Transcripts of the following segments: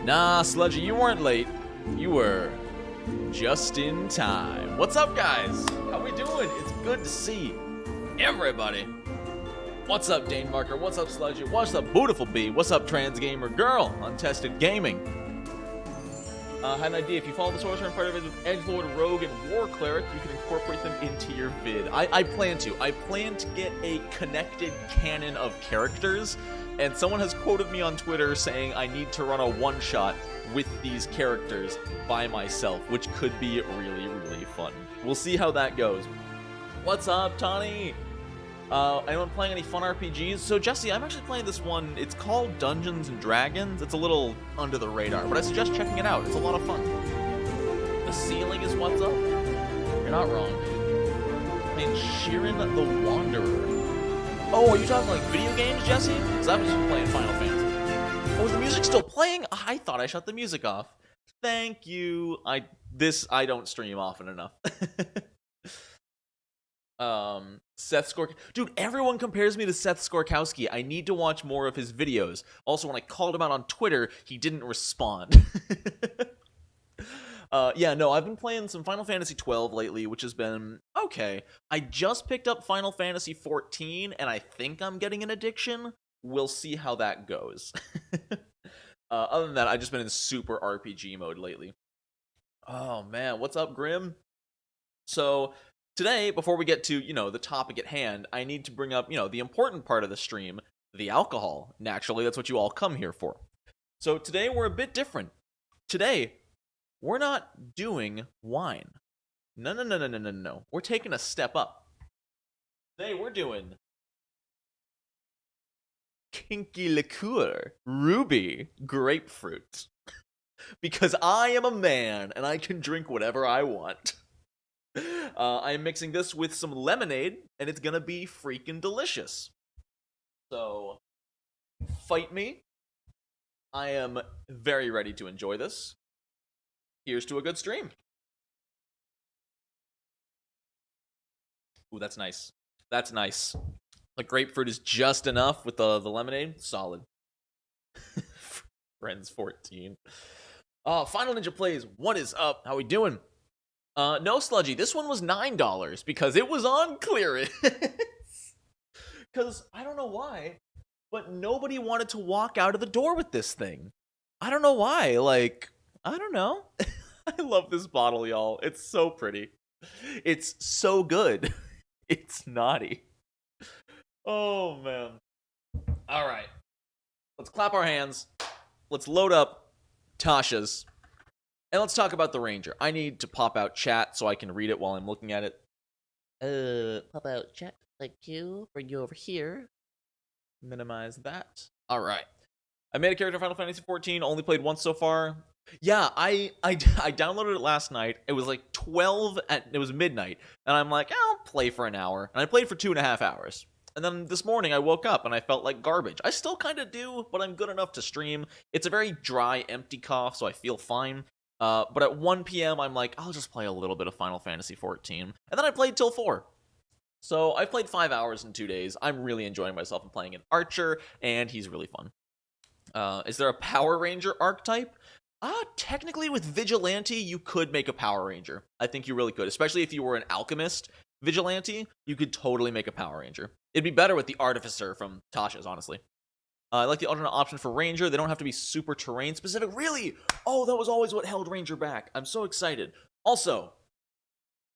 Nah, Sludgy, you weren't late. You were just in time. What's up, guys? How we doing? It's good to see everybody. What's up, Dane Marker? What's up, Sludgy? What's up, Beautiful Bee? What's up, Trans Gamer Girl? Untested Gaming. Had an idea. If you follow the Sorcerer and Fighter with Edgelord, Rogue, and War Cleric, you can incorporate them into your vid. I plan to. I plan to get a connected canon of characters, and someone has quoted me on Twitter saying I need to run a one-shot with these characters by myself, which could be really, really fun. We'll see how that goes. What's up, Tawny? Anyone playing any fun RPGs? So, Jesse, I'm actually playing this one. It's called Dungeons & Dragons. It's a little under the radar, but I suggest checking it out. It's a lot of fun. The ceiling is what's up? You're not wrong. And Sheeran the Wanderer. Oh, are you talking like video games, Jesse? Because I was just playing Final Fantasy. Oh, is the music still playing? I thought I shut the music off. Thank you. I don't stream often enough. Seth Skorkowski. Dude, everyone compares me to Seth Skorkowski. I need to watch more of his videos. Also, when I called him out on Twitter, he didn't respond. Yeah, no, I've been playing some Final Fantasy 12 lately, which has been okay. I just picked up Final Fantasy 14, and I think I'm getting an addiction. We'll see how that goes. Other than that, I've just been in super RPG mode lately. Oh, man, what's up, Grim? So today, before we get to, the topic at hand, I need to bring up, the important part of the stream, the alcohol. Naturally, that's what you all come here for. So today, we're a bit different. Today, we're not doing wine. No. We're taking a step up. Today, we're doing kinky liqueur, ruby, grapefruit. Because I am a man, and I can drink whatever I want. I am mixing this with some lemonade, and it's gonna be freaking delicious. So, fight me. I am very ready to enjoy this. Here's to a good stream. Ooh, that's nice. That's nice. The grapefruit is just enough with the lemonade. Solid. Friends 14. Final Ninja Plays. What is up? How we doing? No, Sludgy, this one was $9 because it was on clearance. Because, I don't know why, but nobody wanted to walk out of the door with this thing. I don't know why, I don't know. I love this bottle, y'all. It's so pretty. It's so good. It's naughty. Oh, man. All right. Let's clap our hands. Let's load up Tasha's. And let's talk about the Ranger. I need to pop out chat so I can read it while I'm looking at it. Pop out chat. Thank you. Bring you over here. Minimize that. All right. I made a character in Final Fantasy 14. Only played once so far. Yeah, I downloaded it last night. It was like 12 it was midnight. And I'm like, I'll play for an hour. And I played for 2.5 hours. And then this morning I woke up and I felt like garbage. I still kind of do, but I'm good enough to stream. It's a very dry, empty cough, so I feel fine. But at 1 p.m., I'm like, I'll just play a little bit of Final Fantasy 14. And then I played till 4. So I played 5 hours in 2 days. I'm really enjoying myself. I'm playing an Archer, and he's really fun. Is there a Power Ranger archetype? Technically with Vigilante, you could make a Power Ranger. I think you really could. Especially if you were an Alchemist Vigilante, you could totally make a Power Ranger. It'd be better with the Artificer from Tasha's, honestly. I like the alternate option for Ranger. They don't have to be super terrain specific. Really? Oh, that was always what held Ranger back. I'm so excited. Also,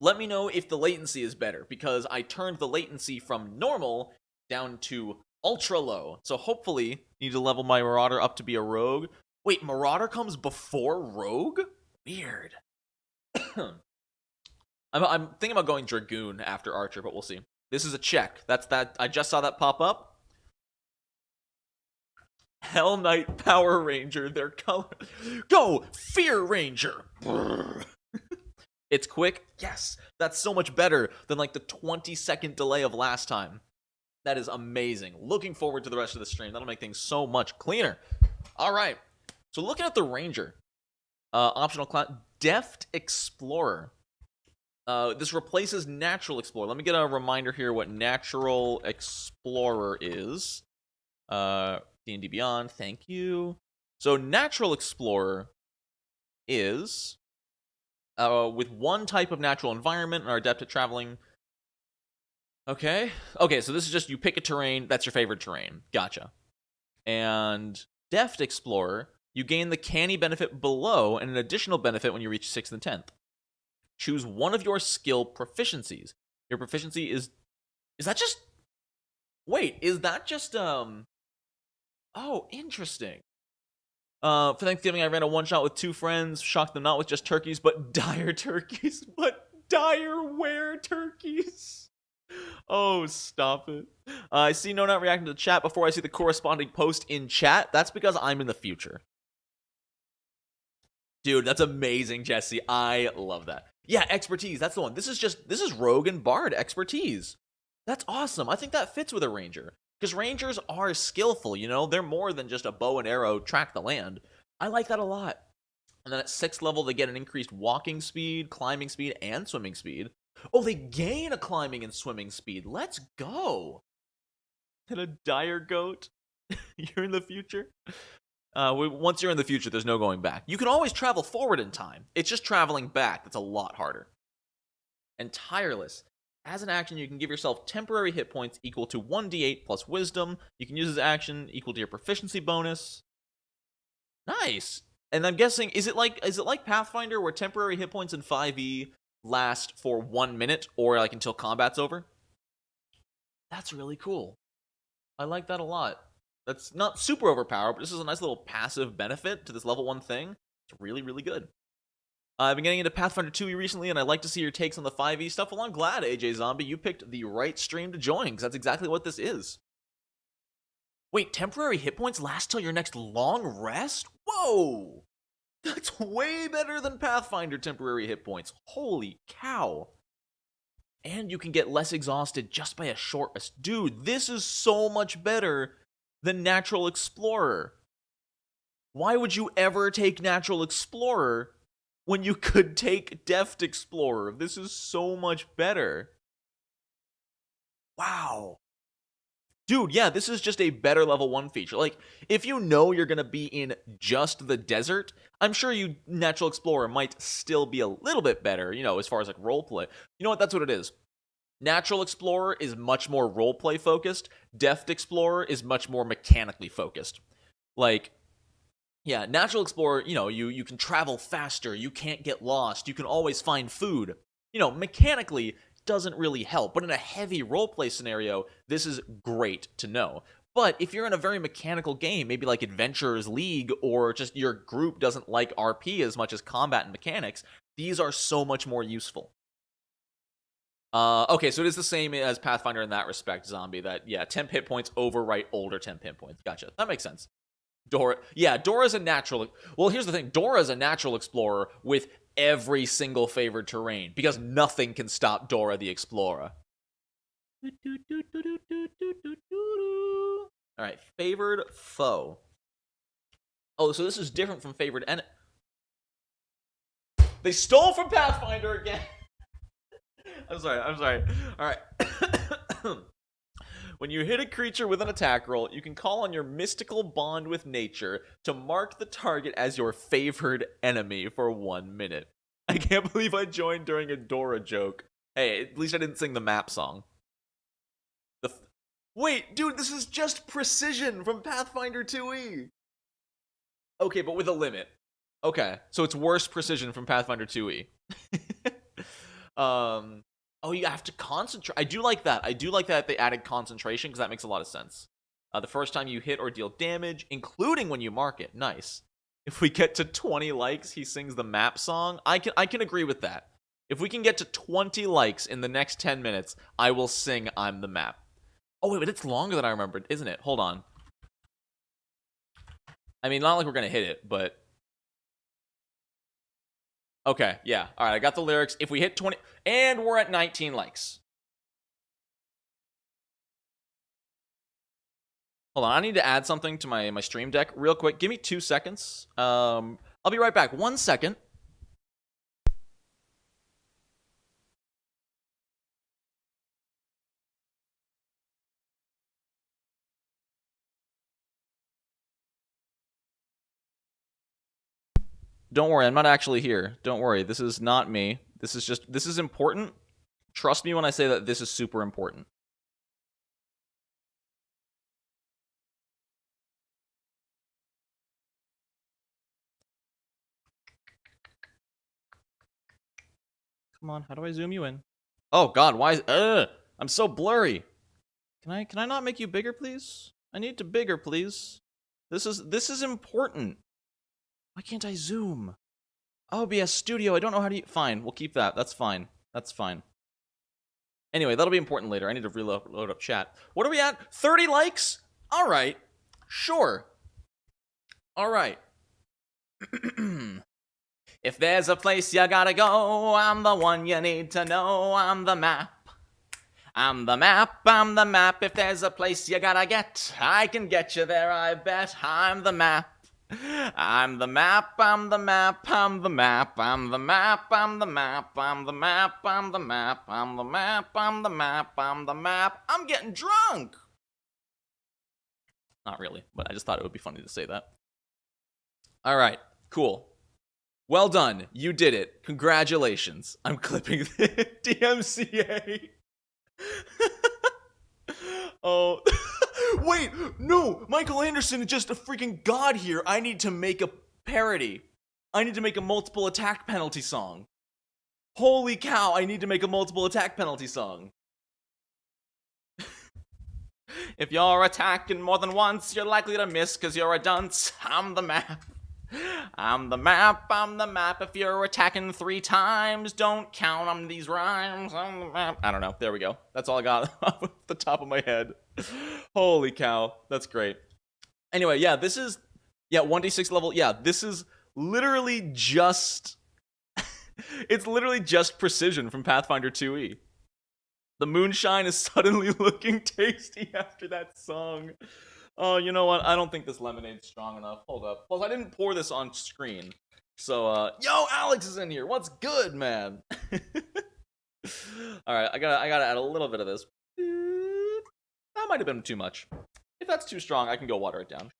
let me know if the latency is better, because I turned the latency from normal down to ultra low. So hopefully, need to level my Marauder up to be a Rogue. Wait, Marauder comes before Rogue? Weird. I'm thinking about going Dragoon after Archer, but we'll see. This is a check. That's that. I just saw that pop up. Hell Knight Power Ranger, their color. Go! Fear Ranger! It's quick. Yes! That's so much better than like the 20-second delay of last time. That is amazing. Looking forward to the rest of the stream. That'll make things so much cleaner. Alright. So looking at the Ranger. Optional class. Deft Explorer. This replaces Natural Explorer. Let me get a reminder here what Natural Explorer is. D&D Beyond, thank you. So Natural Explorer is with one type of natural environment and are adept at traveling. Okay, so this is just you pick a terrain, that's your favorite terrain. Gotcha. And Deft Explorer, you gain the canny benefit below and an additional benefit when you reach 6th and 10th. Choose one of your skill proficiencies. Your proficiency is that just... Wait, is that just oh, interesting. For Thanksgiving, I ran a one-shot with 2 friends. Shocked them not with just turkeys, but dire turkeys. But dire were turkeys. Oh, stop it. I see Nonat reacting to the chat before I see the corresponding post in chat. That's because I'm in the future. Dude, that's amazing, Jesse. I love that. Yeah, expertise. That's the one. This is Rogue and Bard expertise. That's awesome. I think that fits with a ranger. Because rangers are skillful, you know? They're more than just a bow and arrow, track the land. I like that a lot. And then at 6th level, they get an increased walking speed, climbing speed, and swimming speed. Oh, they gain a climbing and swimming speed. Let's go. And a dire goat. You're in the future? Once you're in the future, there's no going back. You can always travel forward in time. It's just traveling back that's a lot harder. And Tireless. As an action, you can give yourself temporary hit points equal to 1d8 plus wisdom. You can use this action equal to your proficiency bonus. Nice. And I'm guessing, is it like Pathfinder where temporary hit points in 5e last for 1 minute or like until combat's over? That's really cool. I like that a lot. That's not super overpowered, but this is a nice little passive benefit to this level 1 thing. It's really, really good. I've been getting into Pathfinder 2e recently, and I'd like to see your takes on the 5e stuff. Well, I'm glad, AJ Zombie, you picked the right stream to join, because that's exactly what this is. Wait, temporary hit points last till your next long rest? Whoa! That's way better than Pathfinder temporary hit points. Holy cow. And you can get less exhausted just by a short rest. Dude, this is so much better than Natural Explorer. Why would you ever take Natural Explorer when you could take Deft Explorer? This is so much better. Wow. Dude, yeah, this is just a better level 1 feature. Like, if you know you're going to be in just the desert, I'm sure Natural Explorer might still be a little bit better, you know, as far as like roleplay. You know what? That's what it is. Natural Explorer is much more roleplay focused. Deft Explorer is much more mechanically focused. Like, yeah, Natural Explorer, you know, you can travel faster, you can't get lost, you can always find food. You know, mechanically doesn't really help, but in a heavy roleplay scenario, this is great to know. But if you're in a very mechanical game, maybe like Adventurers League, or just your group doesn't like RP as much as combat and mechanics, these are so much more useful. Okay, so it is the same as Pathfinder in that respect, Zombie, that, yeah, temp hit points overwrite older temp hit points. Gotcha. That makes sense. Dora's a natural... Well, here's the thing. Dora's a natural explorer with every single favored terrain, because nothing can stop Dora the Explorer. Alright, favored foe. Oh, so this is different from favored enemy. They stole from Pathfinder again! I'm sorry. Alright. When you hit a creature with an attack roll, you can call on your mystical bond with nature to mark the target as your favored enemy for 1 minute. I can't believe I joined during a Dora joke. Hey, at least I didn't sing the map song. Wait, dude, this is just precision from Pathfinder 2e. Okay, but with a limit. Okay, so it's worse precision from Pathfinder 2e. Oh, you have to concentrate. I do like that. They added concentration, because that makes a lot of sense. The first time you hit or deal damage, including when you mark it. Nice. If we get to 20 likes, he sings the map song. I can agree with that. If we can get to 20 likes in the next 10 minutes, I will sing I'm the map. Oh, wait, but it's longer than I remembered, isn't it? Hold on. I mean, not like we're going to hit it, but... Okay, yeah. All right, I got the lyrics. If we hit 20... And we're at 19 likes. Hold on, I need to add something to my stream deck real quick. Give me 2 seconds. I'll be right back. 1 second. Don't worry, I'm not actually here. Don't worry, this is not me. This is important. Trust me when I say that this is super important. Come on, how do I zoom you in? Oh god, why is I'm so blurry. Can I not make you bigger, please? I need to bigger, please. This is important. Why can't I zoom? OBS Studio, I don't know how to fine, we'll keep that. That's fine. That's fine. Anyway, that'll be important later. I need to reload up chat. What are we at? 30 likes? All right. Sure. All right. If there's a place you gotta go, I'm the one you need to know. I'm the map. I'm the map, I'm the map. If there's a place you gotta get, I can get you there, I bet. I'm the map. I'm the map, I'm the map, I'm the map, I'm the map, I'm the map, I'm the map, I'm the map, I'm the map, I'm the map, I'm the map. I'm getting drunk! Not really, but I just thought it would be funny to say that. Alright, cool. Well done, you did it. Congratulations. I'm clipping the DMCA. Oh, wait, no, Michael Anderson is just a freaking god here. I need to make a parody. I need to make a multiple attack penalty song. Holy cow, I need to make a multiple attack penalty song. If you're attacking more than once, you're likely to miss because you're a dunce. I'm the map. I'm the map, I'm the map. If you're attacking 3 times, don't count on these rhymes. I'm the map. I don't know. There we go. That's all I got off the top of my head. Holy cow. That's great. Anyway, yeah, this is... Yeah, 1d6 level. Yeah, this is literally just... It's literally just precision from Pathfinder 2e. The moonshine is suddenly looking tasty after that song. Oh, you know what? I don't think this lemonade's strong enough. Hold up. Plus, I didn't pour this on screen. So, yo, Alex is in here. What's good, man? Alright, I gotta add a little bit of this. That might have been too much. If that's too strong, I can go water it down.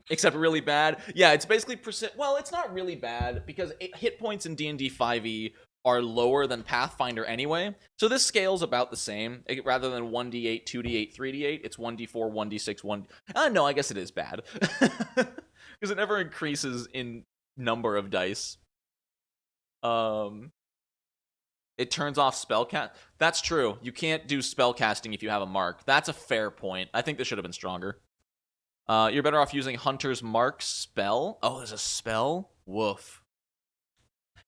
Except really bad. Yeah, it's basically well, it's not really bad, because hit points in D&D 5e are lower than Pathfinder anyway. So this scales about the same. Rather than 1d8, 2d8, 3d8, it's 1d4, 1d6, 1... no, I guess it is bad. Because it never increases in number of dice. It turns off spellcast. That's true. You can't do spellcasting if you have a mark. That's a fair point. I think this should have been stronger. You're better off using Hunter's Mark spell. Oh, there's a spell? Woof.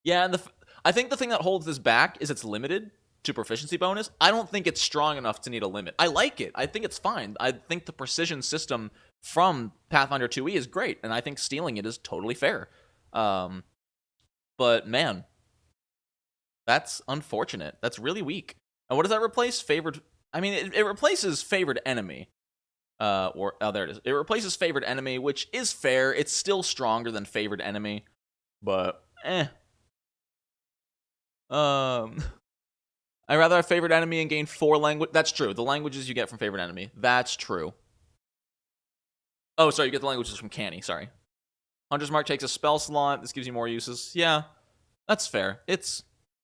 Yeah, and I think the thing that holds this back is it's limited to proficiency bonus. I don't think it's strong enough to need a limit. I like it. I think it's fine. I think the precision system from Pathfinder 2e is great, and I think stealing it is totally fair. But, man, that's unfortunate. That's really weak. And what does that replace? Favored... I mean, it replaces favored enemy. Oh, there it is. It replaces favored enemy, which is fair. It's still stronger than favored enemy, but, I'd rather have favorite enemy and gain 4 language. That's true. The languages you get from favorite enemy. That's true. Oh, sorry, you get the languages from Canny. Sorry. Hunter's Mark takes a spell slot. This gives you more uses. Yeah, that's fair.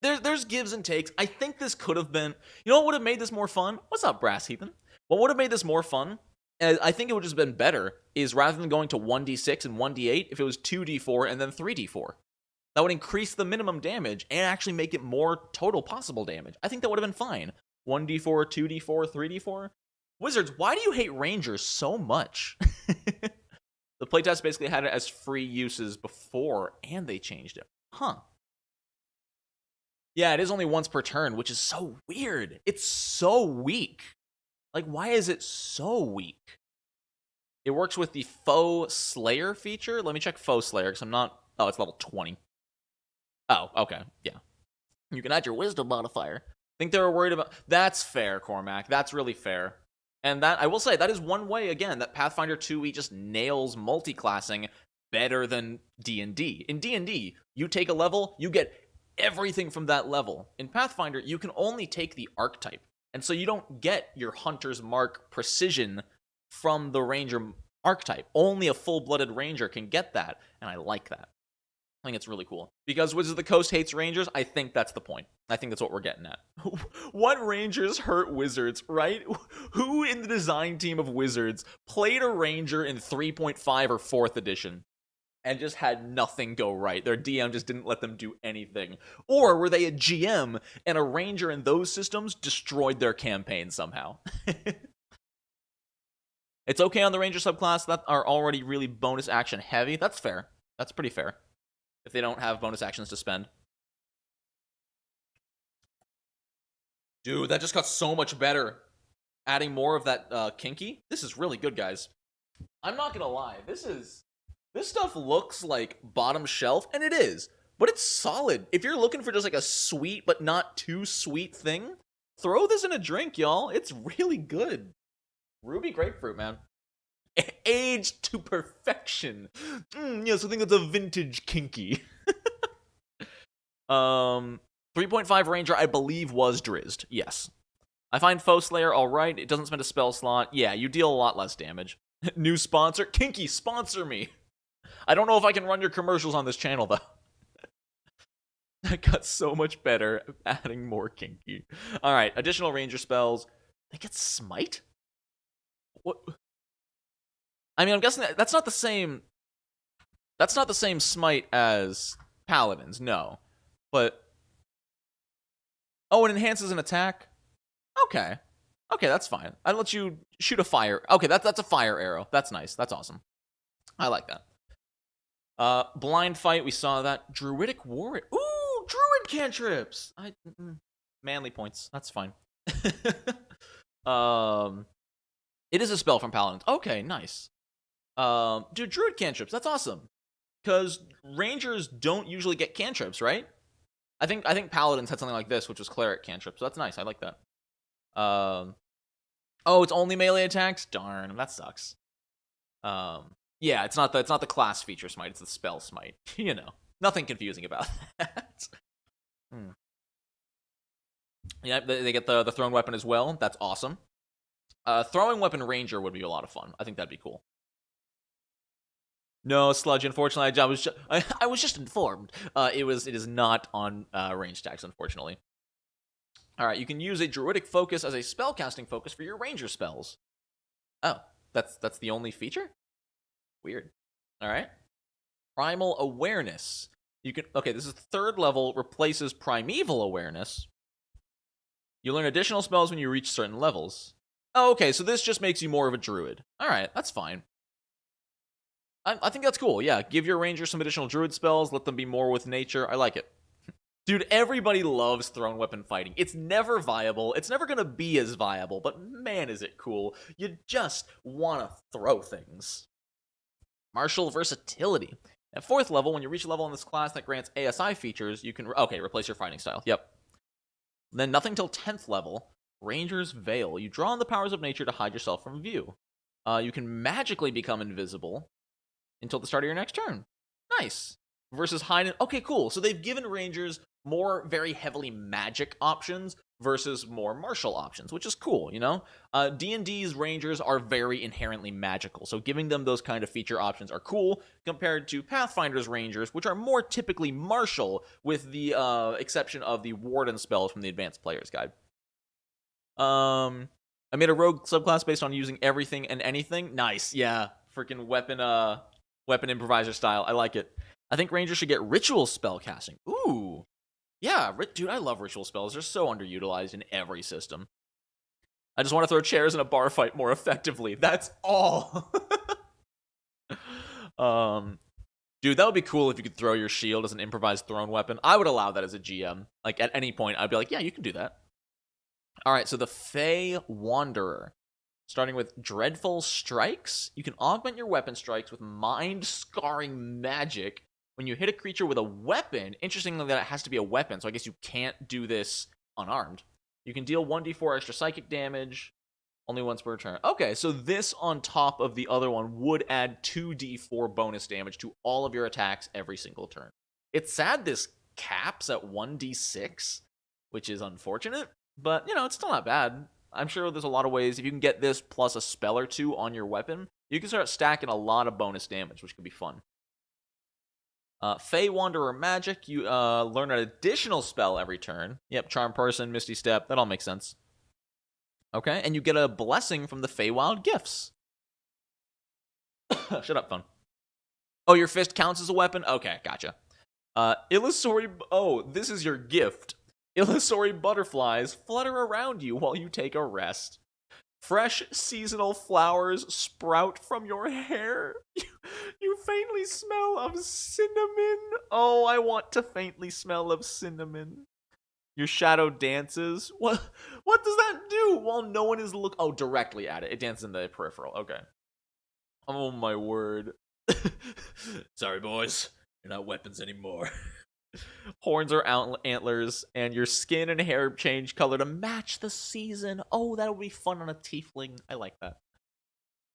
There's gives and takes. I think this could have been... You know what would have made this more fun? What's up, Brass Heathen? What would have made this more fun? I think it would have just been better is rather than going to 1d6 and 1d8, if it was 2d4 and then 3d4. That would increase the minimum damage and actually make it more total possible damage. I think that would have been fine. 1d4, 2d4, 3d4. Wizards, why do you hate Rangers so much? The playtest basically had it as free uses before, and they changed it. Huh. Yeah, it is only once per turn, which is so weird. It's so weak. Like, why is it so weak? It works with the Foe Slayer feature. Let me check Foe Slayer, because I'm not... Oh, it's level 20. Oh, okay, yeah. You can add your wisdom modifier. I think they were worried about... That's fair, Cormac. That's really fair. And that, I will say, that is one way, again, that Pathfinder 2e just nails multi-classing better than D&D. In D&D, you take a level, you get everything from that level. In Pathfinder, you can only take the archetype. And so you don't get your Hunter's Mark precision from the Ranger archetype. Only a full-blooded Ranger can get that, and I like that. I think it's really cool. Because Wizards of the Coast hates Rangers, I think that's the point. I think that's what we're getting at. What Rangers hurt Wizards, right? Who in the design team of Wizards played a Ranger in 3.5 or 4th edition and just had nothing go right? Their DM just didn't let them do anything. Or were they a GM and a Ranger in those systems destroyed their campaign somehow? It's okay on the Ranger subclass that are already really bonus action heavy. That's fair. That's pretty fair. If they don't have bonus actions to spend. Dude, that just got so much better. Adding more of that kinky. This is really good, guys. I'm not gonna lie. This stuff looks like bottom shelf, and it is. But it's solid. If you're looking for just like a sweet but not too sweet thing, throw this in a drink, y'all. It's really good. Ruby grapefruit, man. Aged to perfection. Yes, I think that's a vintage kinky. 3.5 Ranger, I believe, was drizzed. Yes. I find Foe Slayer alright. It doesn't spend a spell slot. Yeah, you deal a lot less damage. New sponsor. Kinky, sponsor me. I don't know if I can run your commercials on this channel, though. That got so much better adding more kinky. Alright, additional Ranger spells. They get Smite? What? I mean, I'm guessing that's not the same. That's not the same smite as Paladins, no. But oh, it enhances an attack. Okay, that's fine. I'll let you shoot a fire. Okay, that's a fire arrow. That's nice. That's awesome. I like that. Blind fight. We saw that. Druidic warrior. Ooh, druid cantrips. Manly points. That's fine. It is a spell from Paladins. Okay, nice. Dude, druid cantrips, that's awesome. Because Rangers don't usually get cantrips, right? I think Paladins had something like this, which was cleric cantrips. So that's nice. I like that. Oh, it's only melee attacks? Darn, that sucks. Yeah, it's not the class feature smite, it's the spell smite. You know. Nothing confusing about that. Yeah, they get the thrown weapon as well. That's awesome. Throwing weapon Ranger would be a lot of fun. I think that'd be cool. No, Sludge, unfortunately, I was just informed. It is not on range stacks, unfortunately. Alright, you can use a Druidic Focus as a spellcasting focus for your Ranger spells. Oh, that's the only feature? Weird. Alright. Primal Awareness. You can this is 3rd level, replaces Primeval Awareness. You learn additional spells when you reach certain levels. Oh, okay, so this just makes you more of a druid. Alright, that's fine. I think that's cool, yeah. Give your ranger some additional druid spells, let them be more with nature. I like it. Dude, everybody loves thrown weapon fighting. It's never viable. It's never gonna be as viable, but man, is it cool. You just want to throw things. Martial Versatility. At 4th level, when you reach a level in this class that grants ASI features, you can... Okay, replace your fighting style. Yep. Then nothing till 10th level. Ranger's Veil. You draw on the powers of nature to hide yourself from view. You can magically become invisible until the start of your next turn. Nice. Versus hide and... Okay, cool. So they've given Rangers more very heavily magic options versus more martial options, which is cool, you know? D&D's Rangers are very inherently magical, so giving them those kind of feature options are cool compared to Pathfinder's Rangers, which are more typically martial, with the exception of the Warden spells from the Advanced Player's Guide. I made a rogue subclass based on using everything and anything. Nice, yeah. Freaking weapon improviser style. I like it. I think Rangers should get ritual spell casting. Ooh. Yeah, dude, I love ritual spells. They're so underutilized in every system. I just want to throw chairs in a bar fight more effectively. That's all. Dude, that would be cool if you could throw your shield as an improvised thrown weapon. I would allow that as a GM. Like, at any point, I'd be like, yeah, you can do that. Alright, so the Fey Wanderer. Starting with Dreadful Strikes. You can augment your weapon strikes with mind-scarring magic. When you hit a creature with a weapon, interestingly that it has to be a weapon, so I guess you can't do this unarmed. You can deal 1d4 extra psychic damage, only once per turn. Okay, so this on top of the other one would add 2d4 bonus damage to all of your attacks every single turn. It's sad this caps at 1d6, which is unfortunate, but, you know, it's still not bad. I'm sure there's a lot of ways, if you can get this plus a spell or two on your weapon, you can start stacking a lot of bonus damage, which could be fun. Fey Wanderer magic, you learn an additional spell every turn. Yep, Charm Person, Misty Step, that all makes sense. Okay, and you get a blessing from the Feywild gifts. Shut up, phone. Oh, your fist counts as a weapon? Okay, gotcha. Illusory... Oh, this is your gift. Illusory butterflies flutter around you while you take a rest. Fresh seasonal flowers sprout from your hair. You faintly smell of cinnamon. Oh, I want to faintly smell of cinnamon. Your shadow dances. What does that do? While no one is Oh, directly at it. It dances in the peripheral. Okay. Oh, my word. Sorry, boys. You're not weapons anymore. Horns are antlers, and your skin and hair change color to match the season. Oh, that would be fun on a tiefling. I like that.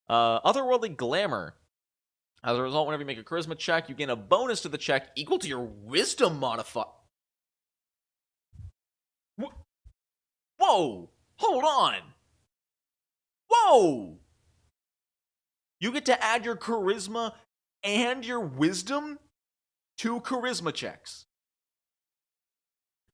Otherworldly glamour. As a result, whenever you make a charisma check, you gain a bonus to the check equal to your wisdom modifier. Whoa! Hold on! Whoa! You get to add your charisma and your wisdom to charisma checks.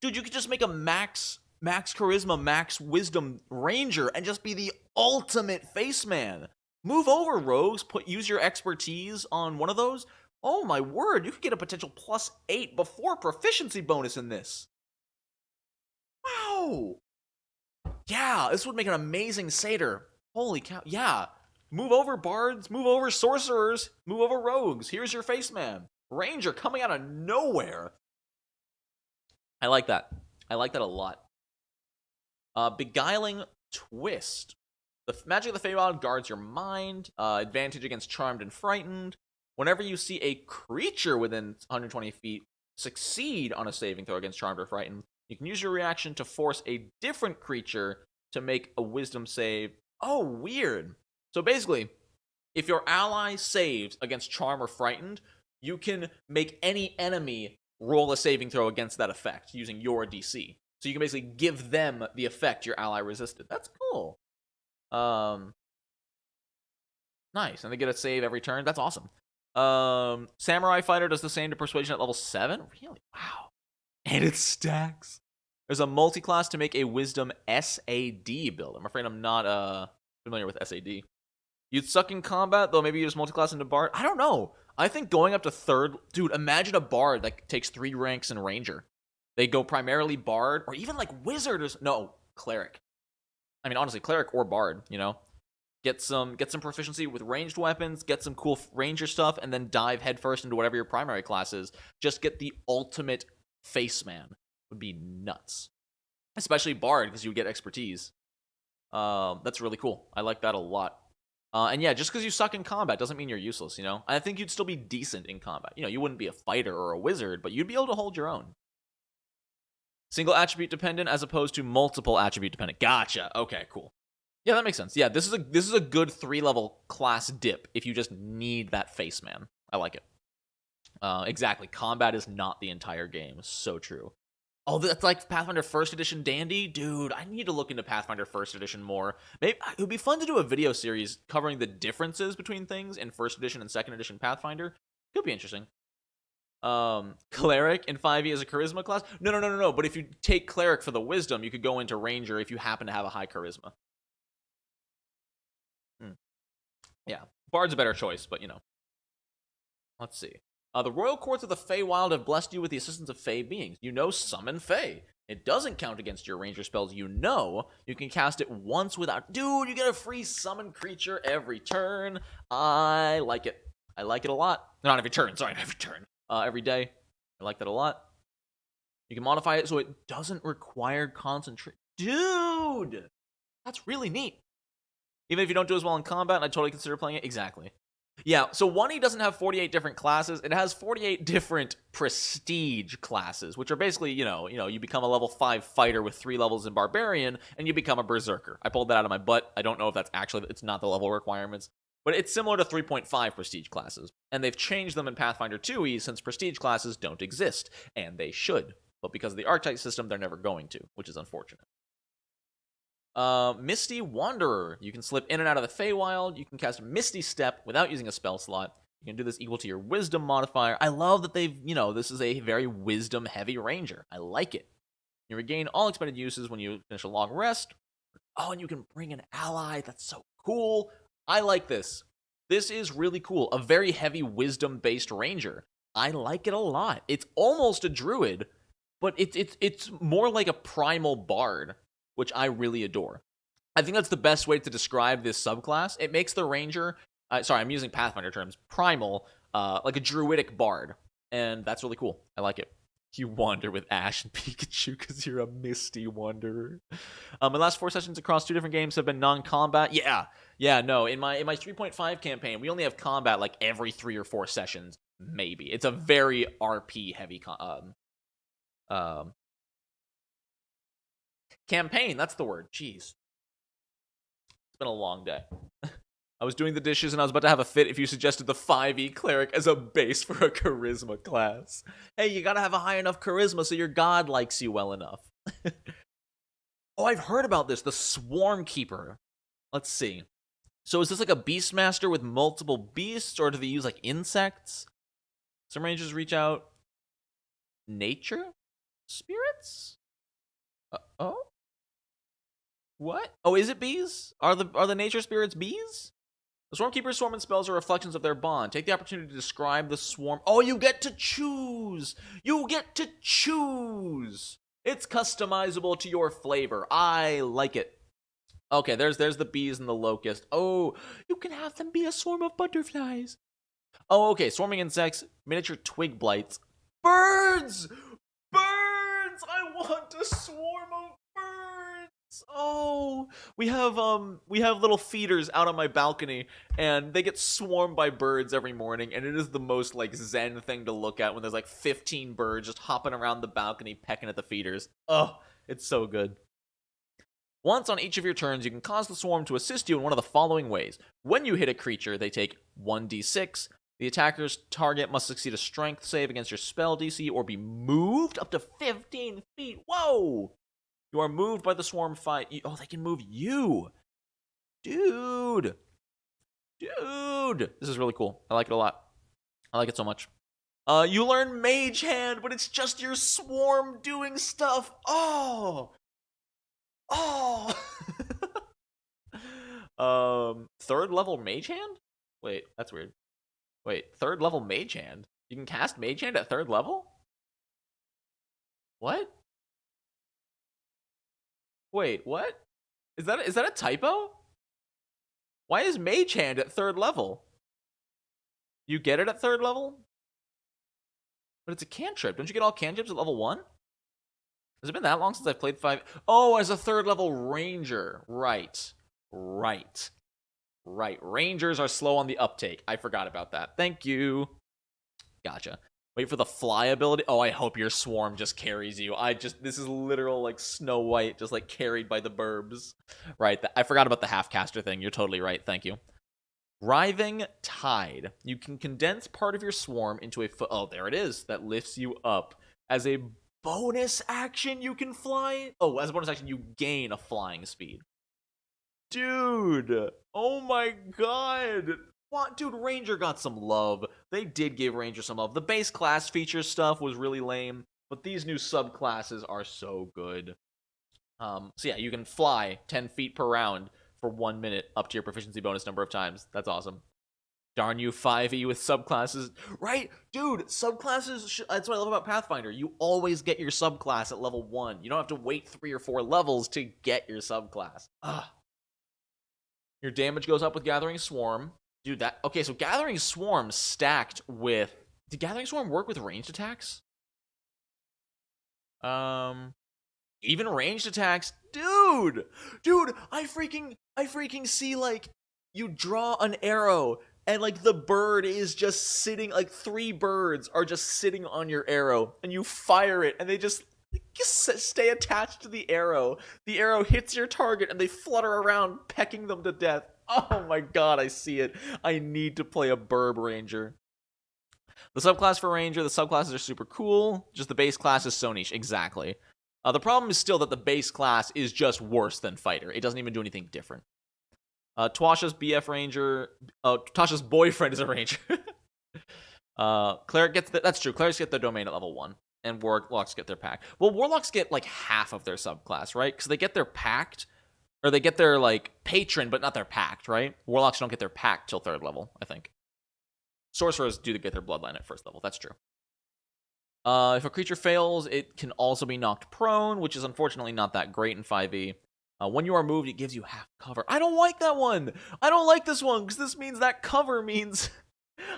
Dude, you could just make a max charisma, max wisdom ranger and just be the ultimate face man. Move over, rogues. Use your expertise on one of those. Oh my word, you could get a potential +8 before proficiency bonus in this. Wow. Yeah, this would make an amazing satyr. Holy cow. Yeah. Move over, bards. Move over, sorcerers. Move over, rogues. Here's your face man. Ranger coming out of nowhere. I like that. I like that a lot. Beguiling Twist. The magic of the Feywild guards your mind. Advantage against Charmed and Frightened. Whenever you see a creature within 120 feet succeed on a saving throw against Charmed or Frightened, you can use your reaction to force a different creature to make a wisdom save. Oh, weird. So basically, if your ally saves against Charm or Frightened, you can make any enemy roll a saving throw against that effect using your DC. So you can basically give them the effect your ally resisted. That's cool. Nice. And they get a save every turn. That's awesome. Samurai Fighter does the same to Persuasion at level 7. Really? Wow. And it stacks. There's a multi-class to make a Wisdom SAD build. I'm afraid I'm not familiar with SAD. You'd suck in combat, though maybe you just multi-class into Bard. I don't know. I think going up to 3rd... Dude, imagine a Bard that takes 3 ranks in Ranger. They go primarily Bard, or even like Wizard or... No, Cleric. I mean, honestly, Cleric or Bard, you know? Get some proficiency with ranged weapons, get some cool Ranger stuff, and then dive headfirst into whatever your primary class is. Just get the ultimate face man. Would be nuts. Especially Bard, because you would get expertise. That's really cool. I like that a lot. And yeah, just because you suck in combat doesn't mean you're useless, you know? I think you'd still be decent in combat. You know, you wouldn't be a fighter or a wizard, but you'd be able to hold your own. Single attribute dependent as opposed to multiple attribute dependent. Gotcha. Okay, cool. Yeah, that makes sense. Yeah, this is a good 3-level class dip if you just need that face man. I like it. Exactly. Combat is not the entire game. So true. Oh, that's like Pathfinder 1st Edition Dandy? Dude, I need to look into Pathfinder 1st Edition more. Maybe it would be fun to do a video series covering the differences between things in 1st Edition and 2nd Edition Pathfinder. Could be interesting. Cleric in 5e as a charisma class? No. But if you take Cleric for the wisdom, you could go into Ranger if you happen to have a high charisma. Yeah, Bard's a better choice, but you know. Let's see. The Royal Courts of the Feywild have blessed you with the assistance of Fey beings. You know Summon Fey. It doesn't count against your Ranger spells. You know you can cast it once without... Dude, you get a free summon creature every turn. I like it. I like it a lot. Not every turn, sorry, every turn. Every day. I like that a lot. You can modify it so it doesn't require concentration. Dude! That's really neat. Even if you don't do as well in combat, I'd totally consider playing it. Exactly. Yeah, so 1E doesn't have 48 different classes. It has 48 different prestige classes, which are basically, you know, you become a level 5 fighter with 3 levels in Barbarian, and you become a Berserker. I pulled that out of my butt. I don't know if that's actually, it's not the level requirements, but it's similar to 3.5 prestige classes. And they've changed them in Pathfinder 2E since prestige classes don't exist, and they should. But because of the archetype system, they're never going to, which is unfortunate. Misty Wanderer. You can slip in and out of the Feywild. You can cast Misty Step without using a spell slot. You can do this equal to your wisdom modifier. I love that they've, this is a very wisdom-heavy ranger. I like it. You regain all expended uses when you finish a long rest. Oh, and you can bring an ally. That's so cool. I like this. This is really cool. A very heavy wisdom-based ranger. I like it a lot. It's almost a druid, but it's more like a primal bard, which I really adore. I think that's the best way to describe this subclass. It makes the ranger, I'm using Pathfinder terms, primal, like a druidic bard, and that's really cool. I like it. You wander with Ash and Pikachu because you're a misty wanderer. My last 4 sessions across 2 different games have been non-combat. Yeah, no. In my 3.5 campaign, we only have combat like every 3 or 4 sessions, maybe. It's a very RP heavy campaign. That's the word. Jeez, it's been a long day. I was doing the dishes and I was about to have a fit if you suggested the 5e cleric as a base for a charisma class. Hey, you gotta have a high enough charisma so your god likes you well enough. Oh, I've heard about this, the Swarmkeeper. Let's see. So is this like a beastmaster with multiple beasts, or do they use like insects? Some rangers reach out. Nature? Spirits? Oh? What? Oh, is it bees? Are the nature spirits bees? The Swarmkeeper's swarm and spells are reflections of their bond. Take the opportunity to describe the swarm. Oh, you get to choose! You get to choose! It's customizable to your flavor. I like it. Okay, there's the bees and the locust. Oh, you can have them be a swarm of butterflies. Oh, okay, swarming insects, miniature twig blights. Birds! Birds! I want a swarm of birds! Oh, we have little feeders out on my balcony, and they get swarmed by birds every morning, and it is the most like zen thing to look at when there's like 15 birds just hopping around the balcony pecking at the feeders. Oh, it's so good. Once on each of your turns, you can cause the swarm to assist you in one of the following ways. When you hit a creature, they take 1d6. The attacker's target must succeed a strength save against your spell DC or be moved up to 15 feet. Whoa! You are moved by the swarm fight. Oh, they can move you. Dude. This is really cool. I like it a lot. I like it so much. You learn Mage Hand, but it's just your swarm doing stuff. Oh. Third level Mage Hand? Wait, that's weird. Wait, third level Mage Hand? You can cast Mage Hand at third level? What? Wait, what? Is that a typo? Why is Mage Hand at third level? You get it at third level? But it's a cantrip. Don't you get all cantrips at level 1? Has it been that long since I've played 5? Oh, as a third level ranger. Right. Rangers are slow on the uptake. I forgot about that. Thank you. Gotcha. Wait for the fly ability. Oh, I hope your swarm just carries you. This is literal like Snow White, just like carried by the burbs. Right. I forgot about the half-caster thing. You're totally right. Thank you. Writhing Tide. You can condense part of your swarm into a oh, there it is. That lifts you up. As a bonus action, you can fly. Oh, as a bonus action, you gain a flying speed. Dude. Oh my god. What? Dude, Ranger got some love. They did give Ranger some love. The base class feature stuff was really lame, but these new subclasses are so good. So yeah, you can fly 10 feet per round for 1 minute up to your proficiency bonus number of times. That's awesome. Darn you, 5e with subclasses. Right? Dude, subclasses, that's what I love about Pathfinder. You always get your subclass at level 1. You don't have to wait 3 or 4 levels to get your subclass. Your damage goes up with Gathering Swarm. Dude, okay, so Gathering Swarm stacked with... Did Gathering Swarm work with ranged attacks? Even ranged attacks? Dude, I freaking see, like, you draw an arrow, and, like, the bird is just sitting, like, 3 birds are just sitting on your arrow, and you fire it, and they just stay attached to the arrow. The arrow hits your target, and they flutter around, pecking them to death. Oh my god, I see it. I need to play a Burb Ranger. The subclass for Ranger, the subclasses are super cool. Just the base class is so niche. Exactly. The problem is still that the base class is just worse than Fighter. It doesn't even do anything different. Tasha's BF Ranger... Tasha's boyfriend is a Ranger. Cleric gets that's true. Clerics get their domain at level 1, and Warlocks get their pact. Well, Warlocks get like half of their subclass, right? Because they get their pact, or they get their like patron, but not their pact, right? Warlocks don't get their pact till 3rd level, I think. Sorcerers do get their bloodline at 1st level. That's true. If a creature fails, it can also be knocked prone, which is unfortunately not that great in 5e. When you are moved, it gives you half cover. I don't like that one. I don't like this one, because this means that cover means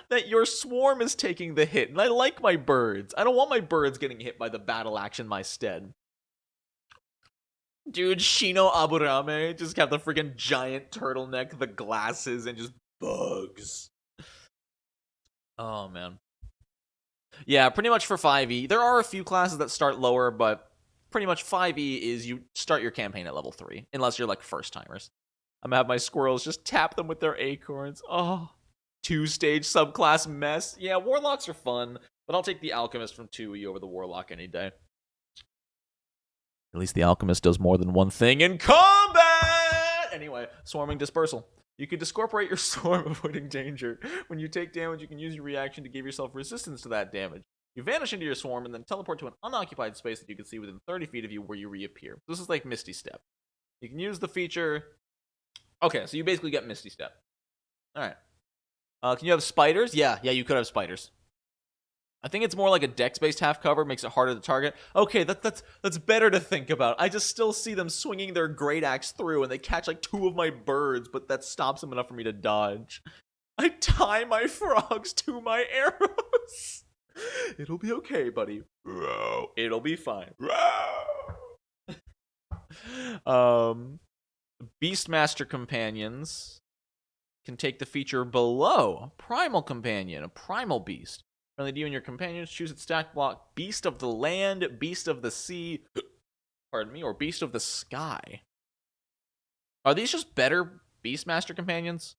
that your swarm is taking the hit. And I like my birds. I don't want my birds getting hit by the battle axe in my stead. Dude, Shino Aburame just got the freaking giant turtleneck, the glasses, and just bugs. Oh, man. Yeah, pretty much for 5e. There are a few classes that start lower, but pretty much 5e is you start your campaign at level 3, unless you're like first-timers. I'm gonna have my squirrels just tap them with their acorns. Oh, 2-stage subclass mess. Yeah, Warlocks are fun, but I'll take the Alchemist from 2e over the Warlock any day. At least the Alchemist does more than one thing in combat! Anyway, Swarming Dispersal. You can discorporate your swarm, avoiding danger. When you take damage, you can use your reaction to give yourself resistance to that damage. You vanish into your swarm and then teleport to an unoccupied space that you can see within 30 feet of you where you reappear. This is like Misty Step. You can use the feature... Okay, so you basically get Misty Step. Alright. Can you have spiders? Yeah, you could have spiders. I think it's more like a dex-based half cover, makes it harder to target. Okay, that's better to think about. I just still see them swinging their great axe through, and they catch like 2 of my birds, but that stops them enough for me to dodge. I tie my frogs to my arrows. It'll be okay, buddy. It'll be fine. Beastmaster companions can take the feature below. Primal companion, a primal beast. Friendly to you and your companions, choose its stat block: Beast of the Land, Beast of the Sea, pardon me, or Beast of the Sky. Are these just better Beastmaster companions?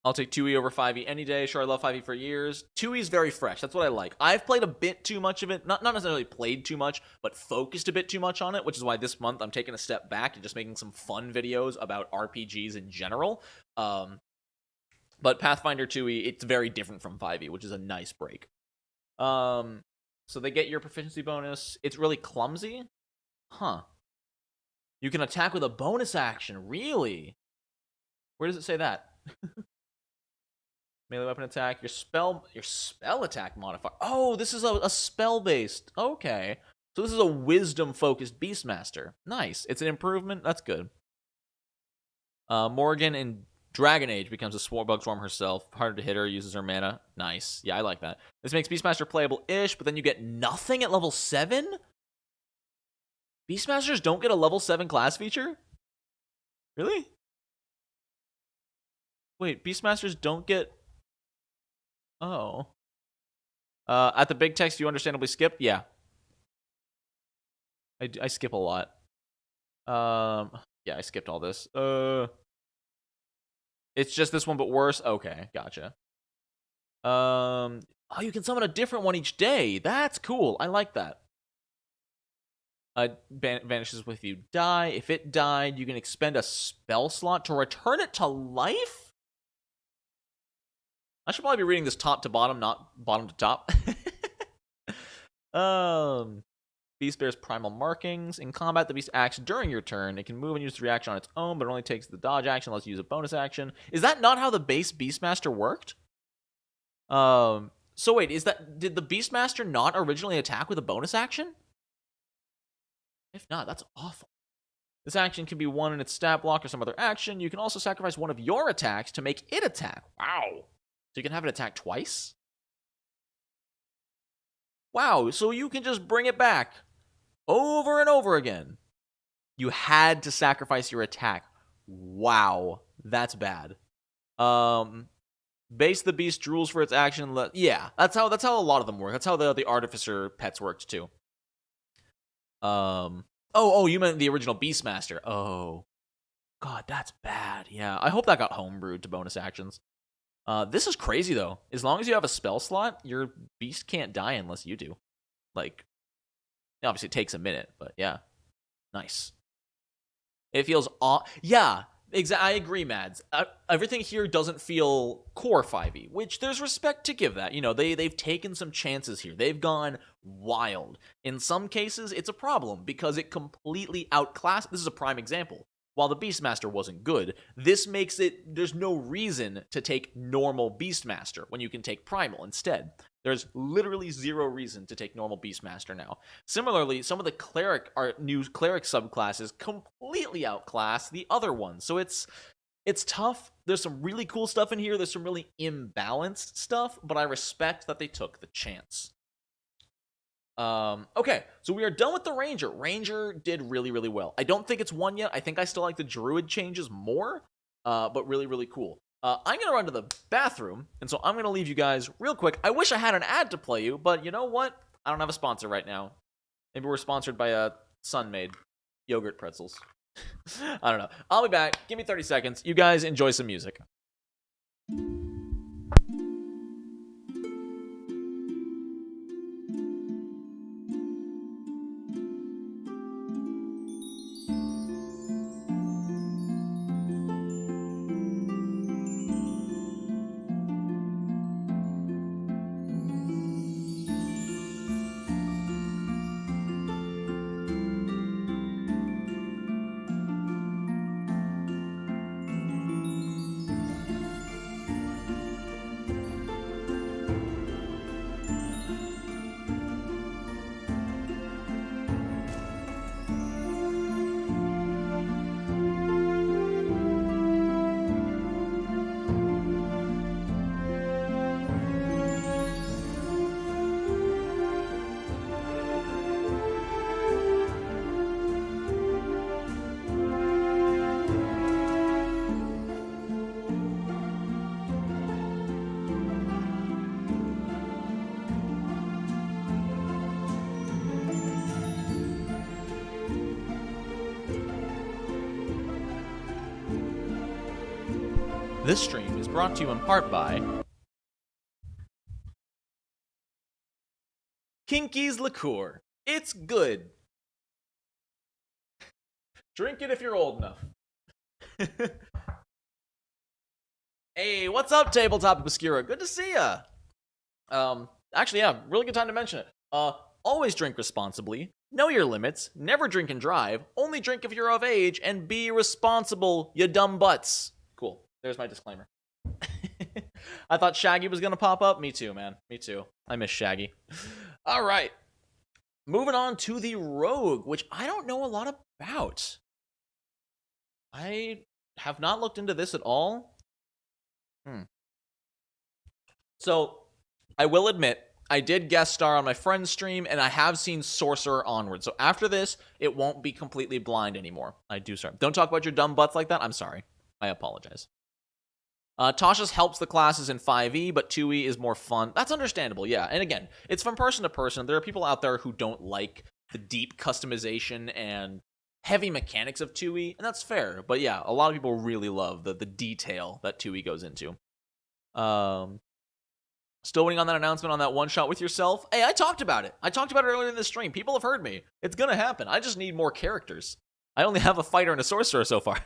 I'll take 2e over 5e any day. Sure, I love 5e for years. 2e is very fresh. That's what I like. I've played a bit too much of it. Not necessarily played too much, but focused a bit too much on it, which is why this month I'm taking a step back and just making some fun videos about RPGs in general. But Pathfinder 2e, it's very different from 5e, which is a nice break. So they get your proficiency bonus. It's really clumsy. Huh. You can attack with a bonus action. Really? Where does it say that? Melee weapon attack. Your spell attack modifier. Oh, this is a spell-based. Okay. So this is a wisdom-focused Beastmaster. Nice. It's an improvement. That's good. Morgan in Dragon Age becomes a bug swarm herself. Harder to hit her, uses her mana. Nice. Yeah, I like that. This makes Beastmaster playable-ish, but then you get nothing at level 7? Beastmasters don't get a level 7 class feature? Really? Wait, Beastmasters don't get... Oh. At the big text, you understandably skip? Yeah. I skip a lot. Yeah, I skipped all this. It's just this one, but worse? Okay, gotcha. Oh, you can summon a different one each day. That's cool. I like that. Vanishes with you die. If it died, you can expend a spell slot to return it to life? I should probably be reading this top to bottom, not bottom to top. Beast bears primal markings. In combat, the beast acts during your turn. It can move and use the reaction on its own, but it only takes the dodge action unless you use a bonus action. Is that not how the base Beastmaster worked? So wait, did the Beastmaster not originally attack with a bonus action? If not, that's awful. This action can be won in its stat block or some other action. You can also sacrifice one of your attacks to make it attack. Wow. So you can have it attack twice? Wow, so you can just bring it back over and over again. You had to sacrifice your attack. Wow, that's bad. Base the beast drools for its action. Yeah, that's how a lot of them work. That's how the artificer pets worked too. Oh, you meant the original Beastmaster. Oh, God, that's bad. Yeah, I hope that got homebrewed to bonus actions. This is crazy, though. As long as you have a spell slot, your beast can't die unless you do. Like, obviously it takes a minute, but yeah. Nice. It feels... Yeah, I agree, Mads. Everything here doesn't feel core 5e, which there's respect to give that. You know, they've taken some chances here. They've gone wild. In some cases, it's a problem because it completely outclassed. This is a prime example. While the Beastmaster wasn't good, this makes it, there's no reason to take normal Beastmaster when you can take Primal instead. There's literally zero reason to take normal Beastmaster now. Similarly, some of the new cleric subclasses completely outclass the other ones. So it's tough. There's some really cool stuff in here. There's some really imbalanced stuff, but I respect that they took the chance. Okay, so we are done with the Ranger. Ranger did really, really well. I don't think it's won yet. I think I still like the Druid changes more, but really, really cool. I'm going to run to the bathroom, and so I'm going to leave you guys real quick. I wish I had an ad to play you, but you know what? I don't have a sponsor right now. Maybe we're sponsored by Sun-Made yogurt pretzels. I don't know. I'll be back. Give me 30 seconds. You guys enjoy some music. This stream is brought to you in part by Kinky's Liqueur. It's good. Drink it if you're old enough. Hey, what's up, Tabletop Obscura? Good to see ya. Actually, yeah, really good time to mention it. Always drink responsibly. Know your limits. Never drink and drive. Only drink if you're of age, and be responsible, you dumb butts. Cool. There's my disclaimer. I thought Shaggy was going to pop up. Me too, man. Me too. I miss Shaggy. All right. Moving on to the Rogue, which I don't know a lot about. I have not looked into this at all. So, I will admit, I did guest star on my friend's stream, and I have seen Sorcerer onward. So after this, it won't be completely blind anymore. I do sorry. Don't talk about your dumb butts like that. I'm sorry. I apologize. Tasha's helps the classes in 5e, but 2e is more fun. That's understandable, yeah. And again, it's from person to person. There are people out there who don't like the deep customization and heavy mechanics of 2e, and that's fair. But yeah, a lot of people really love the detail that 2e goes into. Still waiting on that announcement on that one-shot with yourself. Hey, I talked about it. I talked about it earlier in the stream. People have heard me. It's gonna happen. I just need more characters. I only have a fighter and a sorcerer so far.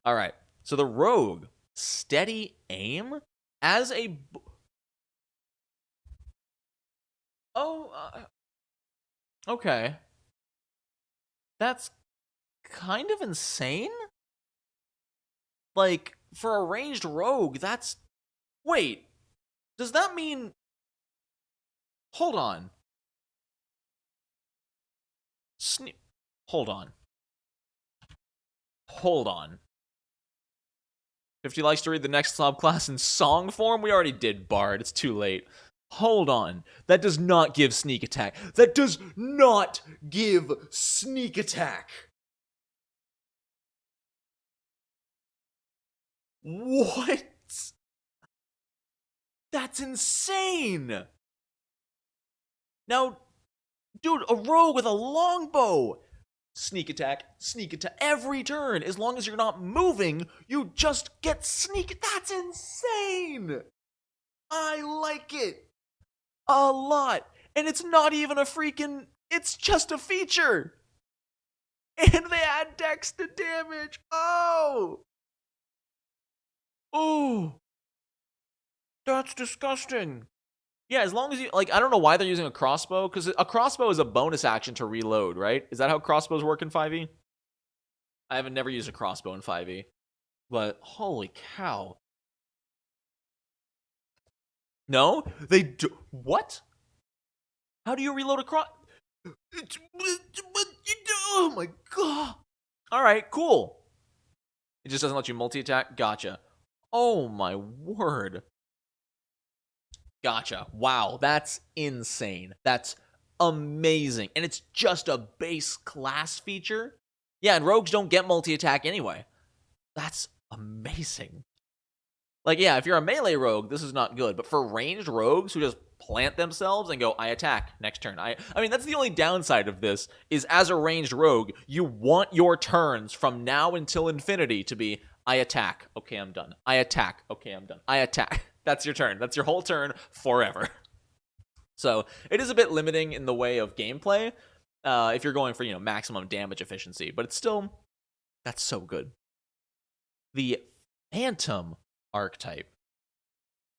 All right, so the Rogue. Steady aim as a... Okay. That's kind of insane? Like, for a ranged rogue, that's... Wait, does that mean... Hold on. Hold on. Hold on. 50 likes to read the next subclass in song form? We already did Bard. It's too late. Hold on. That does not give sneak attack. That does not give sneak attack. What? That's insane. Now, dude, a rogue with a longbow. Sneak attack every turn. As long as you're not moving, you just get sneak. That's insane. I like it a lot. And it's not even a freaking, it's just a feature. And they add dex to damage. Oh! Oh! That's disgusting. Yeah, as long as you, like, I don't know why they're using a crossbow, because a crossbow is a bonus action to reload, right? Is that how crossbows work in 5e? I haven't never used a crossbow in 5e. But, holy cow. No? They do. What? How do you reload a cross? Oh my god. Alright, cool. It just doesn't let you multi-attack? Gotcha. Oh my word. Gotcha. Wow, that's insane. That's amazing. And it's just a base class feature? Yeah, and rogues don't get multi-attack anyway. That's amazing. Like, yeah, if you're a melee rogue, this is not good. But for ranged rogues who just plant themselves and go, I attack next turn. I mean, that's the only downside of this, is as a ranged rogue, you want your turns from now until infinity to be, I attack. Okay, I'm done. I attack. Okay, I'm done. I attack. That's your turn. That's your whole turn forever. So it is a bit limiting in the way of gameplay if you're going for, maximum damage efficiency. But it's still, that's so good. The Phantom archetype.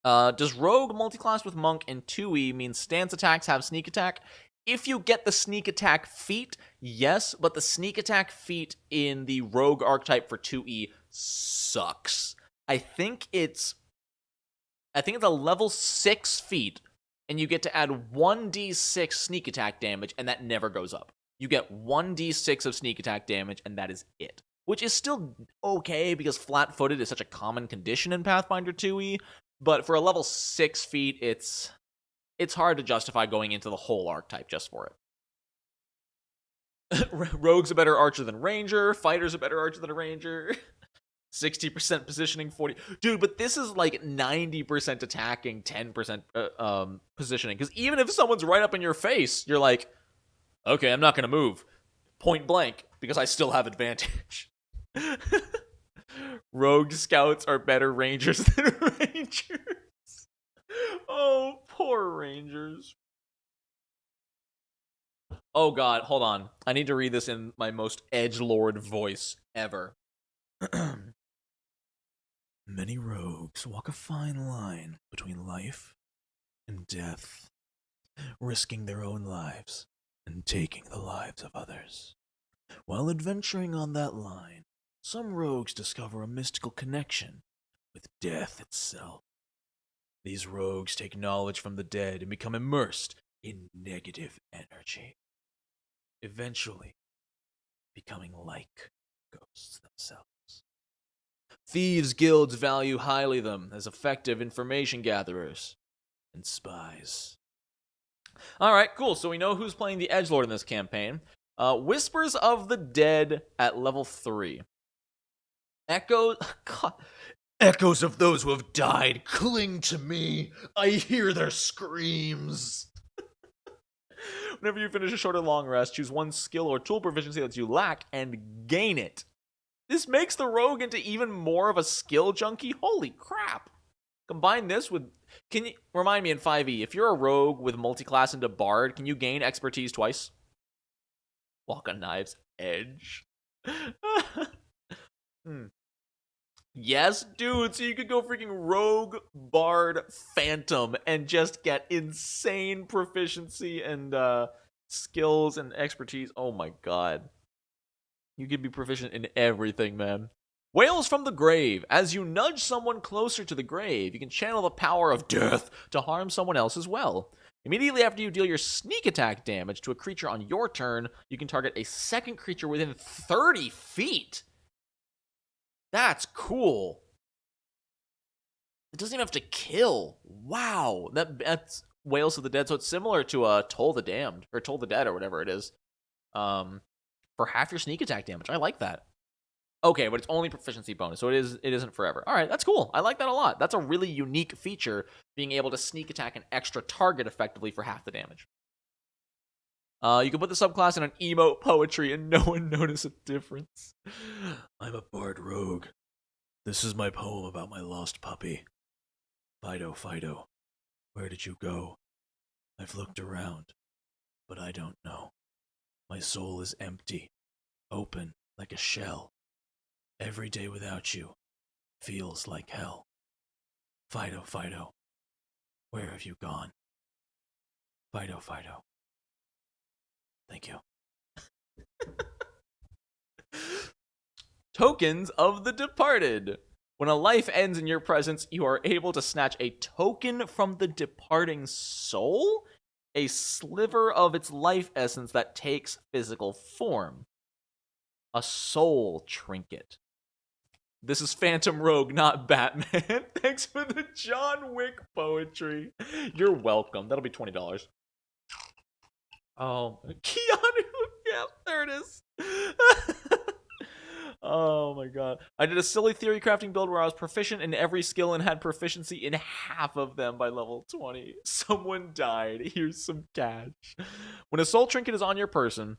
Does Rogue multiclass with Monk in 2e mean stance attacks have sneak attack? If you get the sneak attack feat, yes, but the sneak attack feat in the Rogue archetype for 2e sucks. I think it's a level 6 feat, and you get to add 1d6 sneak attack damage, and that never goes up. You get 1d6 of sneak attack damage, and that is it. Which is still okay, because flat-footed is such a common condition in Pathfinder 2e, but for a level 6 feat, it's hard to justify going into the whole archetype just for it. Rogue's a better archer than Ranger, Fighter's a better archer than a Ranger, 60% positioning, 40... Dude, but this is like 90% attacking, 10% positioning, because even if someone's right up in your face, you're like, okay, I'm not going to move. Point blank, because I still have advantage. Rogue scouts are better rangers than rangers. Oh, poor rangers. Oh god, hold on. I need to read this in my most edgelord voice ever. Many rogues walk a fine line between life and death, risking their own lives and taking the lives of others. While adventuring on that line, some rogues discover a mystical connection with death itself. These rogues take knowledge from the dead and become immersed in negative energy, eventually becoming like ghosts themselves. Thieves' guilds value highly them as effective information gatherers and spies. Alright, cool. So we know who's playing the edgelord in this campaign. Whispers of the Dead at level 3. Echoes of those who have died cling to me. I hear their screams. Whenever you finish a short or long rest, choose one skill or tool proficiency that you lack and gain it. This makes the rogue into even more of a skill junkie. Holy crap. Combine this with... Can you remind me in 5e, if you're a rogue with multiclass into bard, can you gain expertise twice? Walk on Knives Edge. Yes, dude, so you could go freaking rogue, bard, phantom, and just get insane proficiency and skills and expertise. Oh my god. You could be proficient in everything, man. Wails from the Grave. As you nudge someone closer to the grave, you can channel the power of death to harm someone else as well. Immediately after you deal your sneak attack damage to a creature on your turn, you can target a second creature within 30 feet. That's cool. It doesn't even have to kill. Wow. That's Wails of the Dead, so it's similar to Toll the Damned, or Toll the Dead, or whatever it is. For half your sneak attack damage. I like that. Okay, but it's only proficiency bonus, so it isn't forever. All right, that's cool. I like that a lot. That's a really unique feature, being able to sneak attack an extra target effectively for half the damage. You can put the subclass in an emote poetry and no one notice a difference. I'm a bard rogue. This is my poem about my lost puppy. Fido, Fido, where did you go? I've looked around, but I don't know. My soul is empty. Open like a shell. Every day without you feels like hell. Fido, Fido, where have you gone? Fido, Fido. Thank you. Tokens of the Departed. When a life ends in your presence, you are able to snatch a token from the departing soul, a sliver of its life essence that takes physical form. A soul trinket. This is Phantom Rogue, not Batman. Thanks for the John Wick poetry. You're welcome. That'll be $20. Oh, Keanu. Yeah, there it is. Oh my god. I did a silly theory crafting build where I was proficient in every skill and had proficiency in half of them by level 20. Someone died. Here's some cash. When a soul trinket is on your person,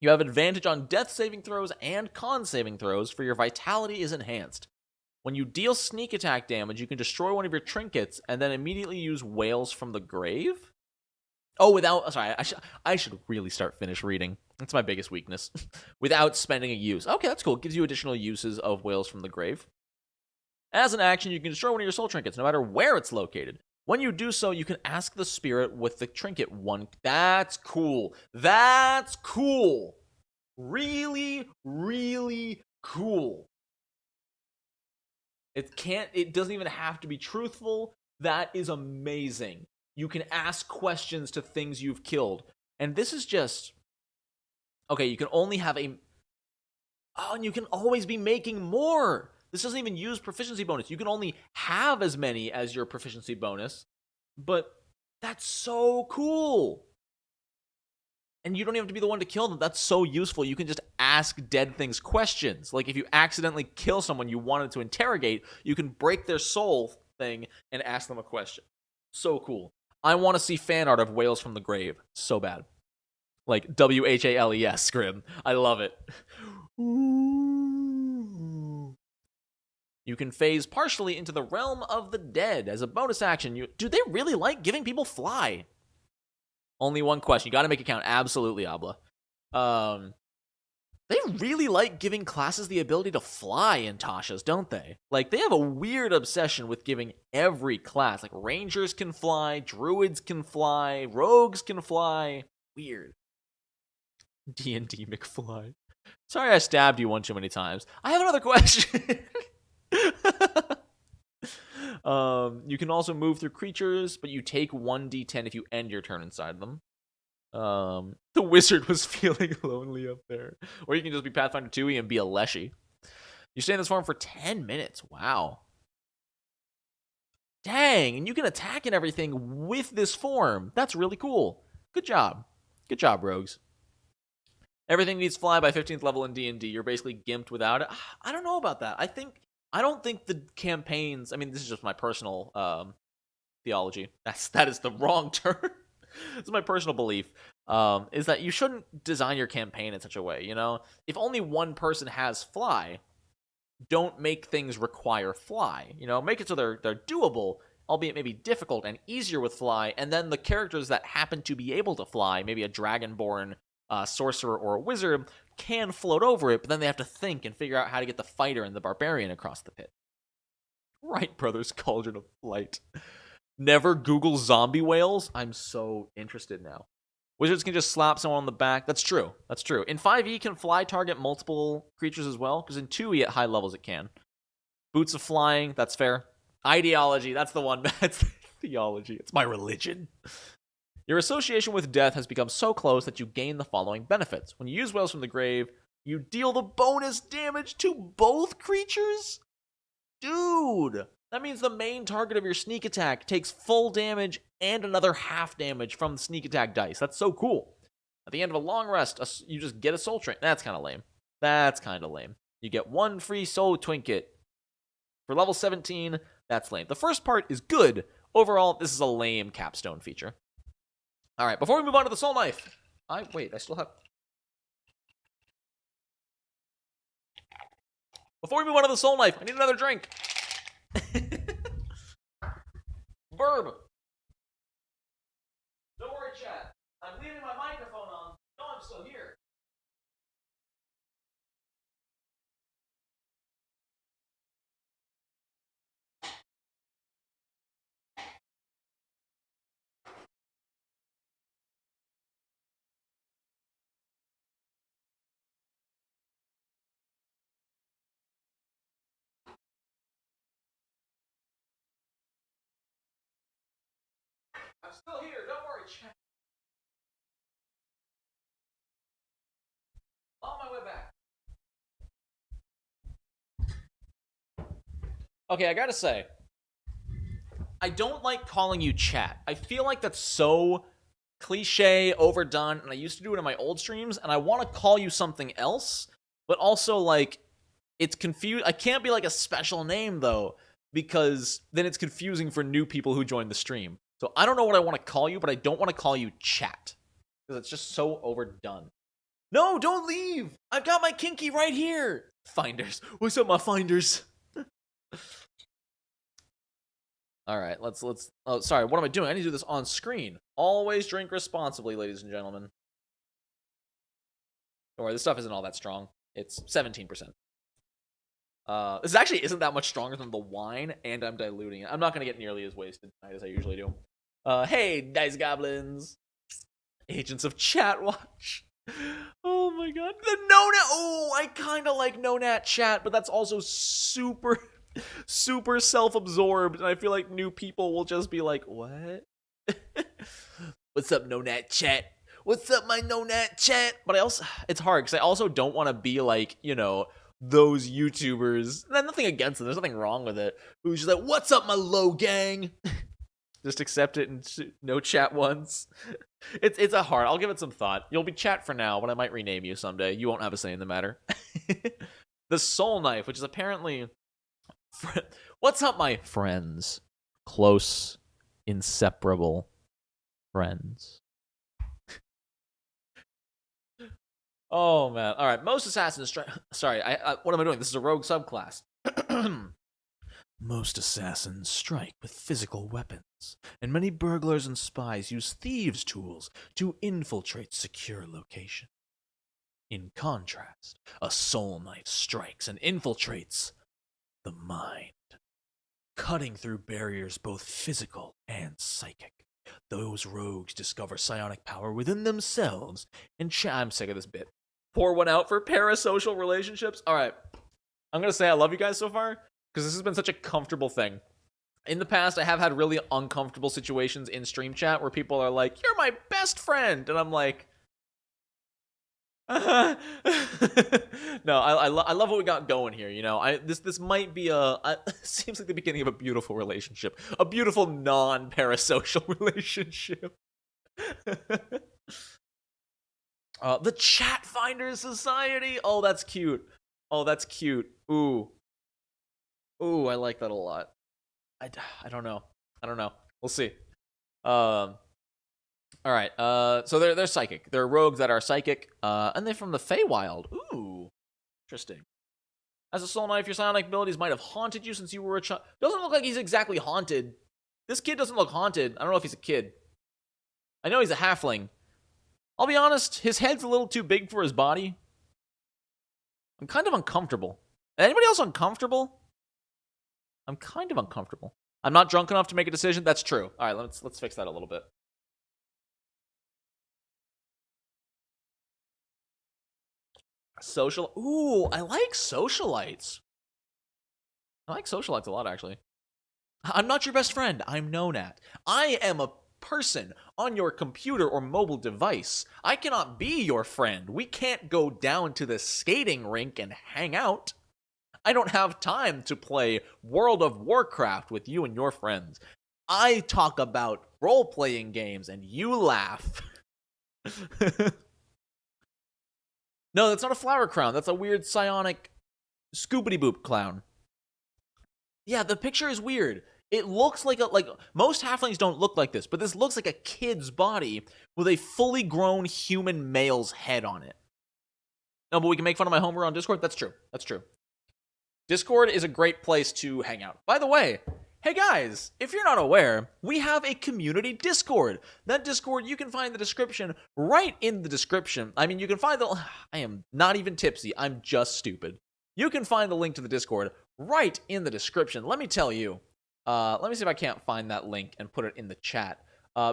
you have advantage on death saving throws and con saving throws, for your vitality is enhanced. When you deal sneak attack damage, you can destroy one of your trinkets and then immediately use Wails from the Grave? Oh, sorry, I should really finish reading. That's my biggest weakness. Without spending a use. Okay, that's cool. It gives you additional uses of Wails from the Grave. As an action, you can destroy one of your soul trinkets, no matter where it's located. When you do so, you can ask the spirit with the trinket one. That's cool. That's cool. Really, really cool. It doesn't even have to be truthful. That is amazing. You can ask questions to things you've killed. And this is just... Okay, you can only have a... Oh, and you can always be making more. This doesn't even use proficiency bonus. You can only have as many as your proficiency bonus. But that's so cool. And you don't even have to be the one to kill them. That's so useful. You can just ask dead things questions. Like if you accidentally kill someone you wanted to interrogate, you can break their soul thing and ask them a question. So cool. I want to see fan art of Wails from the Grave. So bad. Like WHALES, Grim. I love it. Ooh. You can phase partially into the realm of the dead. As a bonus action, do they really like giving people fly? Only one question. You got to make it count. Absolutely, Abla. They really like giving classes the ability to fly in Tasha's, don't they? Like, they have a weird obsession with giving every class. Like, Rangers can fly, Druids can fly, Rogues can fly. Weird. D&D McFly. Sorry I stabbed you one too many times. I have another question. You can also move through creatures, but you take 1d10 if you end your turn inside them. The wizard was feeling lonely up there. Or you can just be Pathfinder 2e and be a Leshy. You stay in this form for 10 minutes. Wow. Dang, and you can attack and everything with this form. That's really cool. Good job. Good job, rogues. Everything needs fly by 15th level in D&D. You're basically gimped without it. I don't know about that. I don't think the campaigns... I mean, this is just my personal theology. That is the wrong term. It's my personal belief, is that you shouldn't design your campaign in such a way, you know? If only one person has fly, don't make things require fly, you know? Make it so they're doable, albeit maybe difficult and easier with fly, and then the characters that happen to be able to fly, maybe a dragonborn, sorcerer, or a wizard, can float over it, but then they have to think and figure out how to get the fighter and the barbarian across the pit. Right, brothers, Cauldron of Flight. Never Google zombie whales? I'm so interested now. Wizards can just slap someone on the back. That's true. That's true. In 5e, can fly target multiple creatures as well? Because in 2e, at high levels, it can. Boots of Flying, that's fair. Ideology, that's the one. That's theology. It's my religion. Your association with death has become so close that you gain the following benefits. When you use Wails from the Grave, you deal the bonus damage to both creatures? Dude! That means the main target of your sneak attack takes full damage and another half damage from the sneak attack dice. That's so cool. At the end of a long rest, you just get a soul trinket. That's kind of lame. That's kind of lame. You get one free soul trinket. For level 17, that's lame. The first part is good. Overall, this is a lame capstone feature. All right, before we move on to the soul knife. I still have... Before we move on to the soul knife, I need another drink. Verb. Don't worry, chat. I'm leaving my microphone on. No, I'm still here. I'm still here. Don't worry, chat. On my way back. Okay, I gotta say, I don't like calling you chat. I feel like that's so cliche, overdone, and I used to do it in my old streams, and I want to call you something else, but also, like, it's confused. I can't be like a special name, though, because then it's confusing for new people who join the stream. So I don't know what I want to call you, but I don't want to call you chat, because it's just so overdone. No, don't leave! I've got my kinky right here! Finders. What's up, my finders? Alright, let's... Oh, sorry, what am I doing? I need to do this on screen. Always drink responsibly, ladies and gentlemen. Don't worry, this stuff isn't all that strong. It's 17%. This actually isn't that much stronger than the wine, and I'm diluting it. I'm not going to get nearly as wasted tonight as I usually do. Hey, Dice Goblins! Agents of Chatwatch. Oh my god. The Nonat! Oh, I kind of like Nonat chat, but that's also super self-absorbed, and I feel like new people will just be like, what? What's up, Nonat chat? What's up, my Nonat chat? But I also, it's hard, because I also don't want to be like, you know, those YouTubers. Nothing against them, there's nothing wrong with it. Who's just like, what's up, my low gang? Just accept it and no chat once. It's a hard. I'll give it some thought. You'll be chat for now, but I might rename you someday. You won't have a say in the matter. The Soulknife, which is apparently... What's up, my friends? Close, inseparable friends. Oh, man. All right, most assassins strike... Sorry, what am I doing? This is a rogue subclass. Most assassins strike with physical weapons, and many burglars and spies use thieves' tools to infiltrate secure locations. In contrast, a soul knife strikes and infiltrates the mind, cutting through barriers both physical and psychic. Those rogues discover psionic power within themselves, and I'm sick of this bit. Pour one out for parasocial relationships. All right, I'm going to say I love you guys so far, because this has been such a comfortable thing. In the past, I have had really uncomfortable situations in stream chat where people are like, you're my best friend, and I'm like, no, I love what we got going here, you know. This might be seems like the beginning of a beautiful relationship. A beautiful non-parasocial relationship. The Chat Finder Society. Oh, that's cute. Oh, that's cute. Ooh, I like that a lot. I don't know. We'll see. All right. So they're psychic. They're rogues that are psychic. And they're from the Feywild. Ooh, interesting. As a soul knife, your psionic abilities might have haunted you since you were a child. Doesn't look like he's exactly haunted. This kid doesn't look haunted. I don't know if he's a kid. I know he's a halfling. I'll be honest, his head's a little too big for his body. I'm kind of uncomfortable. Anybody else uncomfortable? I'm kind of uncomfortable. I'm not drunk enough to make a decision. That's true. All right, let's fix that a little bit. Social. Ooh, I like socialites. I like socialites a lot, actually. I'm not your best friend. I'm Nonat. I am a person on your computer or mobile device. I cannot be your friend. We can't go down to the skating rink and hang out. I don't have time to play World of Warcraft with you and your friends. I talk about role-playing games and you laugh. No, that's not a flower crown. That's a weird psionic scoobity-boop clown. Yeah, the picture is weird. It looks like most halflings don't look like this, but this looks like a kid's body with a fully grown human male's head on it. No, but we can make fun of my homework on Discord? That's true. That's true. Discord is a great place to hang out. By the way, hey guys, if you're not aware, we have a community Discord. That Discord, you can find the description right in the description. I mean, you can find I am not even tipsy. I'm just stupid. You can find the link to the Discord right in the description. Let me tell you. Let me see if I can't find that link and put it in the chat.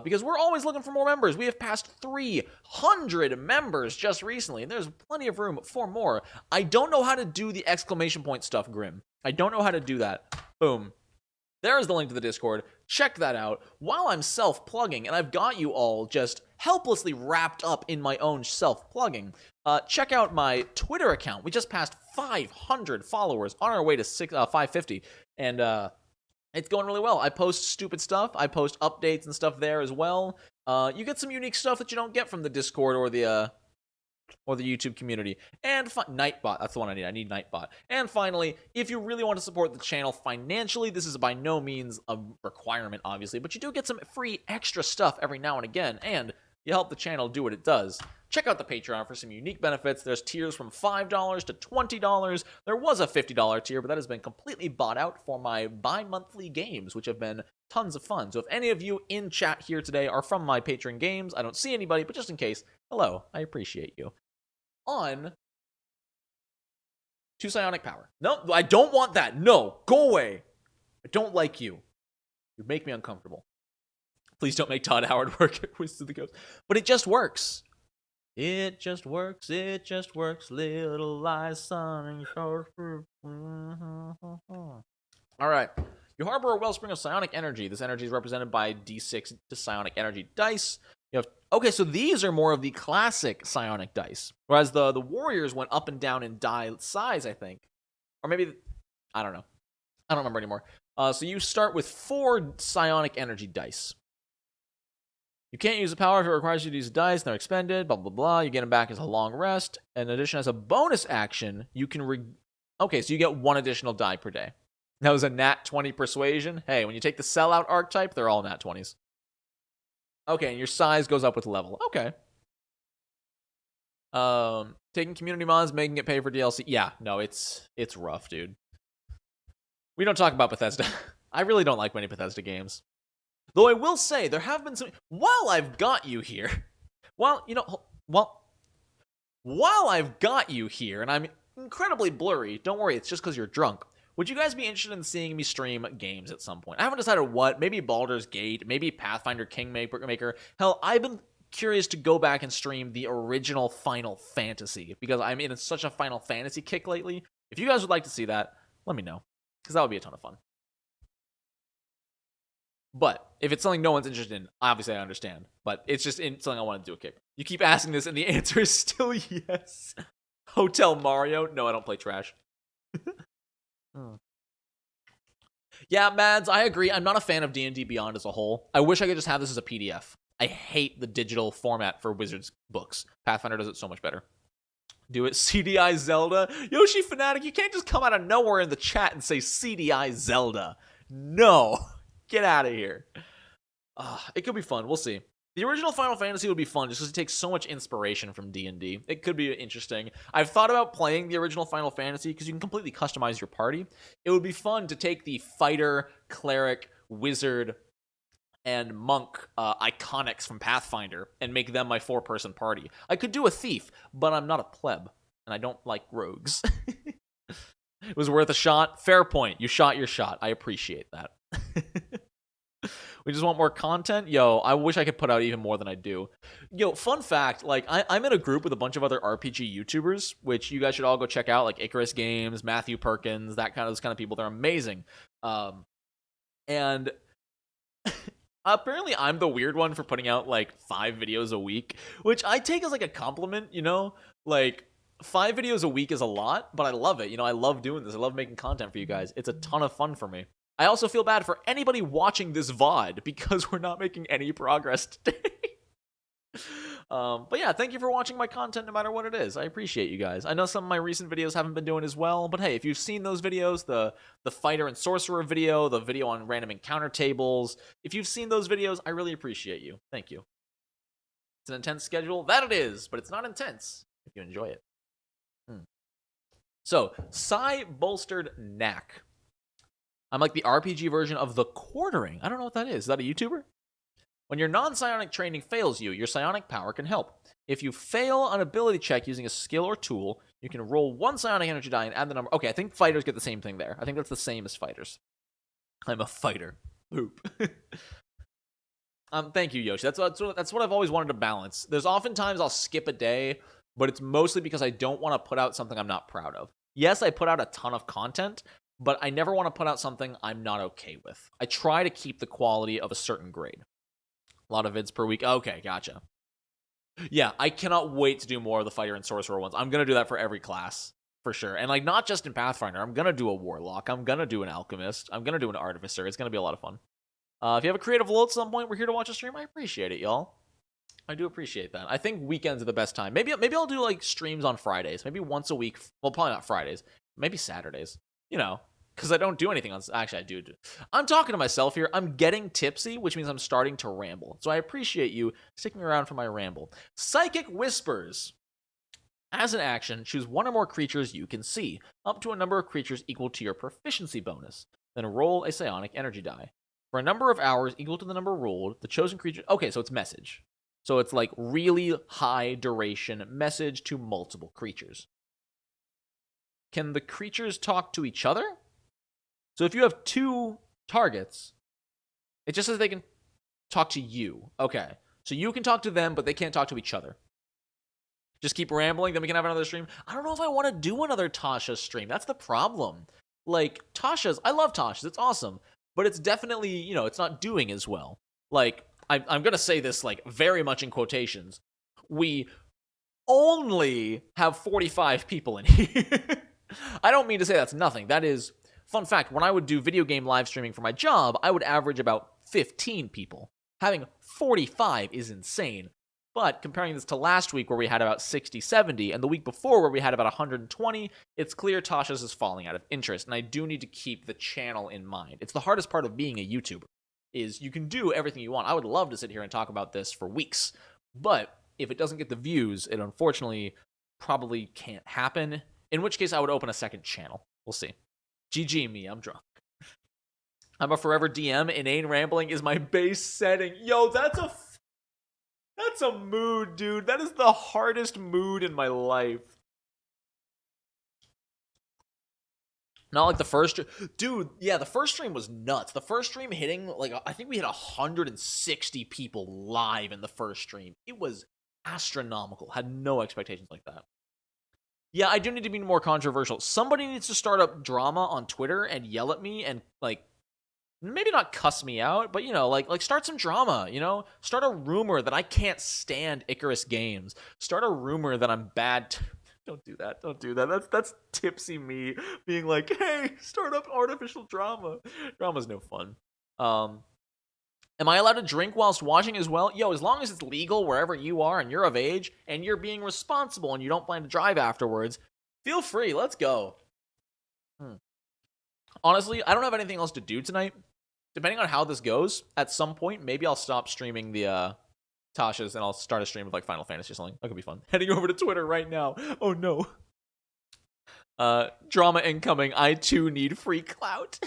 Because we're always looking for more members. We have passed 300 members just recently, and there's plenty of room for more. I don't know how to do the exclamation point stuff, Grim. I don't know how to do that. Boom. There is the link to the Discord. check that out while I'm self-plugging, and I've got you all just helplessly wrapped up in my own self-plugging. Check out my Twitter account. We just passed 500 followers, on our way to 550, and it's going really well. I post stupid stuff. I post updates and stuff there as well. You get some unique stuff that you don't get from the Discord or the YouTube community. And Nightbot, that's the one I need. I need Nightbot. And finally, if you really want to support the channel financially, this is by no means a requirement, obviously, but you do get some free extra stuff every now and again, and you help the channel do what it does. Check out the Patreon for some unique benefits. There's tiers from $5 to $20. There was a $50 tier, but that has been completely bought out for my bi-monthly games, which have been tons of fun. So if any of you in chat here today are from my Patreon games, I don't see anybody, but just in case, hello, I appreciate you. On to Psionic Power. No, I don't want that. No, go away. I don't like you. You make me uncomfortable. Please don't make Todd Howard work at Wizards of the Coast. But it just works. It just works. It just works. Little lies, son, and sorcerer. All right. You harbor a wellspring of psionic energy. This energy is represented by D6 to psionic energy dice. You have okay, so these are more of the classic psionic dice, whereas the warriors went up and down in die size, I think, or maybe I don't know. I don't remember anymore. So you start with 4 psionic energy dice. You can't use the power if it requires you to use dice, and they're expended, blah, blah, blah. You get them back as a long rest. In addition, as a bonus action, you can okay, so you get 1 additional die per day. That was a nat 20 persuasion. Hey, when you take the sellout archetype, they're all nat 20s. Okay, and your size goes up with level. Okay. Taking community mods, making it pay for DLC. Yeah, no, it's rough, dude. We don't talk about Bethesda. I really don't like many Bethesda games. Though I will say, there have been some... While I've got you here... While I've got you here, and I'm incredibly blurry, don't worry, it's just because you're drunk. Would you guys be interested in seeing me stream games at some point? I haven't decided what. Maybe Baldur's Gate, maybe Pathfinder Kingmaker. Hell, I've been curious to go back and stream the original Final Fantasy, because I'm in such a Final Fantasy kick lately. If you guys would like to see that, let me know, because that would be a ton of fun. But if it's something no one's interested in, obviously I understand. But it's just something I want to do a kick. You keep asking this, and the answer is still yes. Hotel Mario? No, I don't play trash. Yeah, Mads, I agree. I'm not a fan of D&D Beyond as a whole. I wish I could just have this as a PDF. I hate the digital format for Wizards books. Pathfinder does it so much better. Do it. CDI Zelda? Yoshi Fanatic, you can't just come out of nowhere in the chat and say CDI Zelda. No. Get out of here. It could be fun. We'll see. The original Final Fantasy would be fun just because it takes so much inspiration from D&D. It could be interesting. I've thought about playing the original Final Fantasy because you can completely customize your party. It would be fun to take the fighter, cleric, wizard, and monk iconics from Pathfinder and make them my 4-person party. I could do a thief, but I'm not a pleb, and I don't like rogues. It was worth a shot. Fair point. You shot your shot. I appreciate that. We just want more content. Yo, I wish I could put out even more than I do. Yo, fun fact, like, I'm in a group with a bunch of other RPG YouTubers, which you guys should all go check out, like Icarus Games, Matthew Perkins, those kind of people. They're amazing. And apparently I'm the weird one for putting out, like, 5 videos a week, which I take as, like, a compliment, you know? Like, 5 videos a week is a lot, but I love it. You know, I love doing this. I love making content for you guys. It's a ton of fun for me. I also feel bad for anybody watching this VOD because we're not making any progress today. But yeah, thank you for watching my content no matter what it is. I appreciate you guys. I know some of my recent videos haven't been doing as well, but hey, if you've seen those videos, the Fighter and Sorcerer video, the video on random encounter tables, if you've seen those videos, I really appreciate you. Thank you. It's an intense schedule. That it is, but it's not intense if you enjoy it. So, Psi-Bolstered Knack. I'm like the RPG version of the Quartering. I don't know what that is. Is that a YouTuber? When your non-psionic training fails you, your psionic power can help. If you fail an ability check using a skill or tool, you can roll 1 psionic energy die and add the number. Okay, I think fighters get the same thing there. I think that's the same as fighters. I'm a fighter. Boop. Thank you, Yoshi. That's what I've always wanted to balance. There's oftentimes I'll skip a day, but it's mostly because I don't want to put out something I'm not proud of. Yes, I put out a ton of content, but I never want to put out something I'm not okay with. I try to keep the quality of a certain grade. A lot of vids per week. Okay, gotcha. Yeah, I cannot wait to do more of the Fighter and Sorcerer ones. I'm going to do that for every class, for sure. And, like, not just in Pathfinder. I'm going to do a Warlock. I'm going to do an Alchemist. I'm going to do an Artificer. It's going to be a lot of fun. If you have a creative lull at some point, we're here to watch a stream. I appreciate it, y'all. I do appreciate that. I think weekends are the best time. Maybe I'll do, like, streams on Fridays. Maybe once a week. Well, probably not Fridays. Maybe Saturdays. You know, because I don't do anything on... Actually, I do. I'm talking to myself here. I'm getting tipsy, which means I'm starting to ramble. So I appreciate you sticking around for my ramble. Psychic Whispers. As an action, choose one or more creatures you can see, up to a number of creatures equal to your proficiency bonus. Then roll a psionic energy die. For a number of hours equal to the number rolled, the chosen creature... Okay, so it's message. So it's like really high duration message to multiple creatures. Can the creatures talk to each other? So if you have 2 targets, it just says they can talk to you. Okay. So you can talk to them, but they can't talk to each other. Just keep rambling, then we can have another stream. I don't know if I want to do another Tasha stream. That's the problem. Like, I love Tasha's. It's awesome. But it's definitely, you know, it's not doing as well. Like, I'm going to say this, like, very much in quotations. We only have 45 people in here. I don't mean to say that's nothing. That is, fun fact, when I would do video game live streaming for my job, I would average about 15 people. Having 45 is insane. But comparing this to last week where we had about 60, 70, and the week before where we had about 120, it's clear Tasha's is falling out of interest, and I do need to keep the channel in mind. It's the hardest part of being a YouTuber, is you can do everything you want. I would love to sit here and talk about this for weeks, but if it doesn't get the views, it unfortunately probably can't happen, in which case I would open a second channel. We'll see. GG me, I'm drunk. I'm a forever DM. Inane rambling is my base setting. Yo, that's a mood, dude. That is the hardest mood in my life. Not like the first... Dude, yeah, the first stream was nuts. The first stream hitting, like, I think we hit 160 people live in the first stream. It was astronomical. Had no expectations like that. Yeah, I do need to be more controversial. Somebody needs to start up drama on Twitter and yell at me and, like, maybe not cuss me out, but, you know, like start some drama, you know? Start a rumor that I can't stand Icarus Games. Start a rumor that I'm bad. Don't do that. Don't do that. That's tipsy me being like, hey, start up artificial drama. Drama's no fun. Am I allowed to drink whilst watching as well? Yo, as long as it's legal wherever you are and you're of age and you're being responsible and you don't plan to drive afterwards, feel free. Let's go. Honestly, I don't have anything else to do tonight. Depending on how this goes, at some point, maybe I'll stop streaming the Tasha's and I'll start a stream of like Final Fantasy or something. That could be fun. Heading over to Twitter right now. Oh no. Drama incoming. I too need free clout.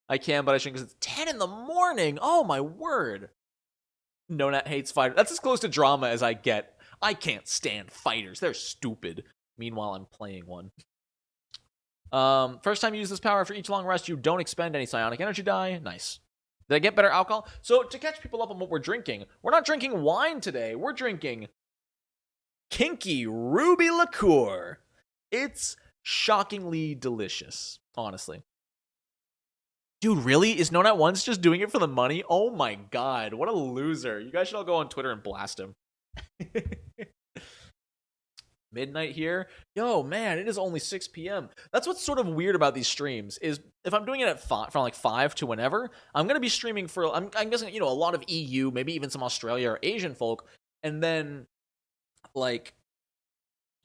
I can, but I shouldn't because it's 10 in the morning. Oh my word. Nonat hates fighters. That's as close to drama as I get. I can't stand fighters. They're stupid. Meanwhile, I'm playing one. First time you use this power after each long rest, you don't expend any psionic energy die. Nice. Did I get better alcohol? So to catch people up on what we're drinking, we're not drinking wine today. We're drinking kinky ruby liqueur. It's shockingly delicious, honestly. Dude, really? Is Nonat One's just doing it for the money? Oh my god, what a loser. You guys should all go on Twitter and blast him. Midnight here. Yo, man, it is only 6 p.m. That's what's sort of weird about these streams, is if I'm doing it at from like 5 to whenever, I'm going to be streaming for, I'm guessing, you know, a lot of EU, maybe even some Australia or Asian folk, and then, like,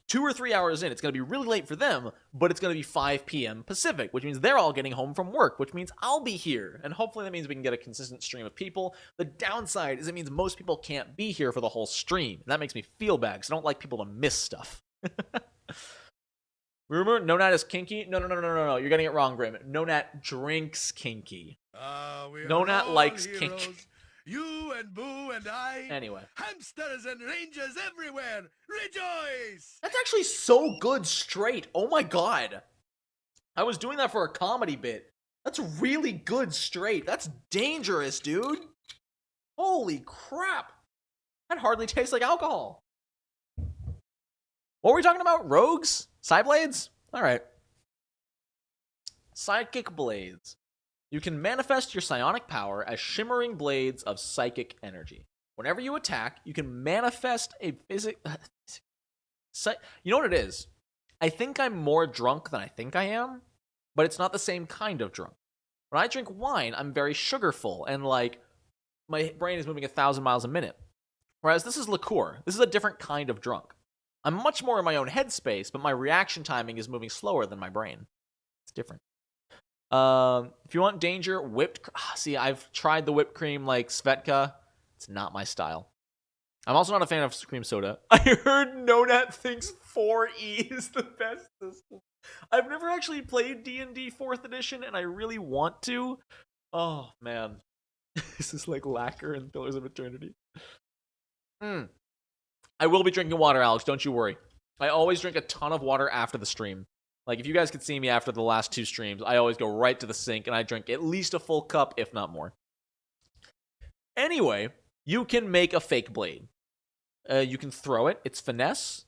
2 or 3 hours in, it's going to be really late for them, but it's going to be 5 p.m. Pacific, which means they're all getting home from work, which means I'll be here, and hopefully that means we can get a consistent stream of people. The downside is it means most people can't be here for the whole stream, and that makes me feel bad, because I don't like people to miss stuff. Rumor, Nonat is kinky? No, you're getting it wrong, Grim. Nonat drinks kinky. Nonat likes kinky. You and Boo and I. Anyway. Hamsters and rangers everywhere. Rejoice! That's actually so good straight. Oh my god. I was doing that for a comedy bit. That's really good straight. That's dangerous, dude. Holy crap. That hardly tastes like alcohol. What were we talking about? Rogues? Psyblades? Alright. Psychic blades. You can manifest your psionic power as shimmering blades of psychic energy. Whenever you attack, you can manifest a you know what it is? I think I'm more drunk than I think I am, but it's not the same kind of drunk. When I drink wine, I'm very sugarful, and like my brain is moving 1,000 miles a minute. Whereas this is liqueur. This is a different kind of drunk. I'm much more in my own headspace, but my reaction timing is moving slower than my brain. It's different. If you want danger, see, I've tried the whipped cream like Svetka. It's not my style. I'm also not a fan of cream soda. I heard Nonat thinks 4E is the best system. I've never actually played D&D 4th edition, and I really want to. Oh, man. This is like Lacquer and Pillars of Eternity. I will be drinking water, Alex. Don't you worry. I always drink a ton of water after the stream. Like, if you guys could see me after the last 2 streams, I always go right to the sink, and I drink at least a full cup, if not more. Anyway, you can make a fake blade. You can throw it. It's finesse,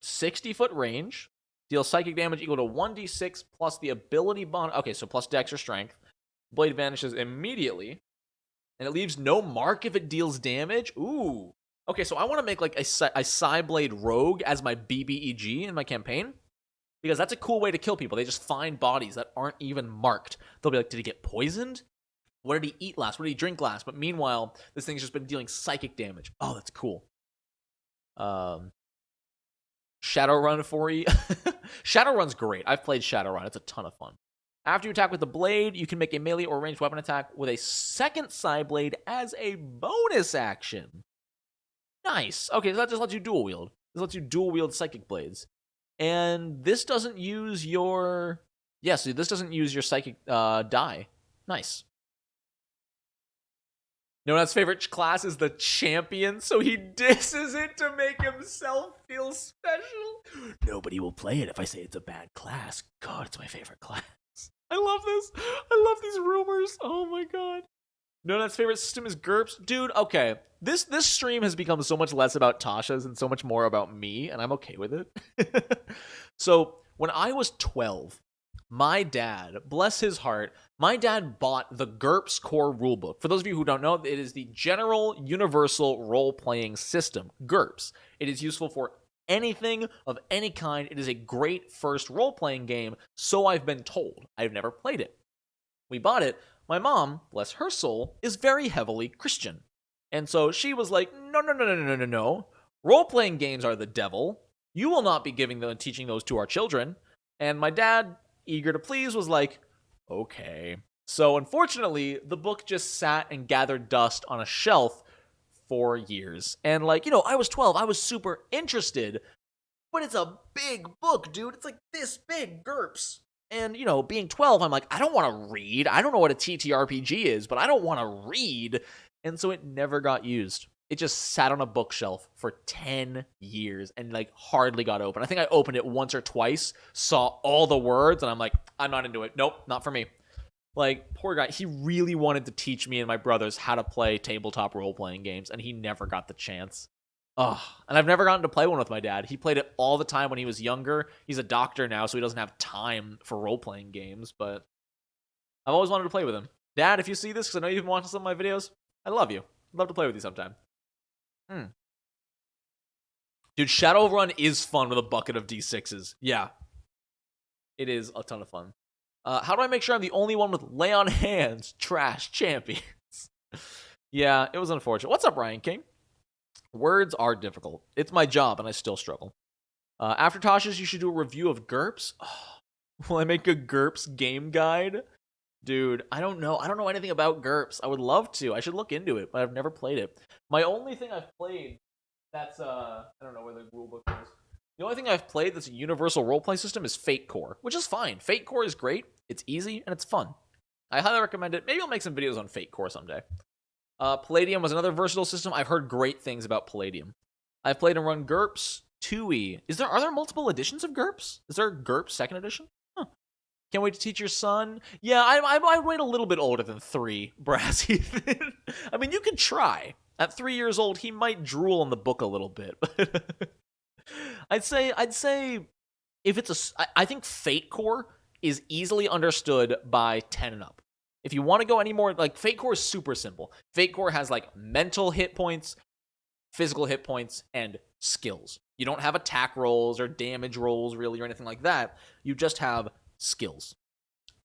60-foot range, deal psychic damage equal to 1d6 plus the ability bonus. Okay, so plus dex or strength. Blade vanishes immediately, and it leaves no mark if it deals damage. Ooh. Okay, so I want to make like a Psyblade Rogue as my BBEG in my campaign, because that's a cool way to kill people. They just find bodies that aren't even marked. They'll be like, did he get poisoned? What did he eat last? What did he drink last? But meanwhile, this thing's just been dealing psychic damage. Oh, that's cool. Shadowrun 4E. Shadowrun's great. I've played Shadowrun. It's a ton of fun. After you attack with the blade, you can make a melee or ranged weapon attack with a second Psyblade as a bonus action. Nice. Okay, so that just lets you dual wield. This lets you dual wield psychic blades. And this doesn't use your... Yeah, so this doesn't use your psychic die. Nice. Nonat's favorite class is the champion, so he disses it to make himself feel special. Nobody will play it if I say it's a bad class. God, it's my favorite class. I love this. I love these rumors. Oh my god. Nonat's favorite system is GURPS. Dude, okay. This stream has become so much less about Tasha's and so much more about me, and I'm okay with it. So, when I was 12, my dad, bless his heart, my dad bought the GURPS core rulebook. For those of you who don't know, it is the General Universal Role-Playing System, GURPS. It is useful for anything of any kind. It is a great first role-playing game, so I've been told. I've never played it. We bought it. My mom, bless her soul, is very heavily Christian. And so she was like, no. Role-playing games are the devil. You will not be giving them and teaching those to our children. And my dad, eager to please, was like, okay. So unfortunately, the book just sat and gathered dust on a shelf for years. And like, I was 12. I was super interested. But it's a big book, dude. It's like this big, GURPS. And, being 12, I'm like, I don't want to read. I don't know what a TTRPG is, but I don't want to read. And so it never got used. It just sat on a bookshelf for 10 years and, like, hardly got open. I think I opened it once or twice, saw all the words, and I'm like, I'm not into it. Nope, not for me. Like, poor guy. He really wanted to teach me and my brothers how to play tabletop role-playing games, and he never got the chance. Ugh. And I've never gotten to play one with my dad. He played it all the time when he was younger. He's a doctor now, so he doesn't have time for role-playing games, but I've always wanted to play with him. Dad, if you see this, because I know you've been watching some of my videos, I love you. I'd love to play with you sometime. Dude, Shadowrun is fun with a bucket of D6s. Yeah. It is a ton of fun. How do I make sure I'm the only one with lay on hands trash champions? Yeah, it was unfortunate. What's up, Ryan King? Words are difficult. It's my job, and I still struggle. After Tasha's, you should do a review of GURPS. Oh, will I make a GURPS game guide? Dude, I don't know. I don't know anything about GURPS. I would love to. I should look into it, but I've never played it. My only thing I've played that's, I don't know where the rulebook is. The only thing I've played that's a universal roleplay system is Fate Core, which is fine. Fate Core is great. It's easy, and it's fun. I highly recommend it. Maybe I'll make some videos on Fate Core someday. Palladium was another versatile system. I've heard great things about Palladium. I've played and run GURPS 2E. Are there multiple editions of GURPS? Is there a GURPS 2nd edition? Huh. Can't wait to teach your son. Yeah, I wait a little bit older than 3, Brass Ethan. I mean, you could try. At 3 years old, he might drool on the book a little bit. I'd say if it's I think Fate Core is easily understood by 10 and up. If you want to go any more, like, Fate Core is super simple. Fate Core has, like, mental hit points, physical hit points, and skills. You don't have attack rolls or damage rolls, really, or anything like that. You just have skills.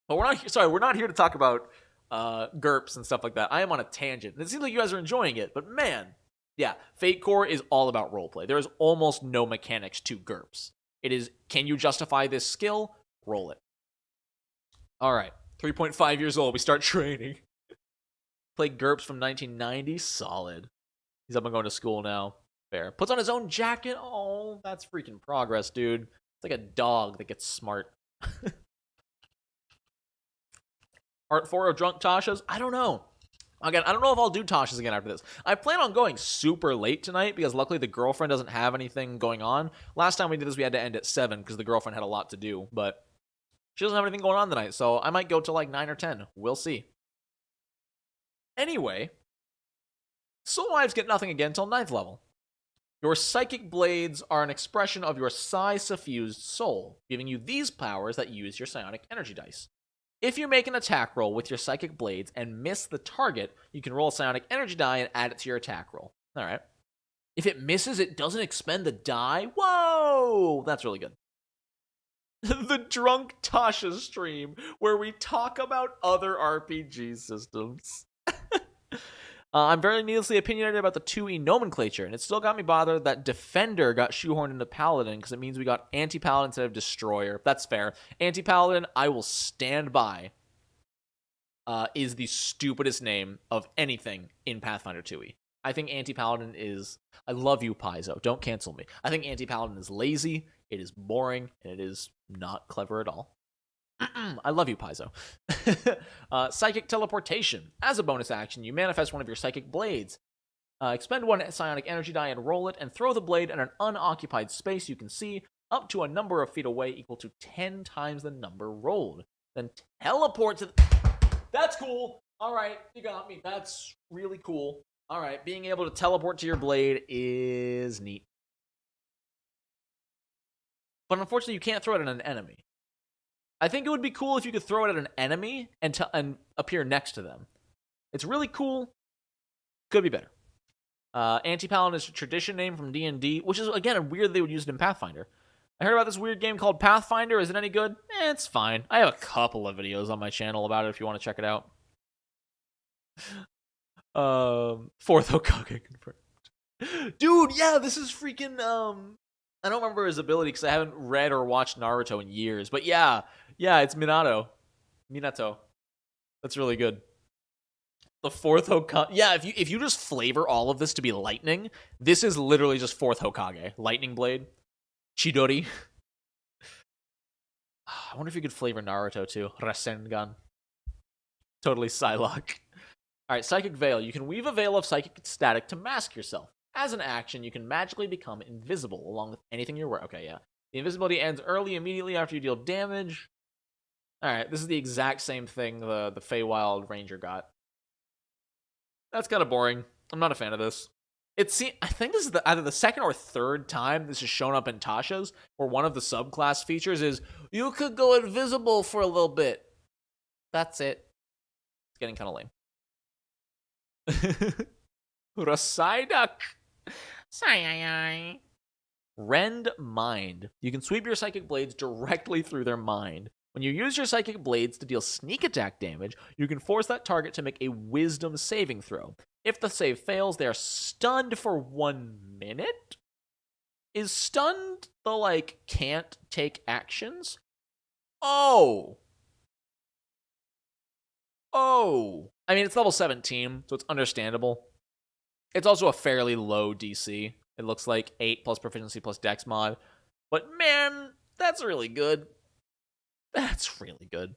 But we're not here to talk about GURPS and stuff like that. I am on a tangent. It seems like you guys are enjoying it, but man, yeah, Fate Core is all about roleplay. There is almost no mechanics to GURPS. It is, can you justify this skill? Roll it. All right, 3.5 years old, we start training. Played GURPS from 1990, solid. He's up and going to school now. Fair. Puts on his own jacket. Oh, that's freaking progress, dude. It's like a dog that gets smart. Part 4 of Drunk Tasha's? I don't know. Again, I don't know if I'll do Tasha's again after this. I plan on going super late tonight because luckily the girlfriend doesn't have anything going on. Last time we did this, we had to end at 7 because the girlfriend had a lot to do, but she doesn't have anything going on tonight, so I might go to like 9 or 10. We'll see. Anyway, Soul Knives get nothing again until 9th level. Your psychic blades are an expression of your psi-suffused soul, giving you these powers that use your psionic energy dice. If you make an attack roll with your psychic blades and miss the target, you can roll a psionic energy die and add it to your attack roll. Alright. If it misses, it doesn't expend the die? Whoa! That's really good. The Drunk Tasha stream, where we talk about other RPG systems. I'm very needlessly opinionated about the 2E nomenclature, and it still got me bothered that Defender got shoehorned into Paladin because it means we got Anti-Paladin instead of Destroyer. That's fair. Anti-Paladin, I will stand by, is the stupidest name of anything in Pathfinder 2E. I think Anti-Paladin is... I love you, Paizo. Don't cancel me. I think Anti-Paladin is lazy, it is boring, and it is not clever at all. I love you, Paizo. Psychic teleportation. As a bonus action, you manifest one of your psychic blades. Expend one psionic energy die and roll it, and throw the blade in an unoccupied space you can see up to a number of feet away equal to 10 times the number rolled. Then teleport to the... That's cool! Alright, you got me. That's really cool. Alright, being able to teleport to your blade is neat. But unfortunately, you can't throw it at an enemy. I think it would be cool if you could throw it at an enemy and appear next to them. It's really cool. Could be better. Anti-Paladin is a tradition name from D&D, which is, again, weird they would use it in Pathfinder. I heard about this weird game called Pathfinder. Is it any good? It's fine. I have a couple of videos on my channel about it if you want to check it out. Fourth Hokage confirmed. Dude, yeah, this is freaking, I don't remember his ability because I haven't read or watched Naruto in years. But yeah, it's Minato. That's really good. The fourth Hokage. Yeah, if you just flavor all of this to be lightning, this is literally just fourth Hokage. Lightning Blade. Chidori. I wonder if you could flavor Naruto too. Rasengan. Totally Psylocke. Alright, Psychic Veil. You can weave a veil of psychic static to mask yourself. As an action, you can magically become invisible along with anything you're wearing. Okay, yeah. The invisibility ends immediately after you deal damage. Alright, this is the exact same thing the Feywild Ranger got. That's kind of boring. I'm not a fan of this. I think this is either the second or third time this has shown up in Tasha's, where one of the subclass features is, you could go invisible for a little bit. That's it. It's getting kind of lame. Rasaidak. Rend Mind. You can sweep your psychic blades directly through their mind. When you use your psychic blades to deal sneak attack damage, you can force that target to make a wisdom saving throw. If the save fails, they are stunned for 1 minute? Is stunned the, can't take actions? Oh! I mean, it's level 17, so it's understandable. It's also a fairly low DC. It looks like 8 plus proficiency plus dex mod. But man, that's really good. That's really good.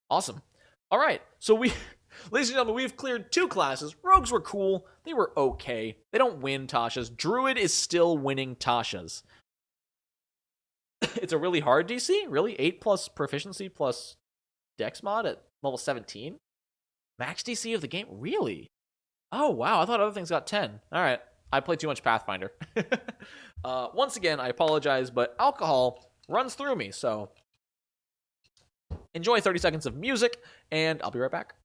Awesome. All right, so ladies and gentlemen, we've cleared 2 classes. Rogues were cool. They were okay. They don't win Tasha's. Druid is still winning Tasha's. It's a really hard DC? Really? 8 plus proficiency plus dex mod at level 17? Max DC of the game? Really? Oh, wow. I thought other things got 10. All right. I play too much Pathfinder. Once again, I apologize, but alcohol runs through me, so Enjoy 30 seconds of music, and I'll be right back.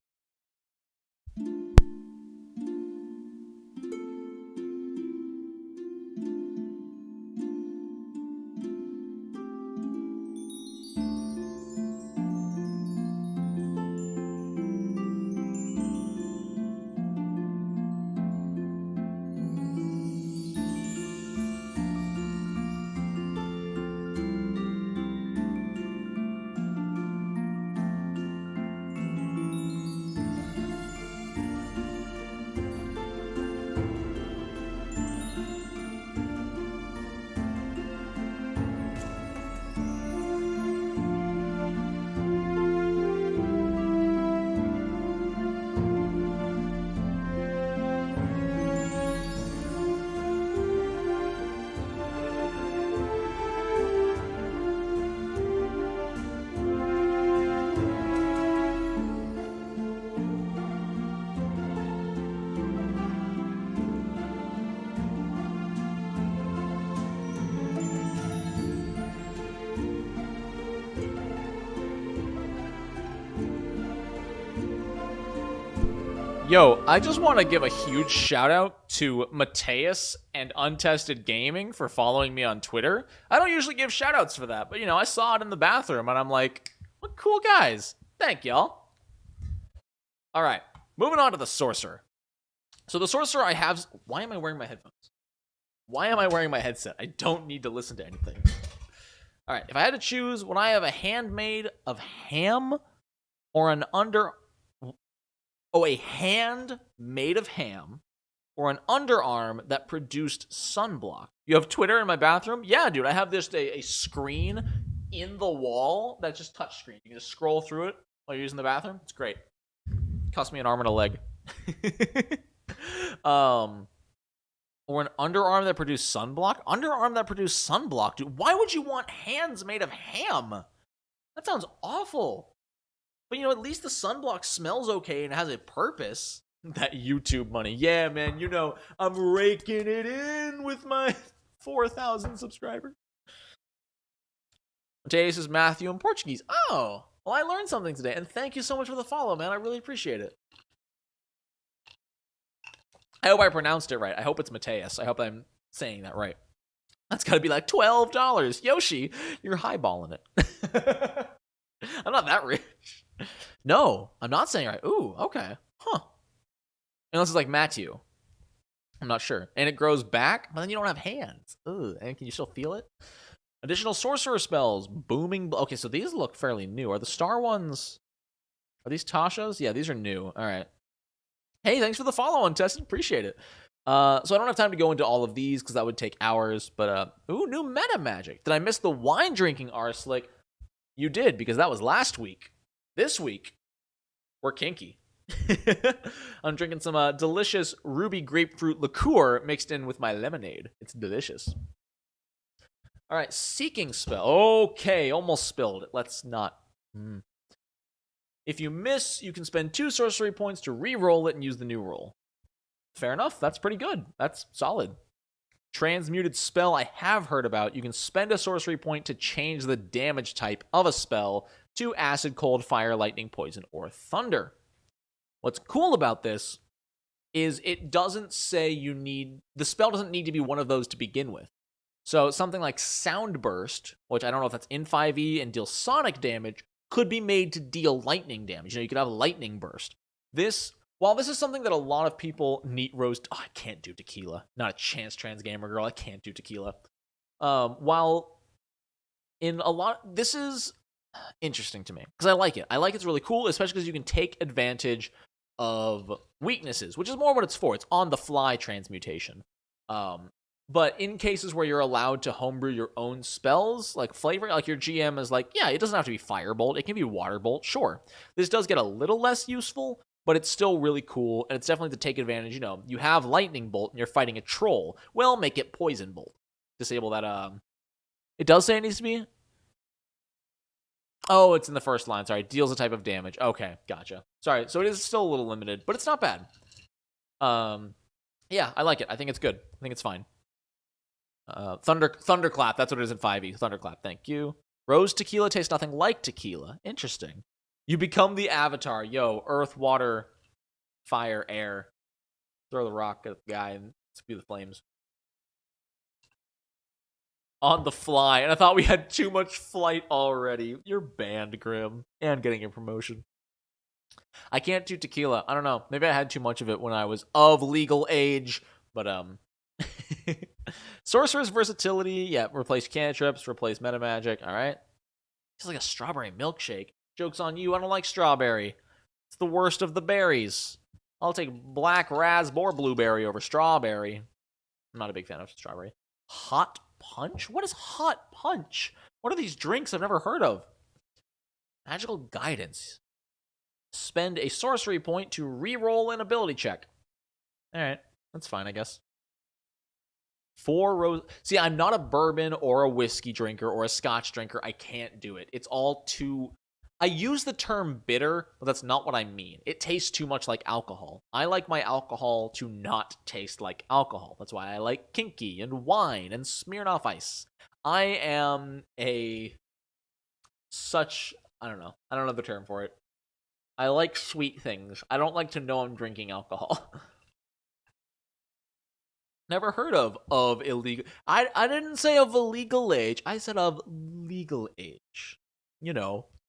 Yo, I just want to give a huge shout out to Mateus and Untested Gaming for following me on Twitter. I don't usually give shout outs for that, but I saw it in the bathroom and I'm like, what cool guys. Thank y'all. All right, moving on to the Sorcerer. So the Sorcerer I have... Why am I wearing my headphones? Why am I wearing my headset? I don't need to listen to anything. All right, if I had to choose, would I have a handmade of ham or an a hand made of ham, or an underarm that produced sunblock? You have Twitter in my bathroom? Yeah, dude, I have this a screen in the wall that's just touch screen. You can just scroll through it while you're using the bathroom. It's great. Cost me an arm and a leg. Or an underarm that produced sunblock? Underarm that produced sunblock, dude. Why would you want hands made of ham? That sounds awful. But, at least the sunblock smells okay and has a purpose. That YouTube money. Yeah, man, I'm raking it in with my 4,000 subscribers. Mateus is Matthew in Portuguese. Oh, well, I learned something today. And thank you so much for the follow, man. I really appreciate it. I hope I pronounced it right. I hope it's Mateus. I hope I'm saying that right. That's got to be like $12. Yoshi, you're highballing it. I'm not that rich. No, I'm not saying it right. Ooh, okay. Huh. Unless it's like Matthew. I'm not sure. And it grows back, but then you don't have hands. Ugh, and can you still feel it? Additional sorcerer spells. Booming. Okay, so these look fairly new. Are the star ones... Are these Tasha's? Yeah, these are new. All right. Hey, thanks for the follow on, Tested. Appreciate it. So I don't have time to go into all of these because that would take hours. But, new meta magic. Did I miss the wine drinking Arslick? You did, because that was last week. This week, we're kinky. I'm drinking some delicious ruby grapefruit liqueur mixed in with my lemonade. It's delicious. All right, seeking spell. Okay, almost spilled it. Let's not. If you miss, you can spend 2 sorcery points to re-roll it and use the new roll. Fair enough. That's pretty good. That's solid. Transmuted spell I have heard about. You can spend a sorcery point to change the damage type of a spell to acid, cold, fire, lightning, poison, or thunder. What's cool about this is it doesn't say the spell doesn't need to be one of those to begin with. So something like Sound Burst, which I don't know if that's in 5e and deals sonic damage, could be made to deal lightning damage. You could have Lightning Burst. While this is something that a lot of people neat roast, I can't do tequila. Not a chance, trans gamer girl. I can't do tequila. While in a lot, this is interesting to me because I like it. I like it's really cool, especially because you can take advantage of weaknesses, which is more what it's for. It's on the fly transmutation. But in cases where you're allowed to homebrew your own spells, like flavor, like your GM is like, yeah, it doesn't have to be Firebolt. It can be Waterbolt. Sure. This does get a little less useful, but it's still really cool, and it's definitely to take advantage. You have Lightning Bolt, and you're fighting a troll. Well, make it Poison Bolt. Disable that, It does say it needs to be? Oh, it's in the first line. Sorry. Deals a type of damage. Okay, gotcha. Sorry. So it is still a little limited, but it's not bad. Yeah, I like it. I think it's good. I think it's fine. Thunderclap. That's what it is in 5e. Thunderclap. Thank you. Rose tequila tastes nothing like tequila. Interesting. You become the avatar. Yo, earth, water, fire, air. Throw the rock at the guy and spew the flames. On the fly. And I thought we had too much flight already. You're banned, Grim. And getting a promotion. I can't do tequila. I don't know. Maybe I had too much of it when I was of legal age. But, Sorcerer's versatility. Yeah, replace cantrips, replace meta magic. All right. It's like a strawberry milkshake. Joke's on you. I don't like strawberry. It's the worst of the berries. I'll take black raspberry blueberry over strawberry. I'm not a big fan of strawberry. Hot punch? What is hot punch? What are these drinks I've never heard of? Magical guidance. Spend a sorcery point to re-roll an ability check. Alright, that's fine, I guess. 4 rose. See, I'm not a bourbon or a whiskey drinker or a scotch drinker. I can't do it. It's all too... I use the term bitter, but that's not what I mean. It tastes too much like alcohol. I like my alcohol to not taste like alcohol. That's why I like kinky and wine and Smirnoff Ice. I am I don't know the term for it. I like sweet things. I don't like to know I'm drinking alcohol. Never heard of illegal. I didn't say of illegal age. I said of legal age.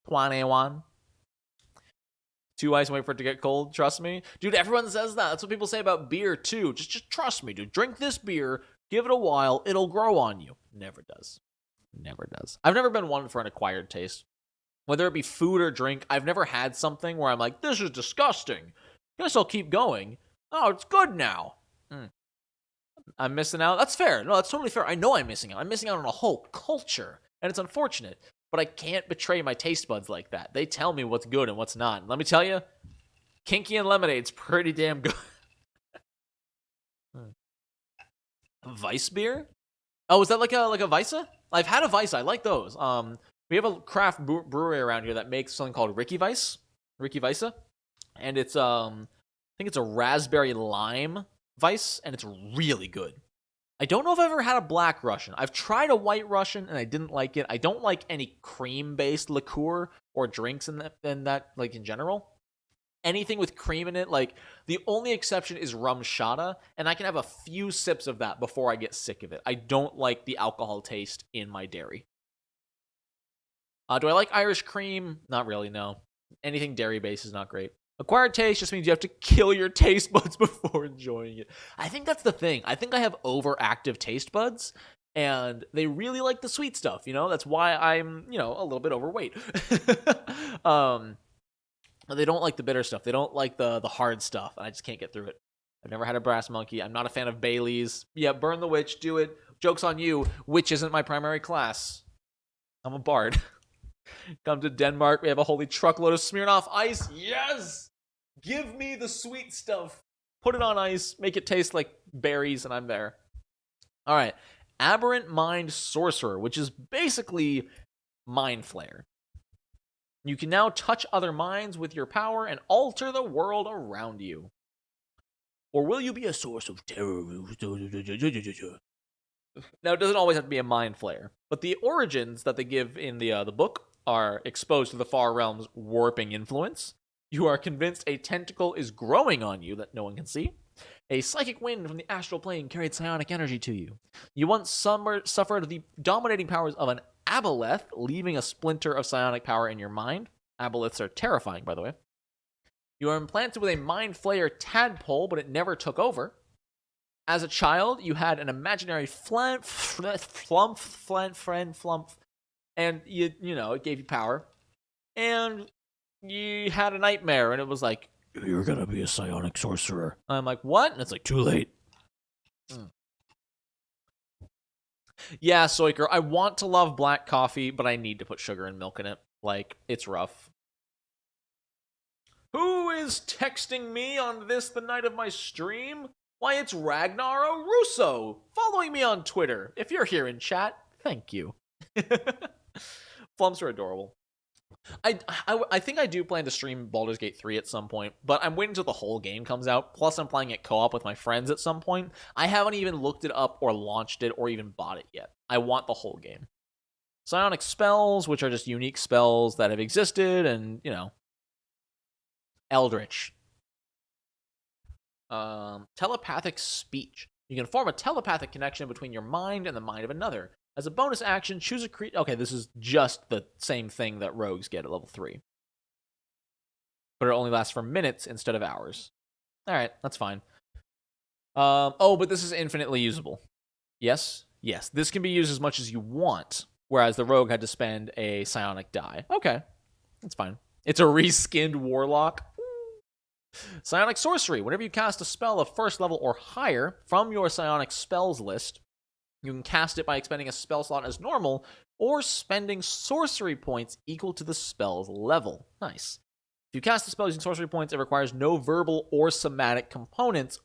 21. 2 ice and wait for it to get cold. Trust me. Dude, everyone says that. That's what people say about beer, too. Just trust me, dude. Drink this beer. Give it a while. It'll grow on you. Never does. Never does. I've never been one for an acquired taste. Whether it be food or drink, I've never had something where I'm like, this is disgusting. Guess I'll keep going. Oh, it's good now. I'm missing out. That's fair. No, that's totally fair. I know I'm missing out. I'm missing out on a whole culture. And it's unfortunate. But I can't betray my taste buds like that. They tell me what's good and what's not. And let me tell you, Kinky and Lemonade's pretty damn good. Weiss beer? Oh, is that like a Weisse? I've had a Weisse. I like those. We have a craft brewery around here that makes something called Ricky Weisse, and it's I think it's a raspberry lime Weisse, and it's really good. I don't know if I've ever had a black Russian. I've tried a white Russian, and I didn't like it. I don't like any cream-based liqueur or drinks in that, like, in general. Anything with cream in it, like, the only exception is rum shata, and I can have a few sips of that before I get sick of it. I don't like the alcohol taste in my dairy. Do I like Irish cream? Not really, no. Anything dairy-based is not great. Acquired taste just means you have to kill your taste buds before enjoying it. I think that's the thing. I think I have overactive taste buds, and they really like the sweet stuff, That's why I'm, a little bit overweight. They don't like the bitter stuff. They don't like the hard stuff, and I just can't get through it. I've never had a brass monkey. I'm not a fan of Bailey's. Yeah, burn the witch. Do it. Joke's on you. Witch isn't my primary class. I'm a bard. Come to Denmark. We have a holy truckload of Smirnoff Ice. Yes! Give me the sweet stuff. Put it on ice. Make it taste like berries, and I'm there. All right. Aberrant Mind Sorcerer, which is basically Mind Flayer. You can now touch other minds with your power and alter the world around you. Or will you be a source of terror? Now, it doesn't always have to be a Mind Flayer, but the origins that they give in the book are exposed to the far realm's warping influence. You are convinced a tentacle is growing on you that no one can see. A psychic wind from the astral plane carried psionic energy to you. You once suffered the dominating powers of an aboleth, leaving a splinter of psionic power in your mind. Aboleths are terrifying, by the way. You are implanted with a Mind Flayer tadpole, but it never took over. As a child, you had an imaginary flump, and it gave you power. And you had a nightmare, and it was like, you're gonna be a psionic sorcerer. I'm like, what? And it's like, too late. Yeah, Soiker, I want to love black coffee, but I need to put sugar and milk in it. Like, it's rough. Who is texting me on this, the night of my stream? Why, it's Ragnar Russo, following me on Twitter. If you're here in chat, thank you. Flumps are adorable. I think I do plan to stream Baldur's Gate 3 at some point, but I'm waiting until the whole game comes out. Plus, I'm playing it co-op with my friends at some point. I haven't even looked it up or launched it or even bought it yet. I want the whole game. Psionic spells, which are just unique spells that have existed, and, Eldritch. Telepathic speech. You can form a telepathic connection between your mind and the mind of another. As a bonus action, choose a creature. Okay, this is just the same thing that rogues get at level 3. But it only lasts for minutes instead of hours. Alright, that's fine. But this is infinitely usable. Yes? Yes. This can be used as much as you want, whereas the rogue had to spend a psionic die. Okay, that's fine. It's a reskinned Warlock. Psionic sorcery. Whenever you cast a spell of first level or higher from your psionic spells list, you can cast it by expending a spell slot as normal or spending sorcery points equal to the spell's level. Nice. If you cast a spell using sorcery points, it requires no verbal or somatic components.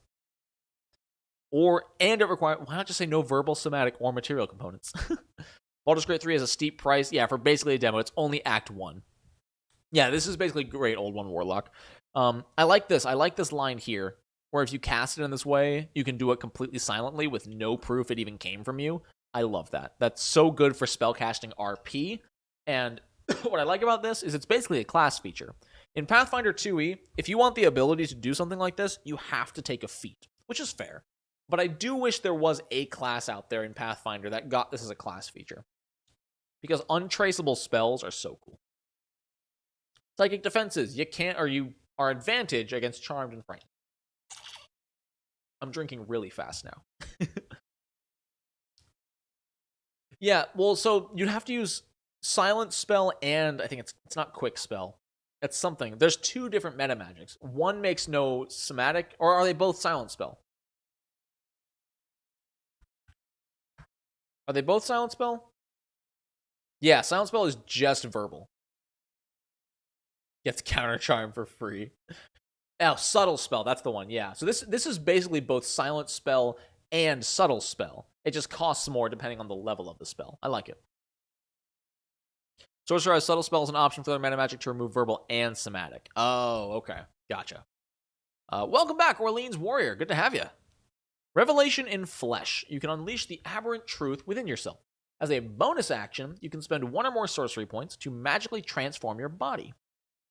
Why not just say no verbal, somatic, or material components? Baldur's Gate 3 has a steep price. Yeah, for basically a demo, it's only Act 1. Yeah, this is basically great old one Warlock. I like this. I like this line here, where if you cast it in this way, you can do it completely silently with no proof it even came from you. I love that. That's so good for spellcasting RP. And what I like about this is it's basically a class feature. In Pathfinder 2e, if you want the ability to do something like this, you have to take a feat, which is fair. But I do wish there was a class out there in Pathfinder that got this as a class feature. Because untraceable spells are so cool. Psychic defenses, you are advantage against charmed and frightened. I'm drinking really fast now. Yeah, well, so you'd have to use silent spell and I think it's not quick spell. It's something. There's 2 different meta magics. One makes no somatic, or are they both silent spell? Are they both silent spell? Yeah, silent spell is just verbal. You have to counter charm for free. Oh, subtle spell, that's the one, yeah. So this is basically both silent spell and subtle spell. It just costs more depending on the level of the spell. I like it. Sorcerer has subtle spell as an option for their meta magic to remove verbal and somatic. Oh, okay. Gotcha. Welcome back, Orleans Warrior. Good to have you. Revelation in Flesh. You can unleash the aberrant truth within yourself. As a bonus action, you can spend 1 or more sorcery points to magically transform your body.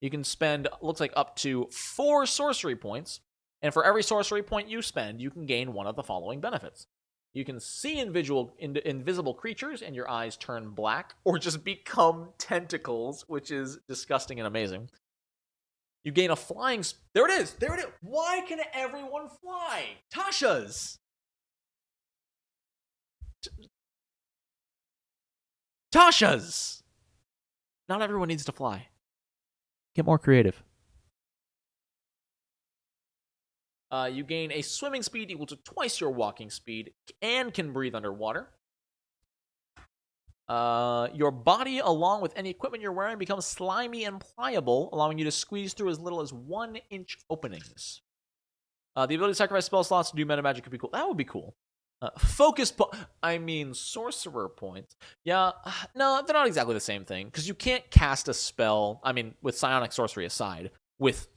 You can spend, looks like, up to 4 sorcery points, and for every sorcery point you spend, you can gain one of the following benefits. You can see invisible creatures, and your eyes turn black, or just become tentacles, which is disgusting and amazing. You gain a flying... There it is! There it is! Why can everyone fly? Tasha's! Tasha's! Not everyone needs to fly. Get more creative. You gain a swimming speed equal to twice your walking speed and can breathe underwater. Your body, along with any equipment you're wearing, becomes slimy and pliable, allowing you to squeeze through as little as 1-inch openings. The ability to sacrifice spell slots to do meta magic could be cool. That would be cool. Sorcerer points. Yeah, no, they're not exactly the same thing, because you can't cast a spell, with psionic sorcery aside, with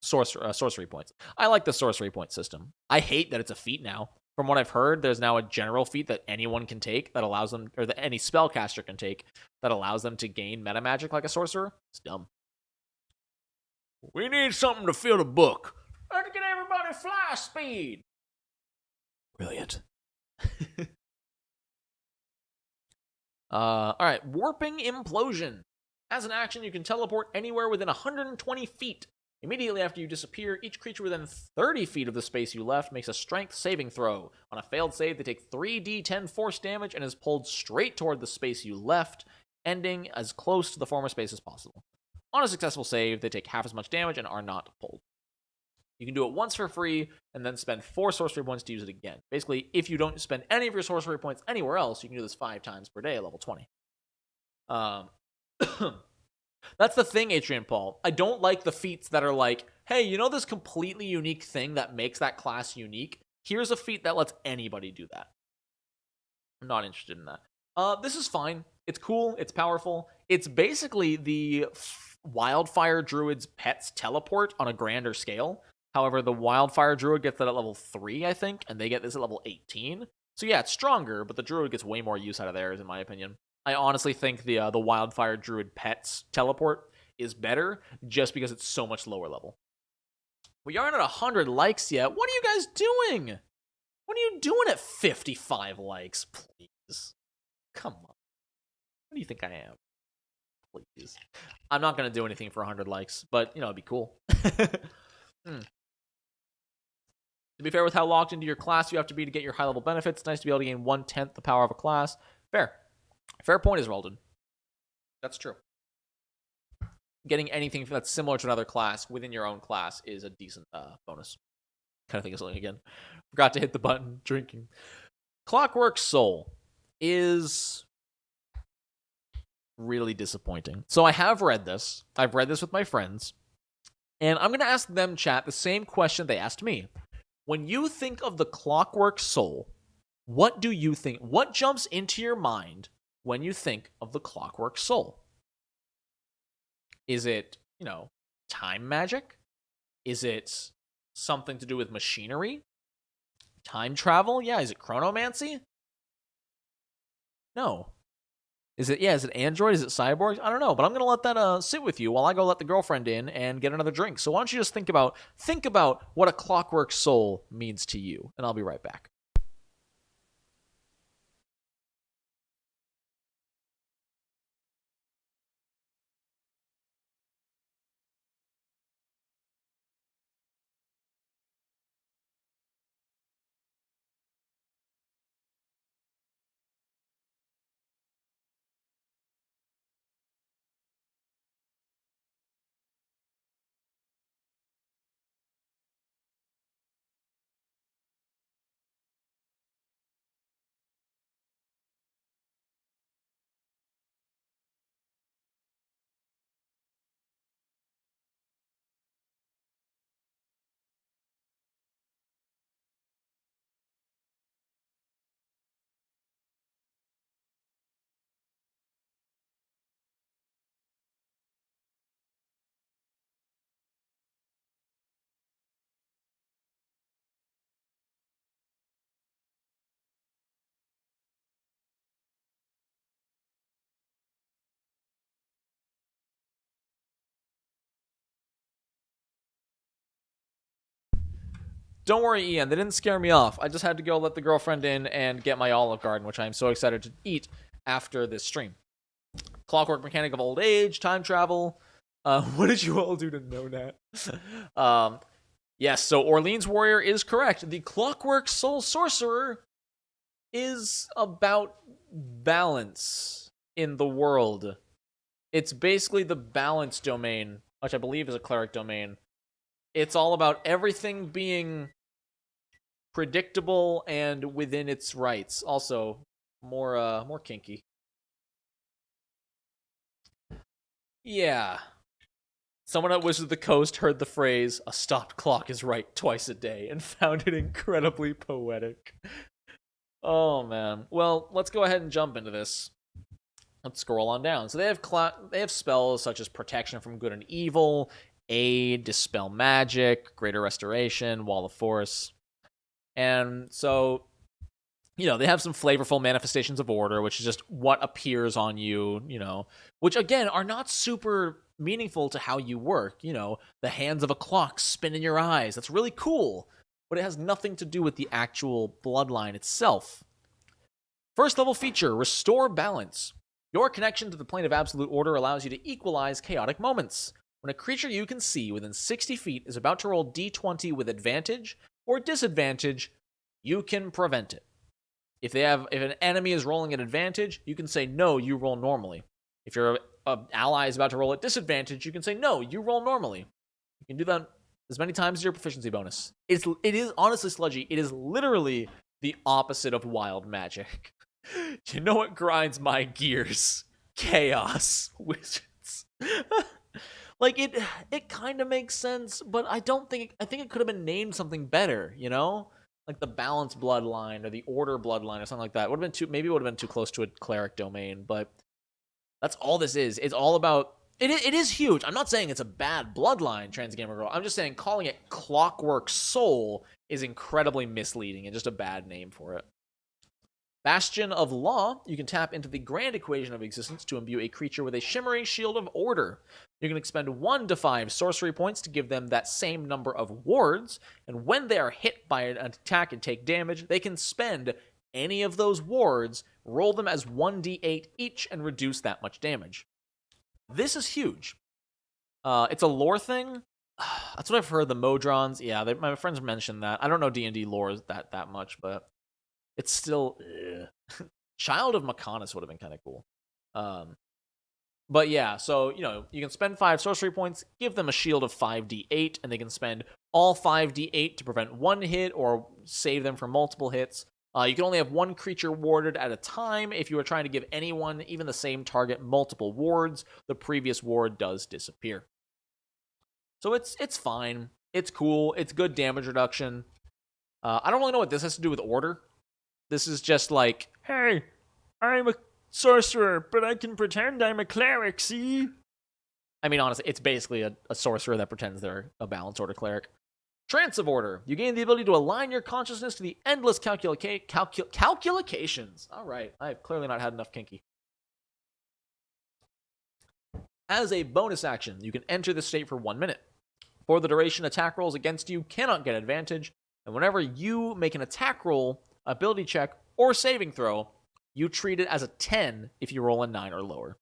sorcery points. I like the sorcery point system. I hate that it's a feat now. From what I've heard, there's now a general feat that anyone can take that allows them, or that any spellcaster can take, that allows them to gain meta magic like a sorcerer. It's dumb. We need something to fill the book. Let's get everybody fly speed. Brilliant. Alright, Warping Implosion. As an action, you can teleport anywhere within 120 feet. Immediately after you disappear, each creature within 30 feet of the space you left makes a strength saving throw. On a failed save, they take 3d10 force damage and is pulled straight toward the space you left, ending as close to the former space as possible. On a successful save, they take half as much damage and are not pulled. You can do it once for free, and then spend 4 sorcery points to use it again. Basically, if you don't spend any of your sorcery points anywhere else, you can do this 5 times per day at level 20. That's the thing, Adrian Paul. I don't like the feats that are like, hey, you know this completely unique thing that makes that class unique? Here's a feat that lets anybody do that. I'm not interested in that. This is fine. It's cool. It's powerful. It's basically the Wildfire Druid's Pets teleport on a grander scale. However, the Wildfire Druid gets that at level 3, I think, and they get this at level 18. So yeah, it's stronger, but the Druid gets way more use out of theirs, in my opinion. I honestly think the Wildfire Druid Pets teleport is better just because it's so much lower level. We aren't at 100 likes yet. What are you guys doing? What are you doing at 55 likes, please? Come on. What do you think I am? Please. I'm not going to do anything for 100 likes, but, it'd be cool. To be fair, with how locked into your class you have to be to get your high-level benefits, it's nice to be able to gain 1/10 the power of a class. Fair. Fair point, Israldin. That's true. Getting anything that's similar to another class within your own class is a decent bonus. Kind of think of something again. Forgot to hit the button. Drinking. Clockwork Soul is really disappointing. So I have read this. I've read this with my friends. And I'm going to ask them, chat, the same question they asked me. When you think of the Clockwork Soul, what do you think? What jumps into your mind when you think of the Clockwork Soul? Is it, time magic? Is it something to do with machinery? Time travel? Yeah. Is it chronomancy? No. Is it android? Is it cyborg? I don't know, but I'm going to let that sit with you while I go let the girlfriend in and get another drink. So why don't you just think about what a Clockwork Soul means to you, and I'll be right back. Don't worry, Ian. They didn't scare me off. I just had to go let the girlfriend in and get my Olive Garden, which I'm so excited to eat after this stream. Clockwork mechanic of old age, time travel. What did you all do to Nonat? Yes, so Orleans Warrior is correct. The Clockwork Soul Sorcerer is about balance in the world. It's basically the balance domain, which I believe is a cleric domain. It's all about everything being predictable and within its rights. Also, more kinky. Yeah. Someone at Wizards of the Coast heard the phrase, "A stopped clock is right twice a day," and found it incredibly poetic. Oh, man. Well, let's go ahead and jump into this. Let's scroll on down. So they have spells such as Protection from Good and Evil, Aid, Dispel Magic, Greater Restoration, Wall of Force. And so, they have some flavorful manifestations of order, which is just what appears on you, which, again, are not super meaningful to how you work. The hands of a clock spin in your eyes. That's really cool, but it has nothing to do with the actual bloodline itself. First level feature, Restore Balance. Your connection to the plane of absolute order allows you to equalize chaotic moments. When a creature you can see within 60 feet is about to roll d20 with advantage or disadvantage, you can prevent it. If an enemy is rolling at advantage, you can say, no, you roll normally. If your ally is about to roll at disadvantage, you can say, no, you roll normally. You can do that as many times as your proficiency bonus. It is honestly sludgy. It is literally the opposite of wild magic. You know what grinds my gears? Chaos wizards. Like, it kind of makes sense, but I think it could have been named something better, Like the Balance Bloodline or the Order Bloodline or something like that. It would have been too close to a cleric domain, but that's all this is. It's all about, it is huge. I'm not saying it's a bad bloodline, Trans Gamer Girl. I'm just saying calling it Clockwork Soul is incredibly misleading and just a bad name for it. Bastion of Law, you can tap into the grand equation of existence to imbue a creature with a shimmering shield of order. You can expend 1 to 5 sorcery points to give them that same number of wards, and when they are hit by an attack and take damage, they can spend any of those wards, roll them as 1d8 each, and reduce that much damage. This is huge. It's a lore thing. That's what I've heard, the Modrons. Yeah, my friends mentioned that. I don't know D&D lore that much, but it's still... Child of Mechonis would have been kind of cool. But yeah, so, you can spend 5 sorcery points, give them a shield of 5d8, and they can spend all 5d8 to prevent 1 hit or save them from multiple hits. You can only have 1 creature warded at a time. If you are trying to give anyone, even the same target, multiple wards, the previous ward does disappear. So it's fine. It's cool. It's good damage reduction. I don't really know what this has to do with order. This is just like, hey, I'm a sorcerer, but I can pretend I'm a cleric, see? I mean, honestly, it's basically a sorcerer that pretends they're a balanced order cleric. Trance of Order. You gain the ability to align your consciousness to the endless calculations. All right, I have clearly not had enough kinky. As a bonus action, you can enter the state for 1 minute. For the duration, attack rolls against you cannot get advantage, and whenever you make an attack roll, ability check, or saving throw, you treat it as a 10 if you roll a 9 or lower.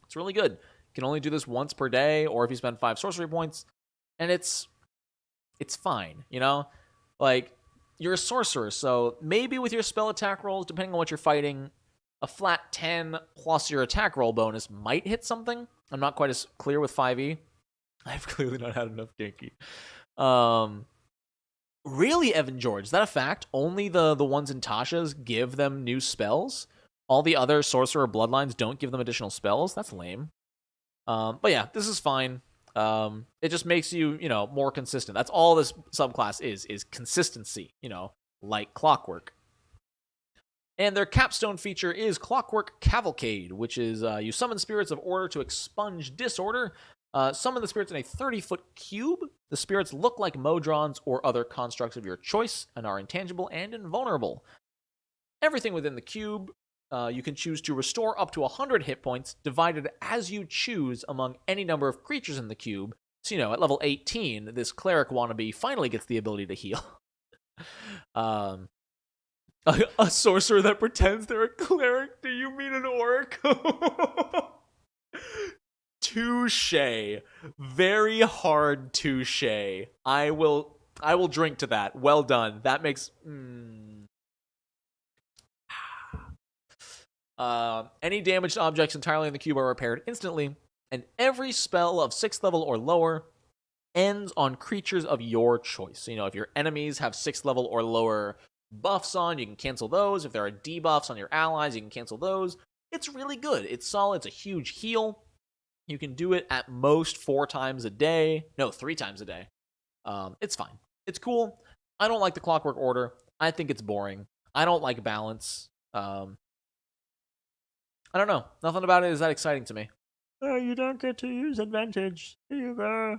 It's really good. You can only do this once per day, or if you spend 5 sorcery points, and it's fine, Like, you're a sorcerer, so maybe with your spell attack rolls, depending on what you're fighting, a flat 10 plus your attack roll bonus might hit something. I'm not quite as clear with 5e. I've clearly not had enough kinky. Really, Evan George, is that a fact? Only the ones in Tasha's give them new spells? All the other sorcerer bloodlines don't give them additional spells? That's lame. But yeah, this is fine. It just makes you, more consistent. That's all this subclass is consistency, like Clockwork. And their capstone feature is Clockwork Cavalcade, which is you summon spirits of order to expunge disorder. Summon the spirits in a 30-foot cube. The spirits look like Modrons or other constructs of your choice and are intangible and invulnerable. Everything within the cube, you can choose to restore up to 100 hit points, divided as you choose among any number of creatures in the cube. So, at level 18, this cleric wannabe finally gets the ability to heal. A sorcerer that pretends they're a cleric? Do you mean an orc? Touché. Very hard touché. I will drink to that. Well done. That makes... Any damaged objects entirely in the cube are repaired instantly, and every spell of 6th level or lower ends on creatures of your choice. So, if your enemies have 6th level or lower buffs on, you can cancel those. If there are debuffs on your allies, you can cancel those. It's really good. It's solid. It's a huge heal. You can do it at most 4 times a day. No, 3 times a day. It's fine. It's cool. I don't like the Clockwork Order. I think it's boring. I don't like balance. I don't know. Nothing about it is that exciting to me. You don't get to use advantage. Here you go.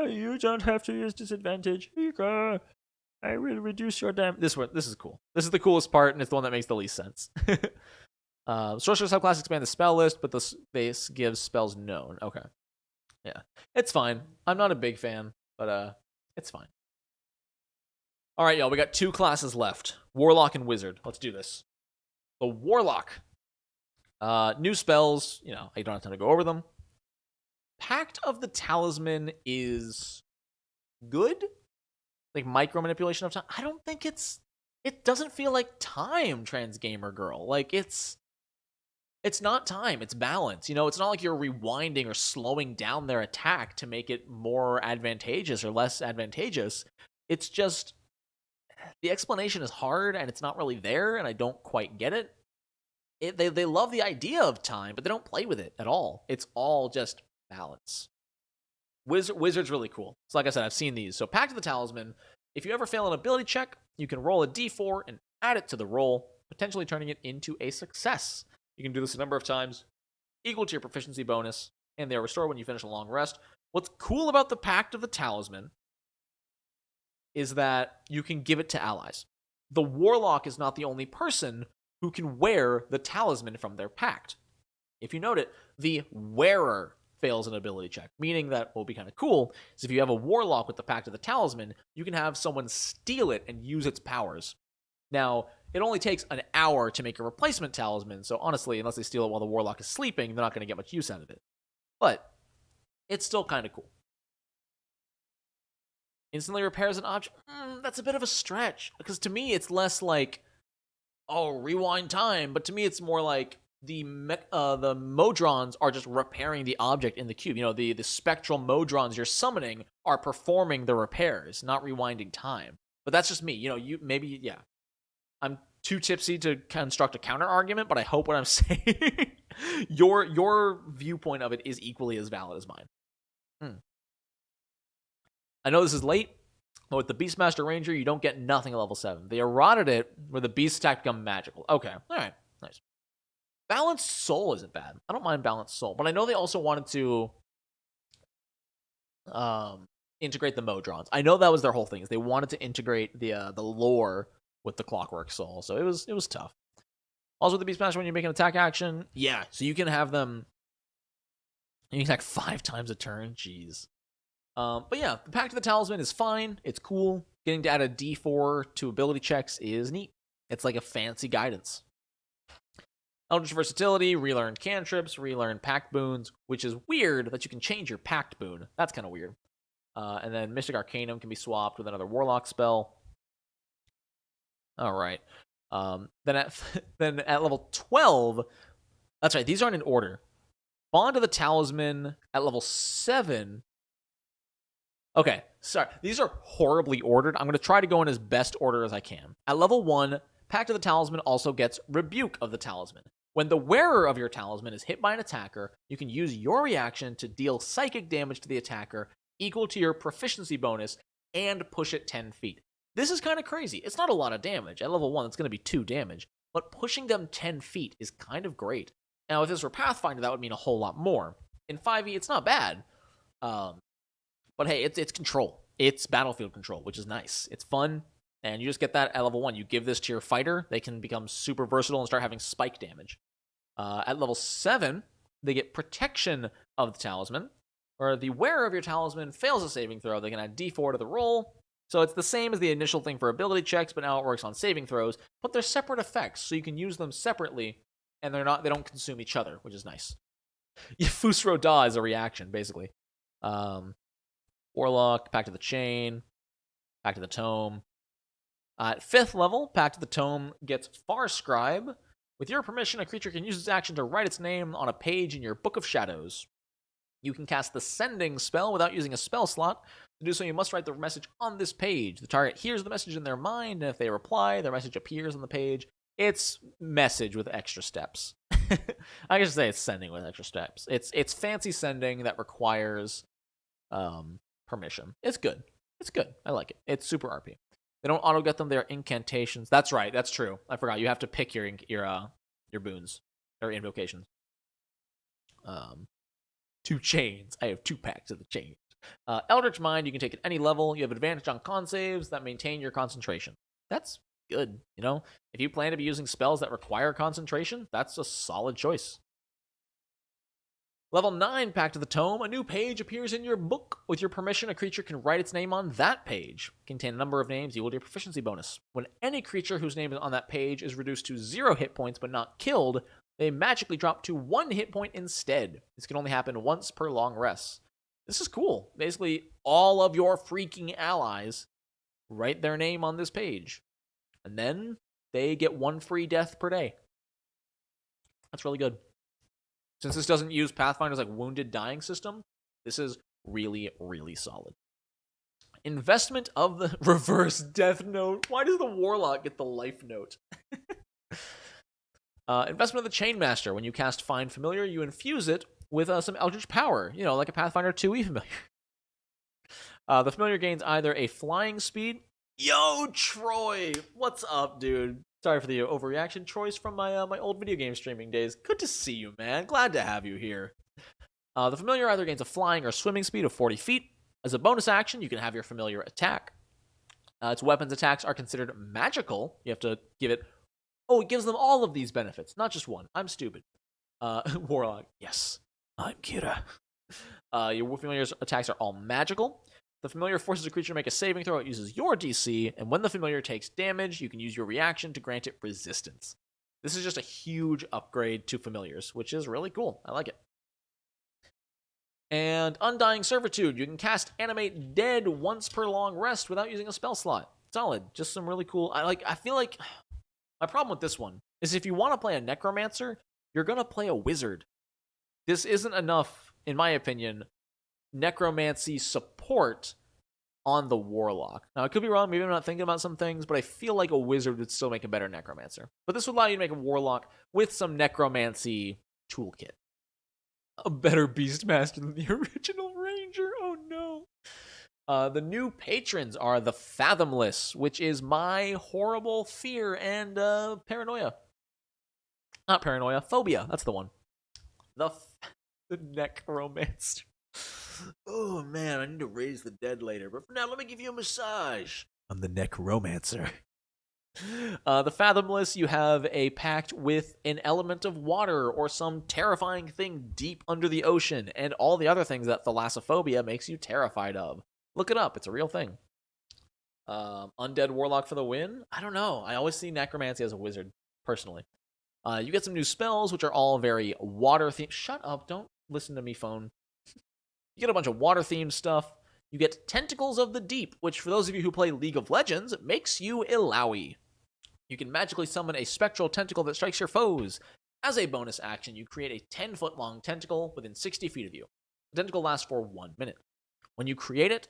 You don't have to use disadvantage. Here you go. I will reduce your damage. This is cool. This is the coolest part, and it's the one that makes the least sense. Sorcerer subclass expand the spell list, but this gives spells known. Okay. Yeah. It's fine. I'm not a big fan, but it's fine. All right, y'all. We got 2 classes left. Warlock and Wizard. Let's do this. The Warlock. New spells. I don't have time to go over them. Pact of the Talisman is good. Like micro manipulation of time. I don't think it doesn't feel like time, trans gamer girl. Like it's not time, it's balance. It's not like you're rewinding or slowing down their attack to make it more advantageous or less advantageous. It's just the explanation is hard and it's not really there, and I don't quite get it. They love the idea of time, but they don't play with it at all. It's all just balance. Wizard's really cool. So like I said, I've seen these. So Pact of the Talisman, if you ever fail an ability check, you can roll a d4 and add it to the roll, potentially turning it into a success. You can do this a number of times, equal to your proficiency bonus, and they are restored when you finish a long rest. What's cool about the Pact of the Talisman is that you can give it to allies. The Warlock is not the only person who can wear the talisman from their pact. If you note it, the wearer fails an ability check, meaning that what would be kind of cool is if you have a Warlock with the Pact of the Talisman, you can have someone steal it and use its powers. Now, it only takes an hour to make a replacement talisman, so honestly, unless they steal it while the Warlock is sleeping, they're not going to get much use out of it. But it's still kind of cool. Instantly repairs an object? That's a bit of a stretch, because to me, it's less like, oh, rewind time, but to me, it's more like the Modrons are just repairing the object in the cube. You know, the spectral Modrons you're summoning are performing the repairs, not rewinding time. But that's just me. You know, yeah. I'm too tipsy to construct a counter argument, but I hope what I'm saying, your viewpoint of it is equally as valid as mine. I know this is late, but with the Beastmaster Ranger, you don't get nothing at level 7. They eroded it where the beast attack become magical. Okay, all right, nice. Balanced Soul isn't bad. I don't mind Balanced Soul, but I know they also wanted to integrate the Modrons. I know that was their whole thing, is they wanted to integrate the lore with the Clockwork Soul, so it was tough. Also, with the Beastmaster, when you make an attack action, yeah, so you can have them. You can attack 5 times a turn. Jeez. But yeah, the Pact of the Talisman is fine. It's cool. Getting to add a D4 to ability checks is neat. It's like a fancy guidance. Eldritch Versatility, relearn cantrips, relearn pact boons, which is weird that you can change your pact boon. That's kind of weird. And then Mystic Arcanum can be swapped with another Warlock spell. All right. Then at level 12, that's right, these aren't in order. Bond of the Talisman at level 7. Okay, sorry. These are horribly ordered. I'm going to try to go in as best order as I can. At level 1, Pact of the Talisman also gets Rebuke of the Talisman. When the wearer of your talisman is hit by an attacker, you can use your reaction to deal psychic damage to the attacker equal to your proficiency bonus and push it 10 feet. This is kind of crazy. It's not a lot of damage. At level 1, it's going to be 2 damage, but pushing them 10 feet is kind of great. Now, if this were Pathfinder, that would mean a whole lot more. In 5e, it's not bad. But hey, it's control. It's battlefield control, which is nice. It's fun, and you just get that at level 1. You give this to your fighter, they can become super versatile and start having spike damage. At level 7, they get Protection of the Talisman, where the wearer of your talisman fails a saving throw. They can add D4 to the roll. So it's the same as the initial thing for ability checks, but now it works on saving throws. But they're separate effects, so you can use them separately, and they don't consume each other, which is nice. Fusro Da is a reaction, basically. Warlock, Pact of the Chain, Pact of the Tome. At 5th level, Pact of the Tome gets Far Scribe. With your permission, a creature can use its action to write its name on a page in your Book of Shadows. You can cast the Sending spell without using a spell slot. To do so, you must write the message on this page. The target hears the message in their mind, and if they reply, their message appears on the page. It's message with extra steps. I can say it's sending with extra steps. It's fancy sending that requires permission. It's good. It's good. I like it. It's super RP. They don't auto get them. They're incantations. That's right. That's true. I forgot. You have to pick your boons or invocations. 2 chains. I have 2 packs of the chains. Eldritch Mind, you can take at any level. You have advantage on con saves that maintain your concentration. That's good. You know, if you plan to be using spells that require concentration, that's a solid choice. Level 9, Pact of the Tome. A new page appears in your book. With your permission, a creature can write its name on that page. Contain a number of names equal to your proficiency bonus. When any creature whose name is on that page is reduced to 0 hit points but not killed, they magically drop to 1 hit point instead. This can only happen once per long rest. This is cool. Basically, all of your freaking allies write their name on this page. And then they get 1 free death per day. That's really good. Since this doesn't use Pathfinder's like wounded dying system, this is really, really solid. Investment of the reverse death note. Why does the Warlock get the life note? Investment of the Chainmaster. When you cast Find Familiar, you infuse it with some Eldritch power. You know, like a Pathfinder 2e familiar. The familiar gains either a flying speed. Yo, Troy! What's up, dude? Sorry for the overreaction. Troy's from my old video game streaming days. Good to see you, man. Glad to have you here. The familiar either gains a flying or swimming speed of 40 feet. As a bonus action, you can have your familiar attack. Its weapons attacks are considered magical. You have to give it Oh, it gives them all of these benefits, not just one. I'm stupid. Warlock. Yes, I'm Kira. Your familiar's attacks are all magical. The familiar forces a creature to make a saving throw. It uses your DC, and when the familiar takes damage, you can use your reaction to grant it resistance. This is just a huge upgrade to familiars, which is really cool. I like it. And Undying Servitude. You can cast Animate Dead once per long rest without using a spell slot. Solid. Just some really cool... I feel like... My problem with this one is if you want to play a Necromancer, you're going to play a Wizard. This isn't enough, in my opinion, Necromancy support on the Warlock. Now, I could be wrong. Maybe I'm not thinking about some things, but I feel like a Wizard would still make a better Necromancer. But this would allow you to make a Warlock with some Necromancy toolkit. A better Beastmaster than the original Ranger. Oh, no. The new patrons are the Fathomless, which is my horrible fear and paranoia. Not paranoia, phobia. That's the one. The Necromancer. Oh, man, I need to raise the dead later. But for now, let me give you a massage. I'm the Necromancer. The Fathomless, you have a pact with an element of water or some terrifying thing deep under the ocean and all the other things that thalassophobia makes you terrified of. Look it up. It's a real thing. Undead Warlock for the win? I don't know. I always see Necromancy as a wizard, personally. You get some new spells, which are all very water-themed. Shut up. Don't listen to me, phone. You get a bunch of water-themed stuff. You get Tentacles of the Deep, which for those of you who play League of Legends, makes you Illaoi. You can magically summon a spectral tentacle that strikes your foes. As a bonus action, you create a 10-foot long tentacle within 60 feet of you. The tentacle lasts for 1 minute. When you create it,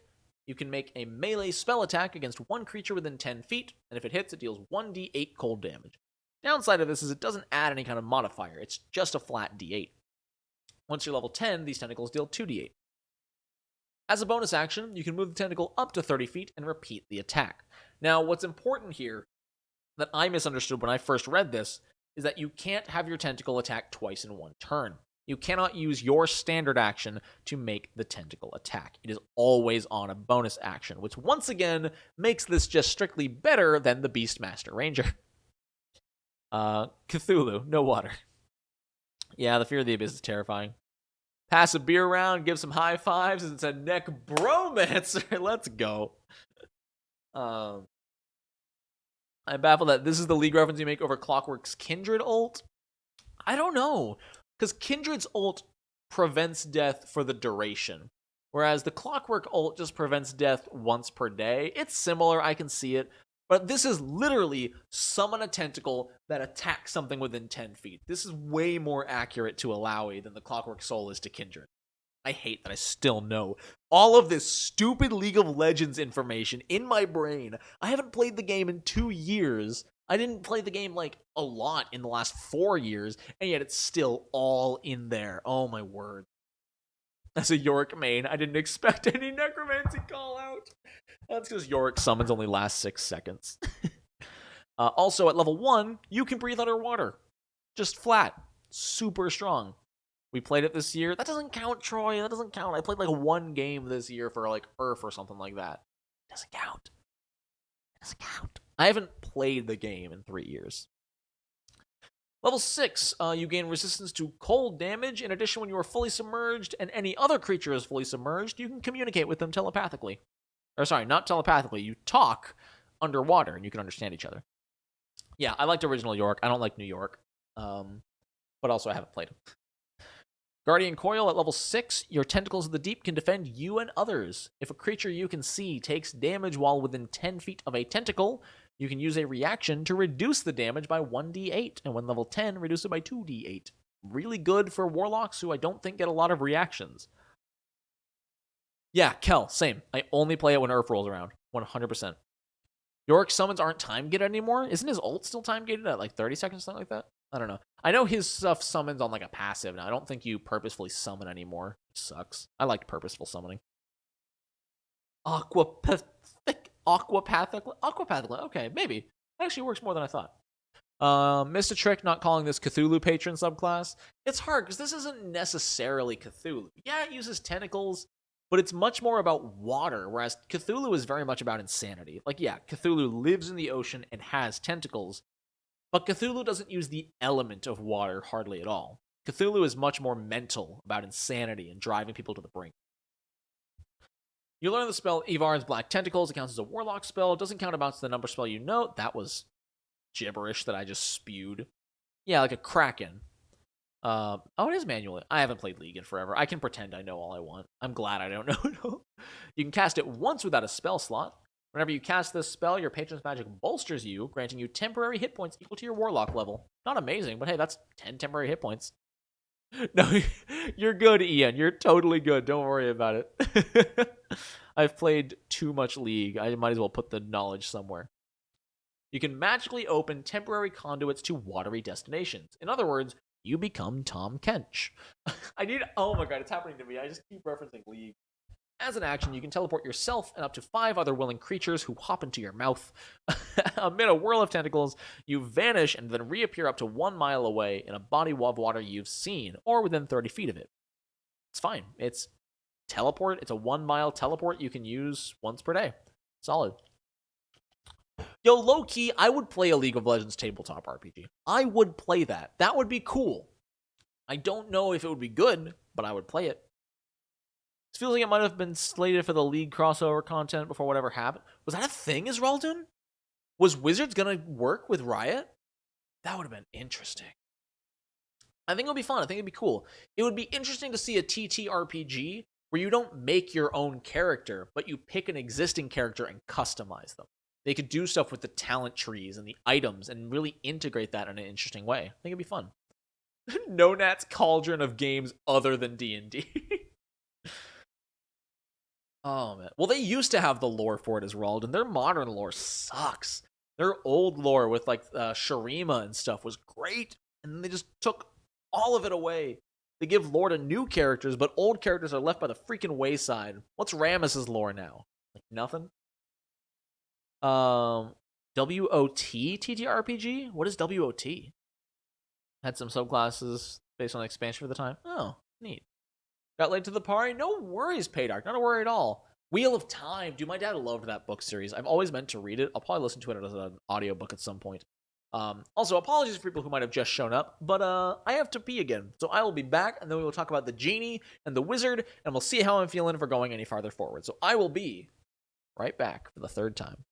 you can make a melee spell attack against one creature within 10 feet, and if it hits, it deals 1d8 cold damage. Downside of this is it doesn't add any kind of modifier. It's just a flat d8. Once you're level 10, these tentacles deal 2d8. As a bonus action, you can move the tentacle up to 30 feet and repeat the attack. Now, what's important here that I misunderstood when I first read this is that you can't have your tentacle attack twice in one turn. You cannot use your standard action to make the tentacle attack. It is always on a bonus action, which once again makes this just strictly better than the Beastmaster Ranger. Cthulhu, no water. Yeah, the Fear of the Abyss is terrifying. Pass a beer round, give some high fives, and it's a neck bromancer. Let's go. I'm baffled that this is the League reference you make over Clockwork's Kindred ult. I don't know, because Kindred's ult prevents death for the duration, whereas the Clockwork ult just prevents death once per day. It's similar, I can see it, but this is literally summon a tentacle that attacks something within 10 feet. This is way more accurate to Illaoi than the Clockwork Soul is to Kindred. I hate that I still know all of this stupid League of Legends information in my brain. I haven't played the game in 2 years. I didn't play the game, a lot in the last 4 years, and yet it's still all in there. Oh, my word. As a Yorick main, I didn't expect any necromancy call-out. That's because Yorick summons only last 6 seconds. Also, at level 1, you can breathe underwater. Just flat. Super strong. We played it this year. That doesn't count, Troy. That doesn't count. I played, 1 game this year for, Earth or something like that. It doesn't count. It doesn't count. I haven't played the game in 3 years. Level 6, you gain resistance to cold damage. In addition, when you are fully submerged and any other creature is fully submerged, you can communicate with them telepathically. Or sorry, not telepathically. You talk underwater and you can understand each other. Yeah, I liked original York. I don't like New York. But also I haven't played him. Guardian Coil at level 6, your Tentacles of the Deep can defend you and others. If a creature you can see takes damage while within 10 feet of a tentacle, you can use a reaction to reduce the damage by 1d8, and when level 10, reduce it by 2d8. Really good for Warlocks who I don't think get a lot of reactions. Yeah, Kel, same. I only play it when Earth rolls around. 100%. Yorick summons aren't time-gated anymore? Isn't his ult still time-gated at 30 seconds, something like that? I don't know. I know his stuff summons on a passive now. I don't think you purposefully summon anymore. It sucks. I liked purposeful summoning. Aquapathic. Okay, maybe. It actually works more than I thought. Missed a trick not calling this Cthulhu patron subclass. It's hard because this isn't necessarily Cthulhu. Yeah, it uses tentacles, but it's much more about water, whereas Cthulhu is very much about insanity. Yeah, Cthulhu lives in the ocean and has tentacles, But Cthulhu doesn't use the element of water hardly at all. Cthulhu is much more mental, about insanity and driving people to the brink. You learn the spell Ivar's Black Tentacles. It counts as a Warlock spell. It doesn't count amounts to the number spell you know. That was gibberish that I just spewed. Yeah, like a Kraken. Oh, it is manually. I haven't played League in forever. I can pretend I know all I want. I'm glad I don't know. You can cast it once without a spell slot. Whenever you cast this spell, your patron's magic bolsters you, granting you temporary hit points equal to your Warlock level. Not amazing, but hey, that's 10 temporary hit points. No, you're good, Ian. You're totally good. Don't worry about it. I've played too much League. I might as well put the knowledge somewhere. You can magically open temporary conduits to watery destinations. In other words, you become Tom Kench. Oh my god, it's happening to me. I just keep referencing League. As an action, you can teleport yourself and up to 5 other willing creatures who hop into your mouth. Amid a whirl of tentacles, you vanish and then reappear up to 1 mile away in a body of water you've seen, or within 30 feet of it. It's fine. It's teleport. It's a 1 mile teleport you can use once per day. Solid. Yo, low-key, I would play a League of Legends tabletop RPG. I would play that. That would be cool. I don't know if it would be good, but I would play it. It feels like it might have been slated for the League crossover content before whatever happened. Was that a thing, Israeldun? Was Wizards gonna work with Riot? That would have been interesting. I think it would be fun. I think it'd be cool. It would be interesting to see a TTRPG where you don't make your own character, but you pick an existing character and customize them. They could do stuff with the talent trees and the items and really integrate that in an interesting way. I think it'd be fun. Nonat's Cauldron of games other than D&D. Oh, man. Well, they used to have the lore for it as well, and their modern lore sucks. Their old lore with, like, Shurima and stuff was great, and then they just took all of it away. They give lore to new characters, but old characters are left by the freaking wayside. What's Rammus's lore now? Like, nothing? WOT TTRPG? What is WOT? Had some subclasses based on expansion for the time. Oh, neat. Got late to the party? No worries, Paydark. Not a worry at all. Wheel of Time. Dude, my dad loved that book series. I've always meant to read it. I'll probably listen to it as an audiobook at some point. Also, apologies for people who might have just shown up, but I have to pee again. So I will be back, and then we will talk about the Genie and the Wizard, and we'll see how I'm feeling for going any farther forward. So I will be right back for the third time.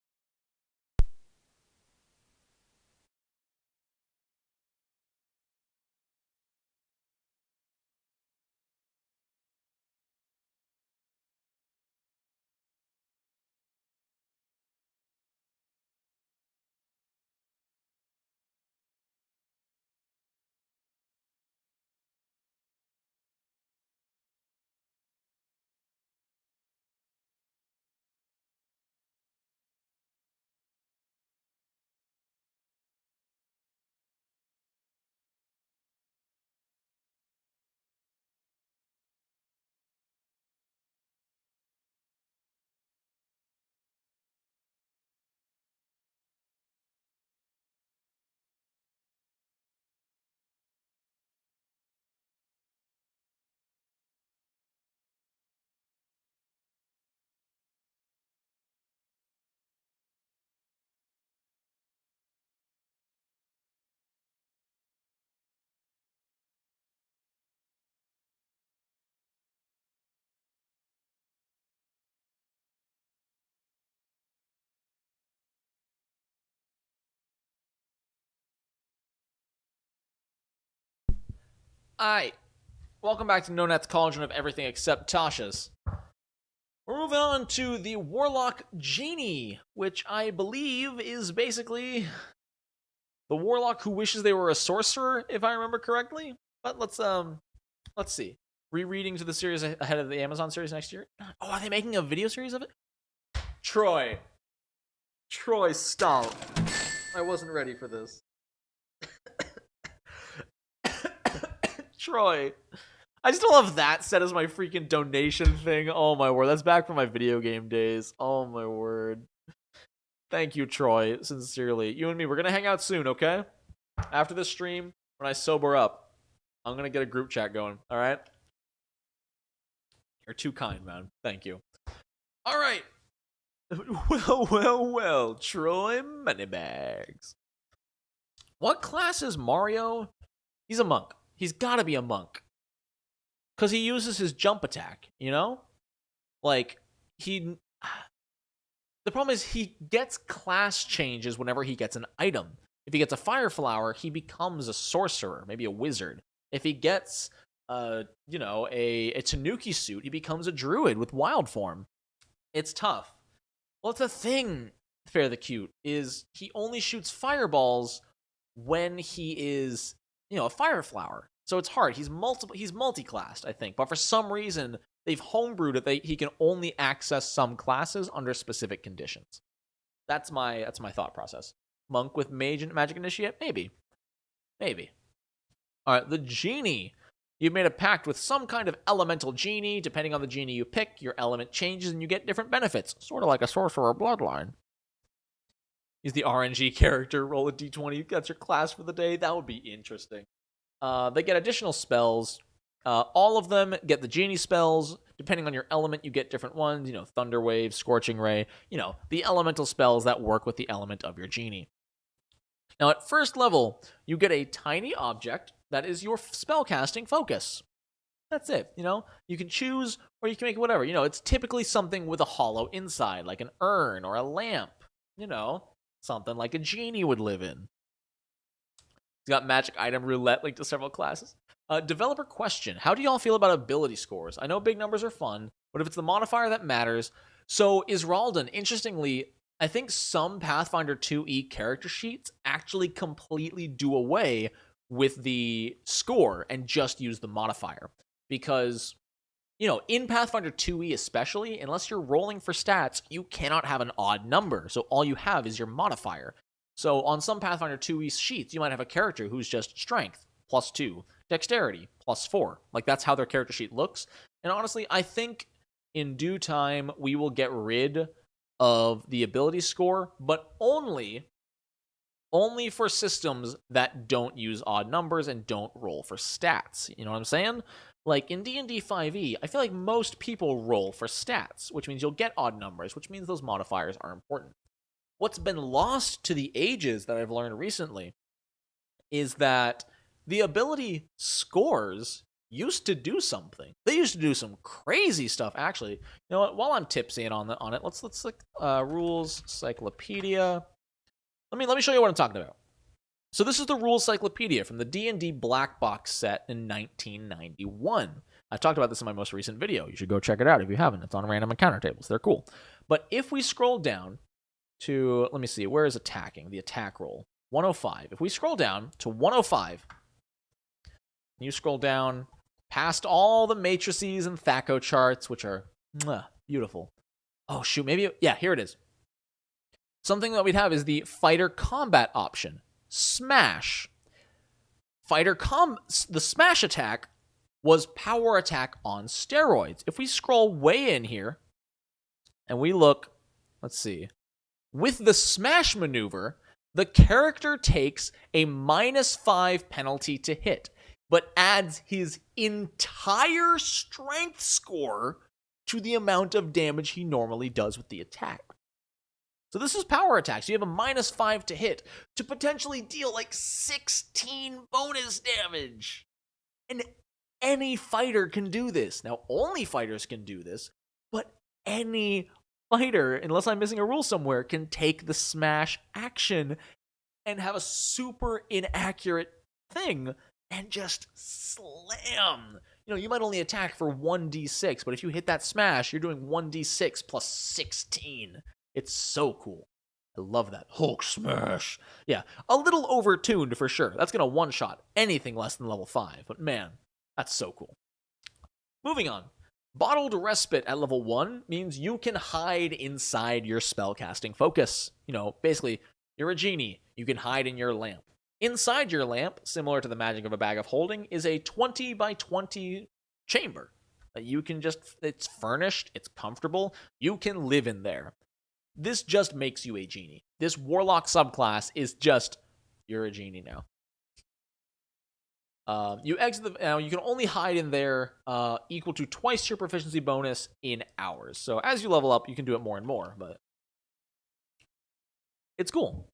Alright, welcome back to Nonat's Cauldron of everything except Tasha's. We're moving on to the Warlock Genie, which I believe is basically the Warlock who wishes they were a Sorcerer, if I remember correctly. But let's see. Rereading to the series ahead of the Amazon series next year. Oh, are they making a video series of it? Troy, stop. I wasn't ready for this. Troy. I still have that set as my freaking donation thing. Oh my word. That's back from my video game days. Oh my word. Thank you, Troy. Sincerely. You and me, we're going to hang out soon, okay? After this stream, when I sober up, I'm going to get a group chat going. All right? You're too kind, man. Thank you. All right. Well, Troy Moneybags. What class is Mario? He's a monk. He's got to be a monk. Because he uses his jump attack, you know? Like, the problem is he gets class changes whenever he gets an item. If he gets a fire flower, he becomes a sorcerer, maybe a wizard. If he gets, a Tanuki suit, he becomes a druid with wild form. It's tough. Well, it's the thing, Fair the Cute, is he only shoots fireballs when he is, a fire flower. So it's hard. He's multi-classed, I think. But for some reason, they've homebrewed it that he can only access some classes under specific conditions. That's my thought process. Monk with magic initiate? Maybe. All right, the Genie. You've made a pact with some kind of elemental genie. Depending on the genie you pick, your element changes and you get different benefits. Sort of like a sorcerer bloodline. He's the RNG character. Roll a d20. That's your class for the day. That would be interesting. They get additional spells. All of them get the genie spells. Depending on your element, you get different ones. Thunder Wave, Scorching Ray. The elemental spells that work with the element of your genie. Now, at first level, you get a tiny object that is your spellcasting focus. That's it. You can choose or you can make whatever. It's typically something with a hollow inside, like an urn or a lamp. Something like a genie would live in. He's got magic item roulette linked to several classes. Developer question. How do y'all feel about ability scores? I know big numbers are fun, but if it's the modifier that matters. So Isralden, interestingly, I think some Pathfinder 2e character sheets actually completely do away with the score and just use the modifier. Because, in Pathfinder 2e especially, unless you're rolling for stats, you cannot have an odd number. So all you have is your modifier. So on some Pathfinder 2e sheets, you might have a character who's just strength, +2, dexterity, +4. Like, that's how their character sheet looks. And honestly, I think in due time, we will get rid of the ability score, but only for systems that don't use odd numbers and don't roll for stats. You know what I'm saying? Like, in D&D 5e, I feel like most people roll for stats, which means you'll get odd numbers, which means those modifiers are important. What's been lost to the ages that I've learned recently is that the ability scores used to do something. They used to do some crazy stuff, actually. You know what? While I'm tipsying on it, let's look rules cyclopedia. Let me show you what I'm talking about. So this is the rules cyclopedia from the D&D Black Box set in 1991. I talked about this in my most recent video. You should go check it out if you haven't. It's on random encounter tables. They're cool. But if we scroll down to, let me see, where is attacking? The attack roll. 105. If we scroll down to 105, you scroll down past all the matrices and Thaco charts, which are beautiful. Oh, shoot, maybe, yeah, here it is. Something that we'd have is the fighter combat option. Smash. The smash attack was power attack on steroids. If we scroll way in here and we look, let's see, with the smash maneuver, the character takes a -5 penalty to hit, but adds his entire strength score to the amount of damage he normally does with the attack. So this is power attacks. You have a -5 to hit to potentially deal like 16 bonus damage. And any fighter can do this. Now, only fighters can do this, but any fighter, unless I'm missing a rule somewhere, can take the smash action and have a super inaccurate thing and just slam. You might only attack for 1d6, but if you hit that smash, you're doing 1d6 plus 16. It's so cool. I love that. Hulk smash. Yeah, a little overtuned for sure. That's going to one-shot anything less than level 5, but man, that's so cool. Moving on. Bottled Respite at level 1 means you can hide inside your spellcasting focus. Basically, you're a genie. You can hide in your lamp. Inside your lamp, similar to the magic of a bag of holding, is a 20 by 20 chamber. You can it's furnished, it's comfortable, you can live in there. This just makes you a genie. This Warlock subclass is just, you're a genie now. You exit now you can only hide in there equal to twice your proficiency bonus in hours. So as you level up, you can do it more and more, but it's cool.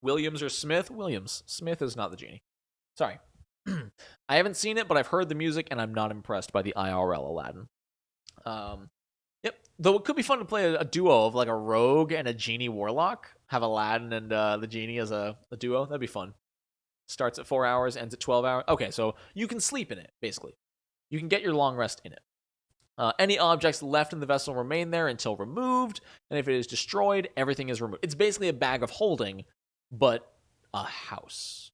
Williams or Smith? Williams. Smith is not the genie. Sorry. I haven't seen it, but I've heard the music, and I'm not impressed by the IRL Aladdin. Yep. Though it could be fun to play a duo of like a rogue and a genie warlock. Have Aladdin and the genie as a duo. That'd be fun. Starts at 4 hours, ends at 12 hours. Okay, so you can sleep in it, basically. You can get your long rest in it. Any objects left in the vessel remain there until removed, and if it is destroyed, everything is removed. It's basically a bag of holding, but a house.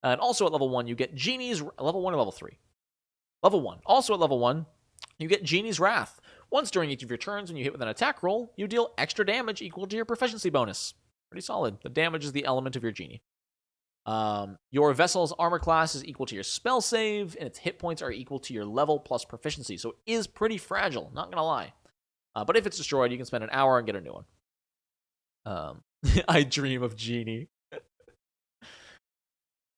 And also at level 1, you get Genie's... Level 1 or level 3? Level 1. Also at level 1, you get Genie's Wrath. Once during each of your turns, when you hit with an attack roll, you deal extra damage equal to your proficiency bonus. Pretty solid. The damage is the element of your Genie. Your vessel's armor class is equal to your spell save, and its hit points are equal to your level plus proficiency. So it is pretty fragile, not gonna lie. But if it's destroyed, you can spend an hour and get a new one. I dream of Genie.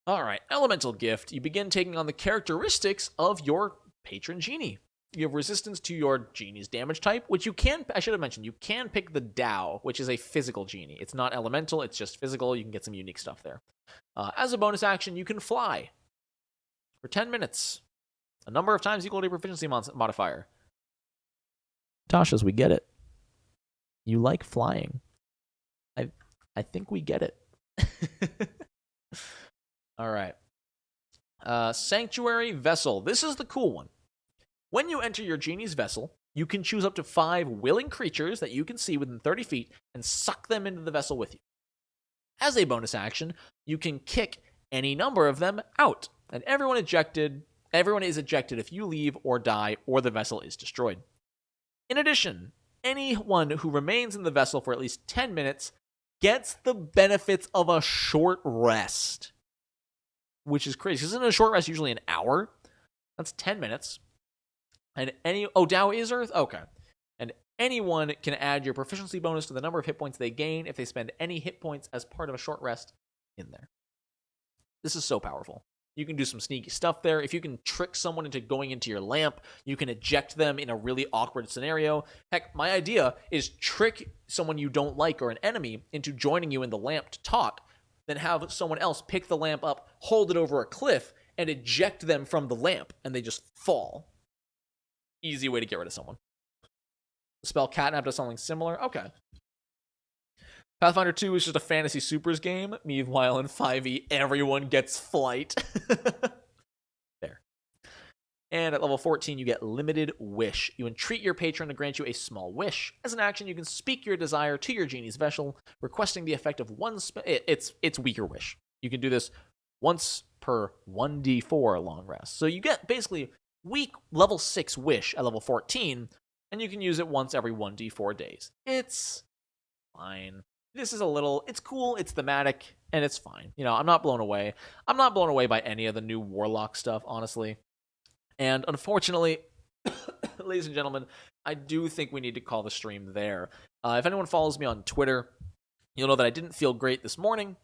Alright, Elemental Gift. You begin taking on the characteristics of your patron Genie. You have resistance to your Genie's damage type, which you can, I should have mentioned, you can pick the Tao, which is a physical Genie. It's not elemental, it's just physical. You can get some unique stuff there. As a bonus action, you can fly for 10 minutes. A number of times equal to your proficiency modifier. Tasha's, we get it. You like flying. I think we get it. All right. Sanctuary Vessel. This is the cool one. When you enter your Genie's vessel, you can choose up to 5 willing creatures that you can see within 30 feet and suck them into the vessel with you. As a bonus action, you can kick any number of them out, and everyone is ejected if you leave or die or the vessel is destroyed. In addition, anyone who remains in the vessel for at least 10 minutes gets the benefits of a short rest, which is crazy. Isn't a short rest usually an hour? That's 10 minutes. And Tao is Earth? Okay. And anyone can add your proficiency bonus to the number of hit points they gain if they spend any hit points as part of a short rest in there. This is so powerful. You can do some sneaky stuff there. If you can trick someone into going into your lamp, you can eject them in a really awkward scenario. Heck, my idea is trick someone you don't like or an enemy into joining you in the lamp to talk, then have someone else pick the lamp up, hold it over a cliff, and eject them from the lamp, and they just fall. Easy way to get rid of someone. The spell Catnap does something similar. Okay. Pathfinder 2 is just a fantasy supers game. Meanwhile, in 5e, everyone gets flight. There. And at level 14, you get Limited Wish. You entreat your patron to grant you a small wish. As an action, you can speak your desire to your Genie's vessel, requesting the effect of one it's weaker wish. You can do this once per 1d4 long rest. So you get basically weak level 6 wish at level 14, and you can use it once every 1d4 days. It's fine. This is it's cool, it's thematic, and it's fine. You know, I'm not blown away. I'm not blown away by any of the new Warlock stuff, honestly. And unfortunately, ladies and gentlemen, I do think we need to call the stream there. If anyone follows me on Twitter, you'll know that I didn't feel great this morning.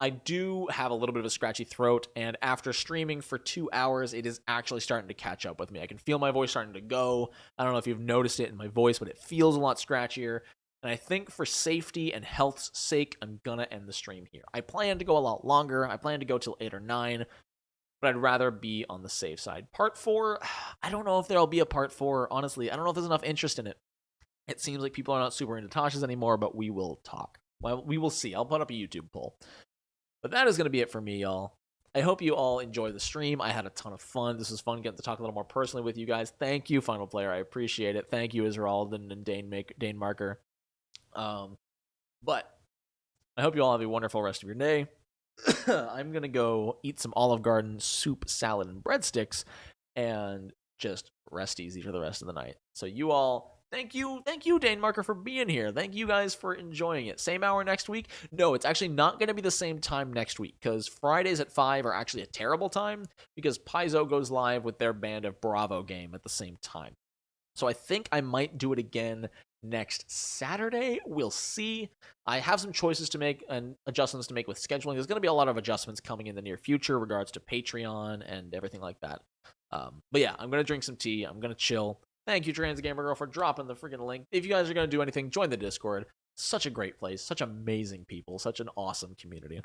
I do have a little bit of a scratchy throat, and after streaming for 2 hours, it is actually starting to catch up with me. I can feel my voice starting to go. I don't know if you've noticed it in my voice, but it feels a lot scratchier. And I think for safety and health's sake, I'm gonna end the stream here. I plan to go a lot longer. I plan to go till 8 or 9, but I'd rather be on the safe side. Part 4, I don't know if there'll be a part 4. Honestly, I don't know if there's enough interest in it. It seems like people are not super into Tasha's anymore, but we will talk. Well, we will see. I'll put up a YouTube poll. But that is going to be it for me, y'all. I hope you all enjoy the stream. I had a ton of fun. This was fun getting to talk a little more personally with you guys. Thank you, Final Player. I appreciate it. Thank you, Israelden and Dane Marker. But I hope you all have a wonderful rest of your day. I'm going to go eat some Olive Garden soup, salad, and breadsticks and just rest easy for the rest of the night. So you all... Thank you, Dane Marker, for being here. Thank you guys for enjoying it. Same hour next week? No, it's actually not going to be the same time next week, because Fridays at 5 are actually a terrible time, because Paizo goes live with their Band of Bravo game at the same time. So I think I might do it again next Saturday. We'll see. I have some choices to make and adjustments to make with scheduling. There's going to be a lot of adjustments coming in the near future in regards to Patreon and everything like that. But yeah, I'm going to drink some tea. I'm going to chill. Thank you, Trans Gamer Girl, for dropping the freaking link. If you guys are going to do anything, join the Discord. Such a great place, such amazing people, such an awesome community.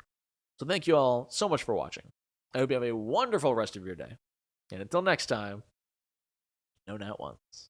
So thank you all so much for watching. I hope you have a wonderful rest of your day. And until next time, Nonat once.